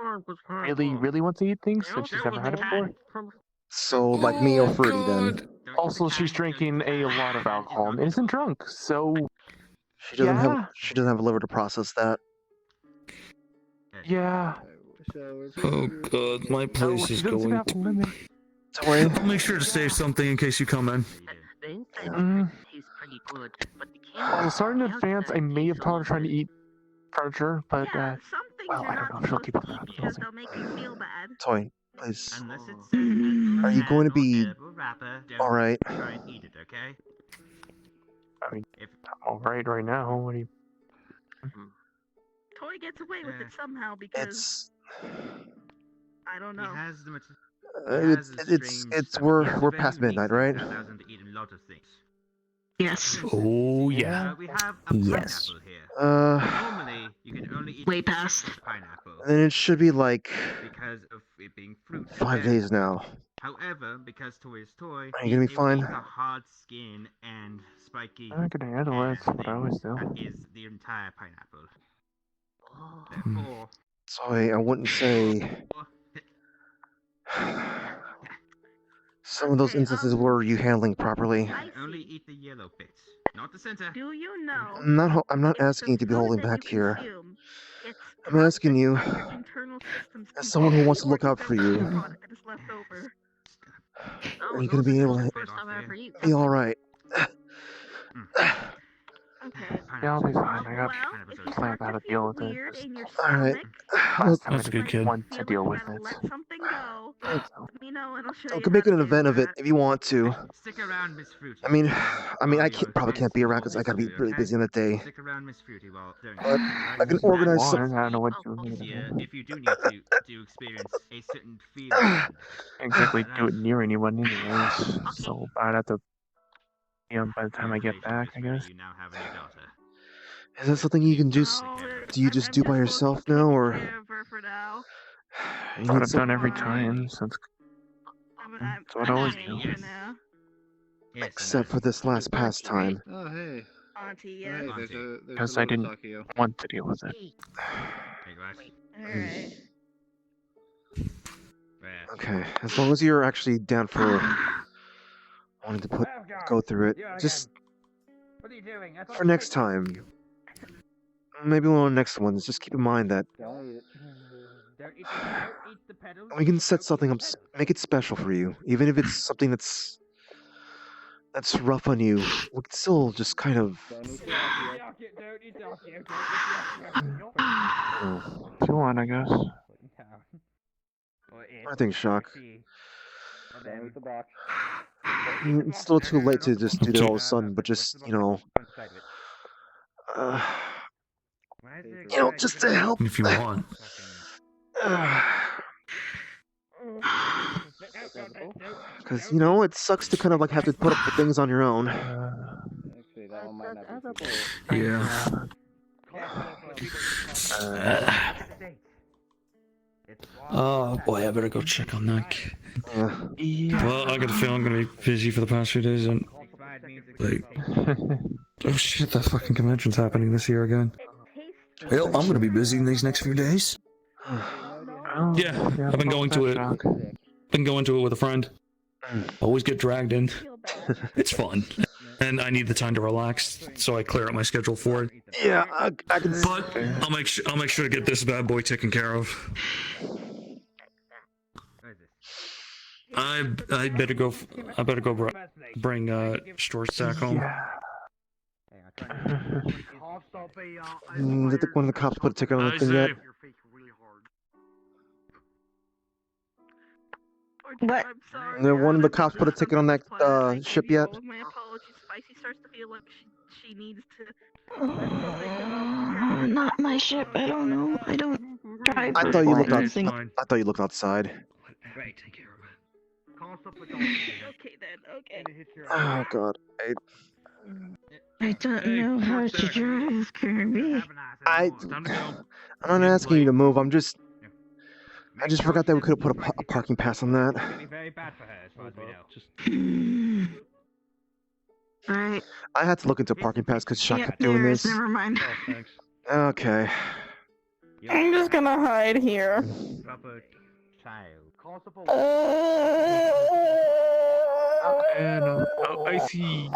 really wants to eat things since she's never had it before. So, like me or Fruity then? Also, she's drinking a lot of alcohol and isn't drunk, so She doesn't yeah. have a liver to process that. Yeah. Oh god, my place she is doesn't going have a limit. Toy? I'll make sure to save something in case you come in. Also, sorry in advance, I may have taught her trying to eat furniture, but Yeah, some things well, you're I don't not know if she'll supposed keep to up with eat because they'll make you feel bad. Toy, please. Unless it Mm. says Are you going to be wrapper, don't alright? try and eat it, okay? I mean, If I'm alright right now. What do you? Toy gets away with it somehow because I don't know. he has the material. We're past midnight, right? Allows him to eat a lot of things. Yes. Oh yeah. We have a Yes. pineapple here. Normally, you can only eat Way past. pineapple Then it should be like because of it being fruit. 5 days now. However, because Toy is Toy, Are you gonna be he's able to fine? eat the hard skin and spiky. I can handle it. That's what I always do. That is the entire pineapple. Therefore, Toy, I wouldn't say some of those instances were you handling properly. only eat the yellow bits, not the center. Do you know? I'm not asking you to be holding back here. I'm asking you, as someone who wants to look out for you, That is left over. are you gonna be able to be all right? Okay. Yeah, I'll be fine. I got Well, plan how to deal with it. weird in your All right. Last time That's I a good kid. want to deal with gotta it. let something go. Let me know and I'll show I you. can how make to an do event of it that. if you want to. Stick around, Miss Fruity. I mean, I probably can't be around because I gotta be really busy in the day. Stick around, Miss Fruity, while doing But I can organize I some. don't know what you Yeah, mean. if you do need to experience a certain feeling. Exactly do it near anyone anyways. So I'd have to by the time I get back, I guess. You now have a new daughter. Is that something you can just do? You just do by yourself now, or For now. you That's what need I've some? done every time since. That's what I always do. Except for this last pastime. Oh, hey. Auntie, Hey, yes. there's a Because I didn't Sakio. want to deal with it. Alright. Okay, as long as you're actually down for wanting to go through it, just What are you doing? for next time. Maybe one of the next ones. Just keep in mind that Don't eat the petals. we can set something up, make it special for you, even if it's something that's rough on you. We can still just kind of. If you want, I guess. I think shock. It's still too late to just do that all of a sudden, but just just to help. If you want. Because it sucks to kind of like have to put up with things on your own. Actually, that one might not be Yeah. Oh boy, I better go check on that. Well, I got a feeling I'm gonna be busy for the past few days, and like, oh shit, that fucking convention's happening this year again. Well, I'm gonna be busy in these next few days. Yeah, I've been going to it. Been going to it with a friend. Always get dragged in. It's fun, and I need the time to relax, so I clear out my schedule for it. Yeah, I can. But I'll make sure to get this bad boy taken care of. I better go. I better go bring storage sack home. Did one of the cops put a ticket on the thing yet? What? One of the cops put a ticket on that ship yet? My apologies. Spicy starts to feel like she needs to. Not my ship. I don't know. I don't drive. I thought you looked out. Flying. I thought you looked outside. Right, take care of it. Call us up like Okay then. Okay. Oh God. I don't know how to drive, Kirby. I'm not asking you to move. I just forgot that we could have put a parking pass on that. Very bad for her, as far as we know. Right. I had to look into a parking pass because Shot kept doing this. Never mind. Okay. I'm just gonna hide here. Proper child. I see.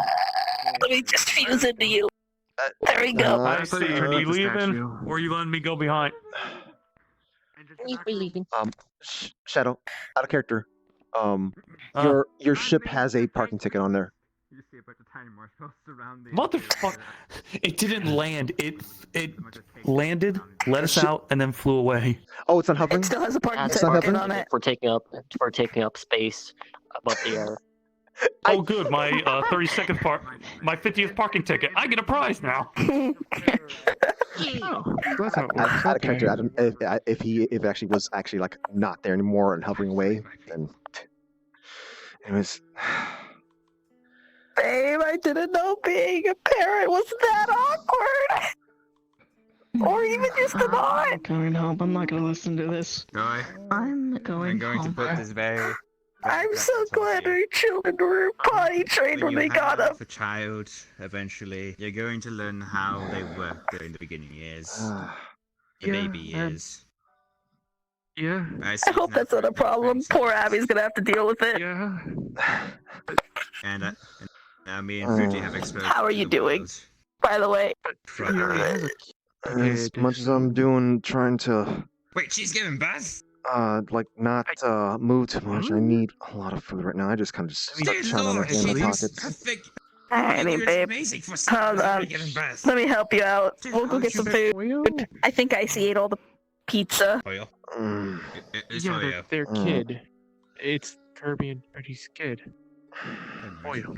Let me just fuse into you. There we go. I see. Are you leaving, or are you letting me go behind? Shadow, out of character. Your ship has a parking ticket on there. You see a bunch of tiny marshmallows surrounding. Motherfucker! It didn't land. It landed, let us out, and then flew away. Oh, it's not hovering. It still has a parking That's ticket on it. for taking up space above the air. Oh, good. My 32nd part, my 50th parking ticket. I get a prize now. That's how it works. Out of character. I don't, if it actually was actually like not there anymore and hovering away, then it was. Babe, I didn't know being a parent was that awkward. Or even just a not. I'm going home. I'm not going to listen to this. Joy, I'm going to put this very. I'm so glad our children were potty trained when they got up. A child, eventually, you're going to learn how they work during the beginning years. The baby years. Yeah. I hope that's not a problem. Poor Abby's gonna have to deal with it. Yeah. And now me and Fuji have exposed. How are you doing, by the way? As much as I'm doing, trying to Wait, she's giving birth? like not move too much. I need a lot of food right now. I just kind of just stuck trying on in my pockets. Hey, babe. Hold on. Let me help you out. We'll go get some food. I think Icy ate all the pizza. Oil. Yeah, their kid. It's Kirby and Freddy's kid. Oil.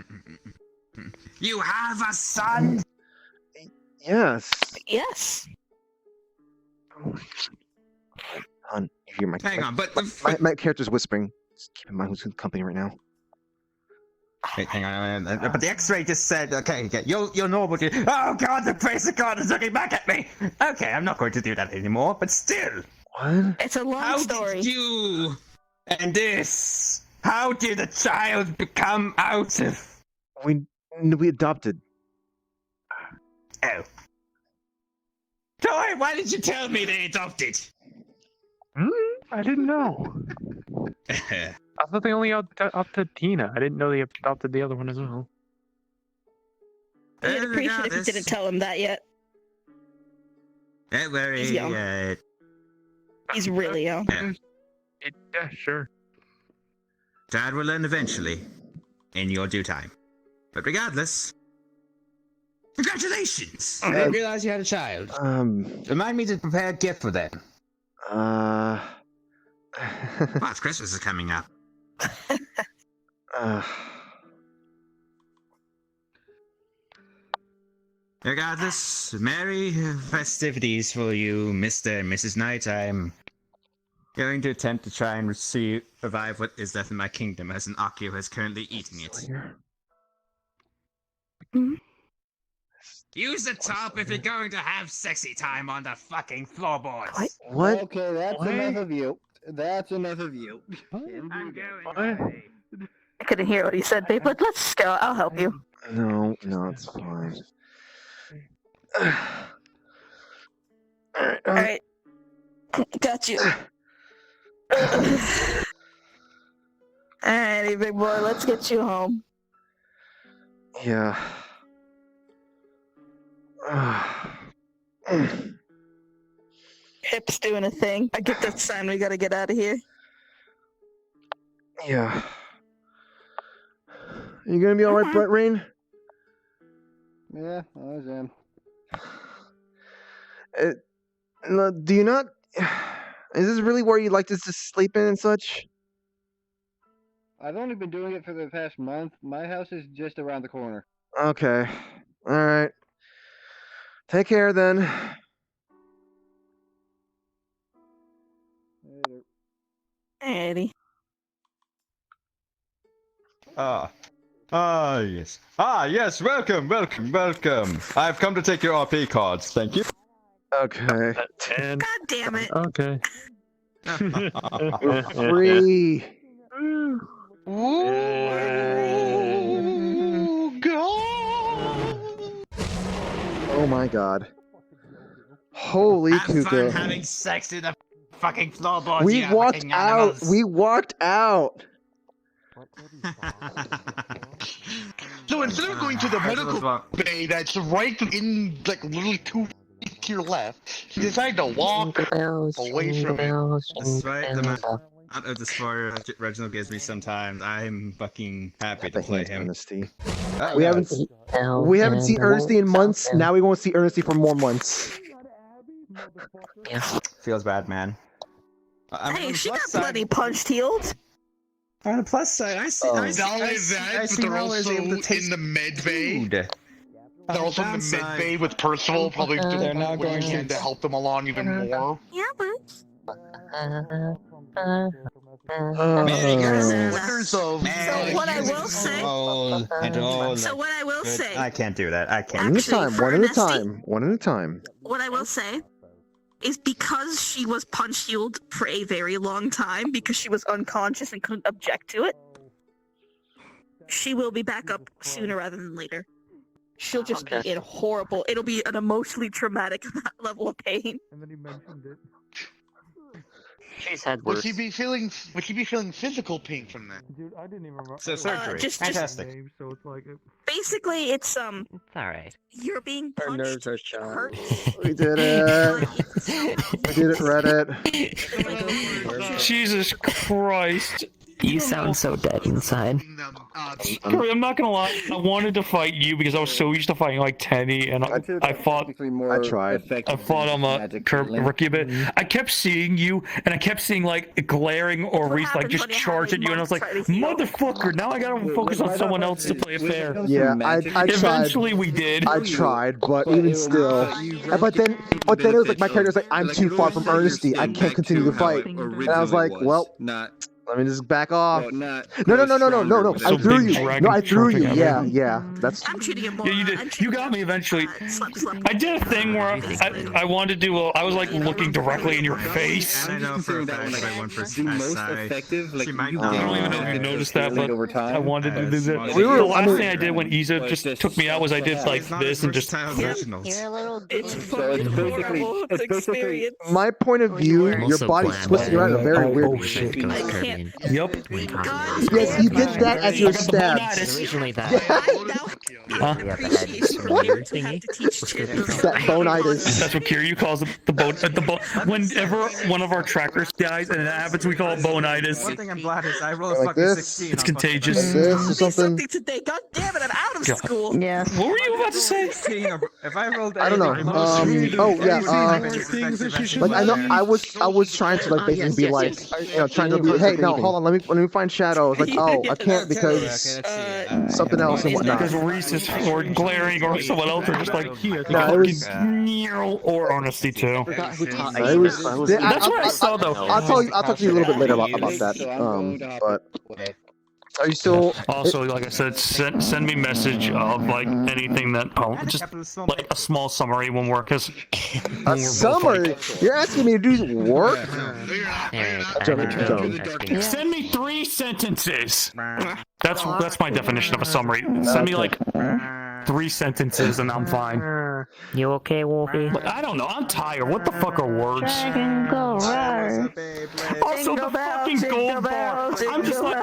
You have a son? Yes. Yes. Hon, you hear my Hang on, but my character's whispering. Just keep in mind who's in company right now. Wait, hang on. But the X-ray just said, okay, you're normal. Oh God, the face of God is looking back at me. Okay, I'm not going to do that anymore. But still, what? It's a long story. How did you and this? How did the child become out of? We adopted. Oh. Toy, why did you tell me they adopted? I didn't know. I thought they only adopted Tina. I didn't know they adopted the other one as well. I'd appreciate if you didn't tell him that yet. Don't worry. He's young. He's really young. Yeah, sure. Dad will learn eventually, in your due time. But regardless, congratulations! I didn't realize you had a child. Remind me to prepare a gift for them. Plus, Christmas is coming up. Regardless, merry festivities for you, Mr. and Mrs. Knight. I'm going to attempt to try and revive what is left in my kingdom, as an Akio is currently eating it. Use the top if you're going to have sexy time on the fucking floorboards. What? Okay, that's enough of you. That's enough of you. I'm going. I couldn't hear what he said, babe. Let's go. I'll help you. No, it's fine. Alright. Got you. Alrighty, big boy. Let's get you home. Yeah. Hip's doing a thing. I get that sign. We gotta get out of here. Yeah. You gonna be alright, Brett Rain? Yeah, I was in. Do you not? Is this really where you like to just sleep in and such? I've only been doing it for the past month. My house is just around the corner. Okay. All right. Take care then. Later. Eddie. Yes. Yes, welcome. I've come to take your RP cards, thank you. Okay. God damn it. Okay. We're free. Oh my god. Holy Have fun Kuka. having sex in the fucking floorboards. We you walked fucking out. animals. We walked out. So instead of going to the medical bay that's right in, like, literally 2 feet to your left, he decided to walk away from it. Despite the amount of destroyer Reginald gives me sometimes, I'm fucking happy to play him. Honesty. Oh, We no, haven't it's- we haven't seen Ernesty in months. Now we won't see Ernesty for more months. Feels bad, man. Hey, she got bloody punched healed. On the plus side, I see. Not only that, but they're also in the med bay. They're also in the med bay with Percival, probably They're now going to help them along even more. Yeah, but. So what I will say. So what I will say. I can't do that. I can't. One at a Actually, time. for One at a Ernesty- time. One at a time. What I will say is because she was punch healed for a very long time because she was unconscious and couldn't object to it, she will be back up sooner rather than later. She'll just be in horrible. It'll be an emotionally traumatic level of pain. And then he mentioned it. She's had Would worse. she be feeling physical pain from that? Dude, I didn't even remember. So surgery. Fantastic. So it's like Basically, it's It's alright. you're being Her punched. nerves are shot. Hurts. We did it. We did it, Reddit. Jesus Christ. You sound so dead inside. Curry, I'm not gonna lie. I wanted to fight you because I was so used to fighting like Tenny, and I fought. I tried. I fought Ricky a bit. I kept seeing you, and I kept seeing like glaring or Reese like just charge at you, and I was like, motherfucker! Now I gotta focus on someone else to play it fair. Yeah, I tried. Eventually we did. I tried, but even still. But then it was like my character was like, I'm too far from Ernesty. I can't continue the fight. And I was like, well, let me just back off. No. I threw you. No, I threw you. Yeah. That's. I'm treating it more. Yeah, you did. You got me eventually. I did a thing where I wanted to do. I was like looking directly in your face. I know for a fact that I went for effective, like, I don't even know if you noticed that, but I wanted to do that. We were- The I last mean- thing I did when Isa just took me out was I did like this and just. It's So it's basically My point of view, I'm your also body's glad twisting that around in a very weird I shape. can't. Yep. Yes, you did that as your stab. Originally that. That bonitis. That's what Kiryu calls the bone. Whenever one of our trackers dies and it happens, we call it bonitis. One thing I'm glad is I rolled a Like fucking this? 16. It's on contagious. Like this or something. Today, God damn it! I'm out of God. school. Yeah. What were you about to say? If I rolled I don't know. anything Like I know I was trying to like basically be like, trying to be, hey, no, hold on, let me find Shadow. It's like, oh, I can't because something else and whatnot. Because Reese is or glaring or someone else are just like No, it was. or Honesty too. It was. That's what I saw though. I'll talk to you a little bit later about that. But are you still? Also, like I said, send me message of like anything that just like a small summary when we're because A summary? You're asking me to do work? Send me 3 sentences. That's my definition of a summary. Send me like 3 sentences and I'm fine. You okay, Wolfie? I don't know. I'm tired. What the fuck are words? Also, the fucking gold bar. I'm just like,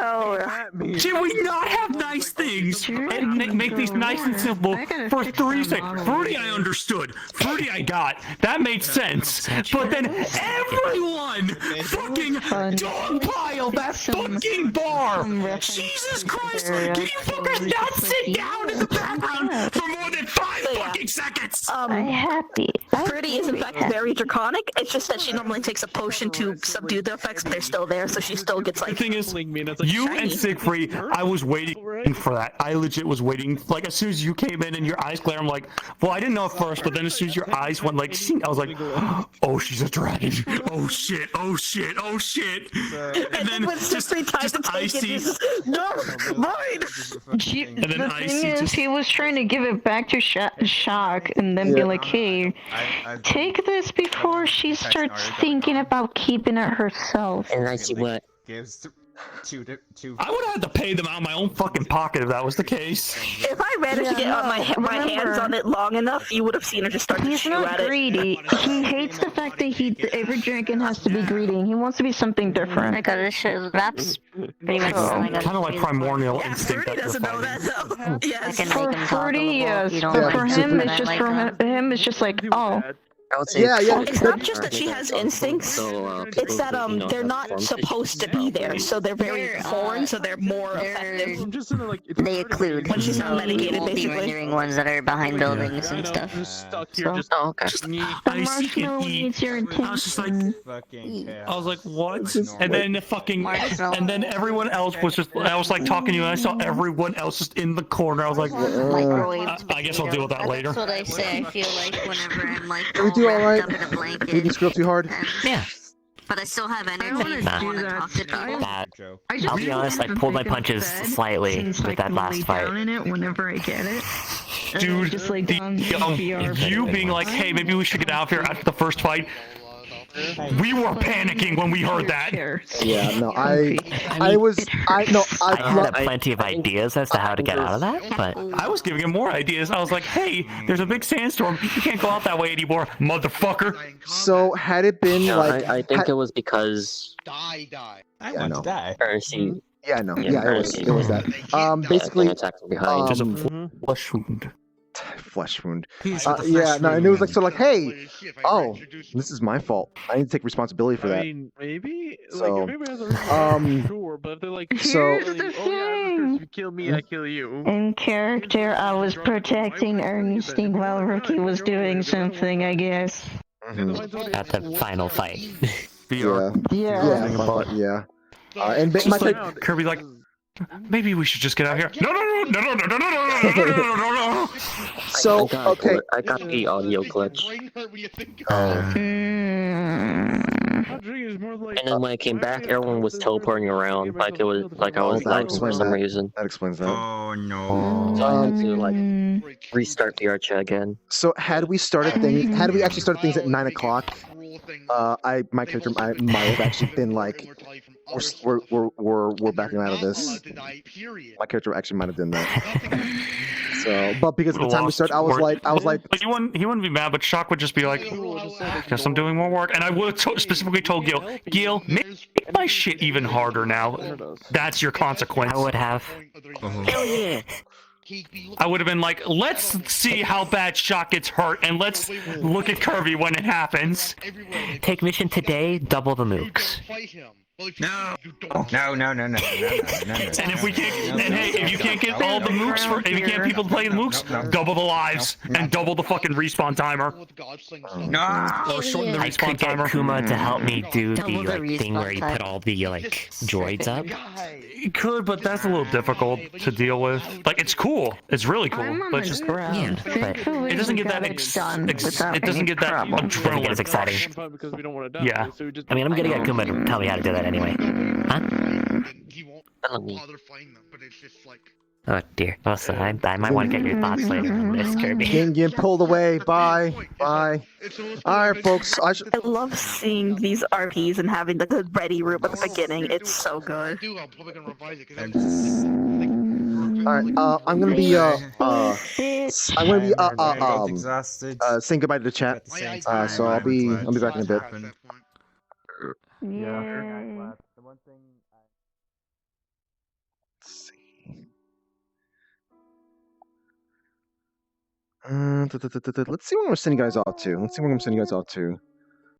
should we not have nice things and make these nice and simple for 3 seconds? Fruity, I understood. Fruity, I got. That made sense. But then everyone fucking dogpile that fucking bar. Jesus Christ! Can you fuckers not sit down in the background for more than 5 fucking seconds. I'm happy. Pretty is in fact very draconic. It's just that she normally takes a potion to subdue the effects, but they're still there, so she still gets like. The thing is, you and Siegfried, I was waiting for that. I legit was waiting. Like as soon as you came in and your eyes glare, I'm like, well, I didn't know at first, but then as soon as your eyes went like, I was like, oh, she's a dragon. Oh shit. Oh shit. Oh shit. And then just icy. No, mine. The thing is, he was trying to give it back to Shock and then be like, hey, take this before she starts thinking about keeping it herself. And I see what. Gives two. I would have had to pay them out of my own fucking pocket if that was the case. If I managed to get my hands on it long enough, you would have seen her just start to chew at it. He's not greedy. He hates the fact that every dragon has to be greedy. He wants to be something different. That's pretty much kind of like primordial instinct that doesn't know that though. Yes. For Fruity, yes. But for him, it's just it's just like, oh. Yeah. It's not just that she has instincts. It's that they're not supposed to be there, so they're very foreign, so they're more effective. They occlude. When she's not medicated, the basically. rendering ones that are behind buildings and stuff. Oh, okay. Icy can eat. I was just like, I was like, what? And then and then everyone else was just. I was like talking to you, and I saw everyone else just in the corner. I was like, I guess I'll deal with that later. That's what I say. I feel like whenever I'm like. Did we do all right? Up in a blanket. We didn't screw up too hard. Yeah. But I still have energy if I want to talk to people. I I'll be honest, I pulled my punches slightly with that last fight. Down in it whenever I get it. Dude, just like you being like, hey, maybe we should get out of here after the first fight. We were panicking when we heard that. Yeah, no, I had plenty of ideas as to how to get out of that, but I was giving him more ideas. I was like, hey, there's a big sandstorm. You can't go out that way anymore, motherfucker. So had it been like, I think it was because Die. I want to die. Percy. Yeah, no, yeah, it was that. Basically, just a flesh wound. Flesh wound. Yeah, no, and it was like, so like, hey, oh, this is my fault. I need to take responsibility for that. I mean, maybe. So, like, if maybe has a reason, sure, but if they're like, so, if you kill me, I kill you. In character, I was protecting Ernestine while Rookie was doing something, I guess. At the final fight. Yeah. And my Kirby like, maybe we should just get out here. No. So okay, I got the audio glitch. And then when I came back, everyone was teleporting around like it was like I was lagging for some reason. That explains that. Oh no. So I had to like restart VRChat again. So had we actually started things at 9 o'clock, my character might have actually been like, we're backing out of this. My character actually might have done that. So, but because at the time we started, I was like, but he wouldn't be mad, but Shock would just be like, guess I'm doing more work, and I would have specifically told Gil, make my shit even harder now. That's your consequence. I would have. Hell yeah. I would have been like, let's see how bad Shock gets hurt, and let's look at Kirby when it happens. Take mission today, double the mooks. No. And if we can't, and hey, if you can't get all the mooks if you can't people play the mooks, double the lives and double the fucking respawn timer. Or shorten the I respawn could get timer. Kuma to help me do the thing where you put all the droids up. You could, but that's a little difficult to deal with. Like, it's cool. It's really cool. But it's just, but it doesn't get that it doesn't get that doesn't get as exciting. Yeah. I mean, I'm gonna get Kuma to tell me how to do that anyway. Huh? Oh dear. Also, I might want to get your thoughts later on this, Kirby. Getting pulled away. Bye. Alright, folks. I love seeing these RPs and having the good ready room at the beginning. It's so good. Alright, I'm gonna be saying goodbye to the chat. So I'll be back in a bit. Yeah. Let's see what I'm gonna send you guys off to.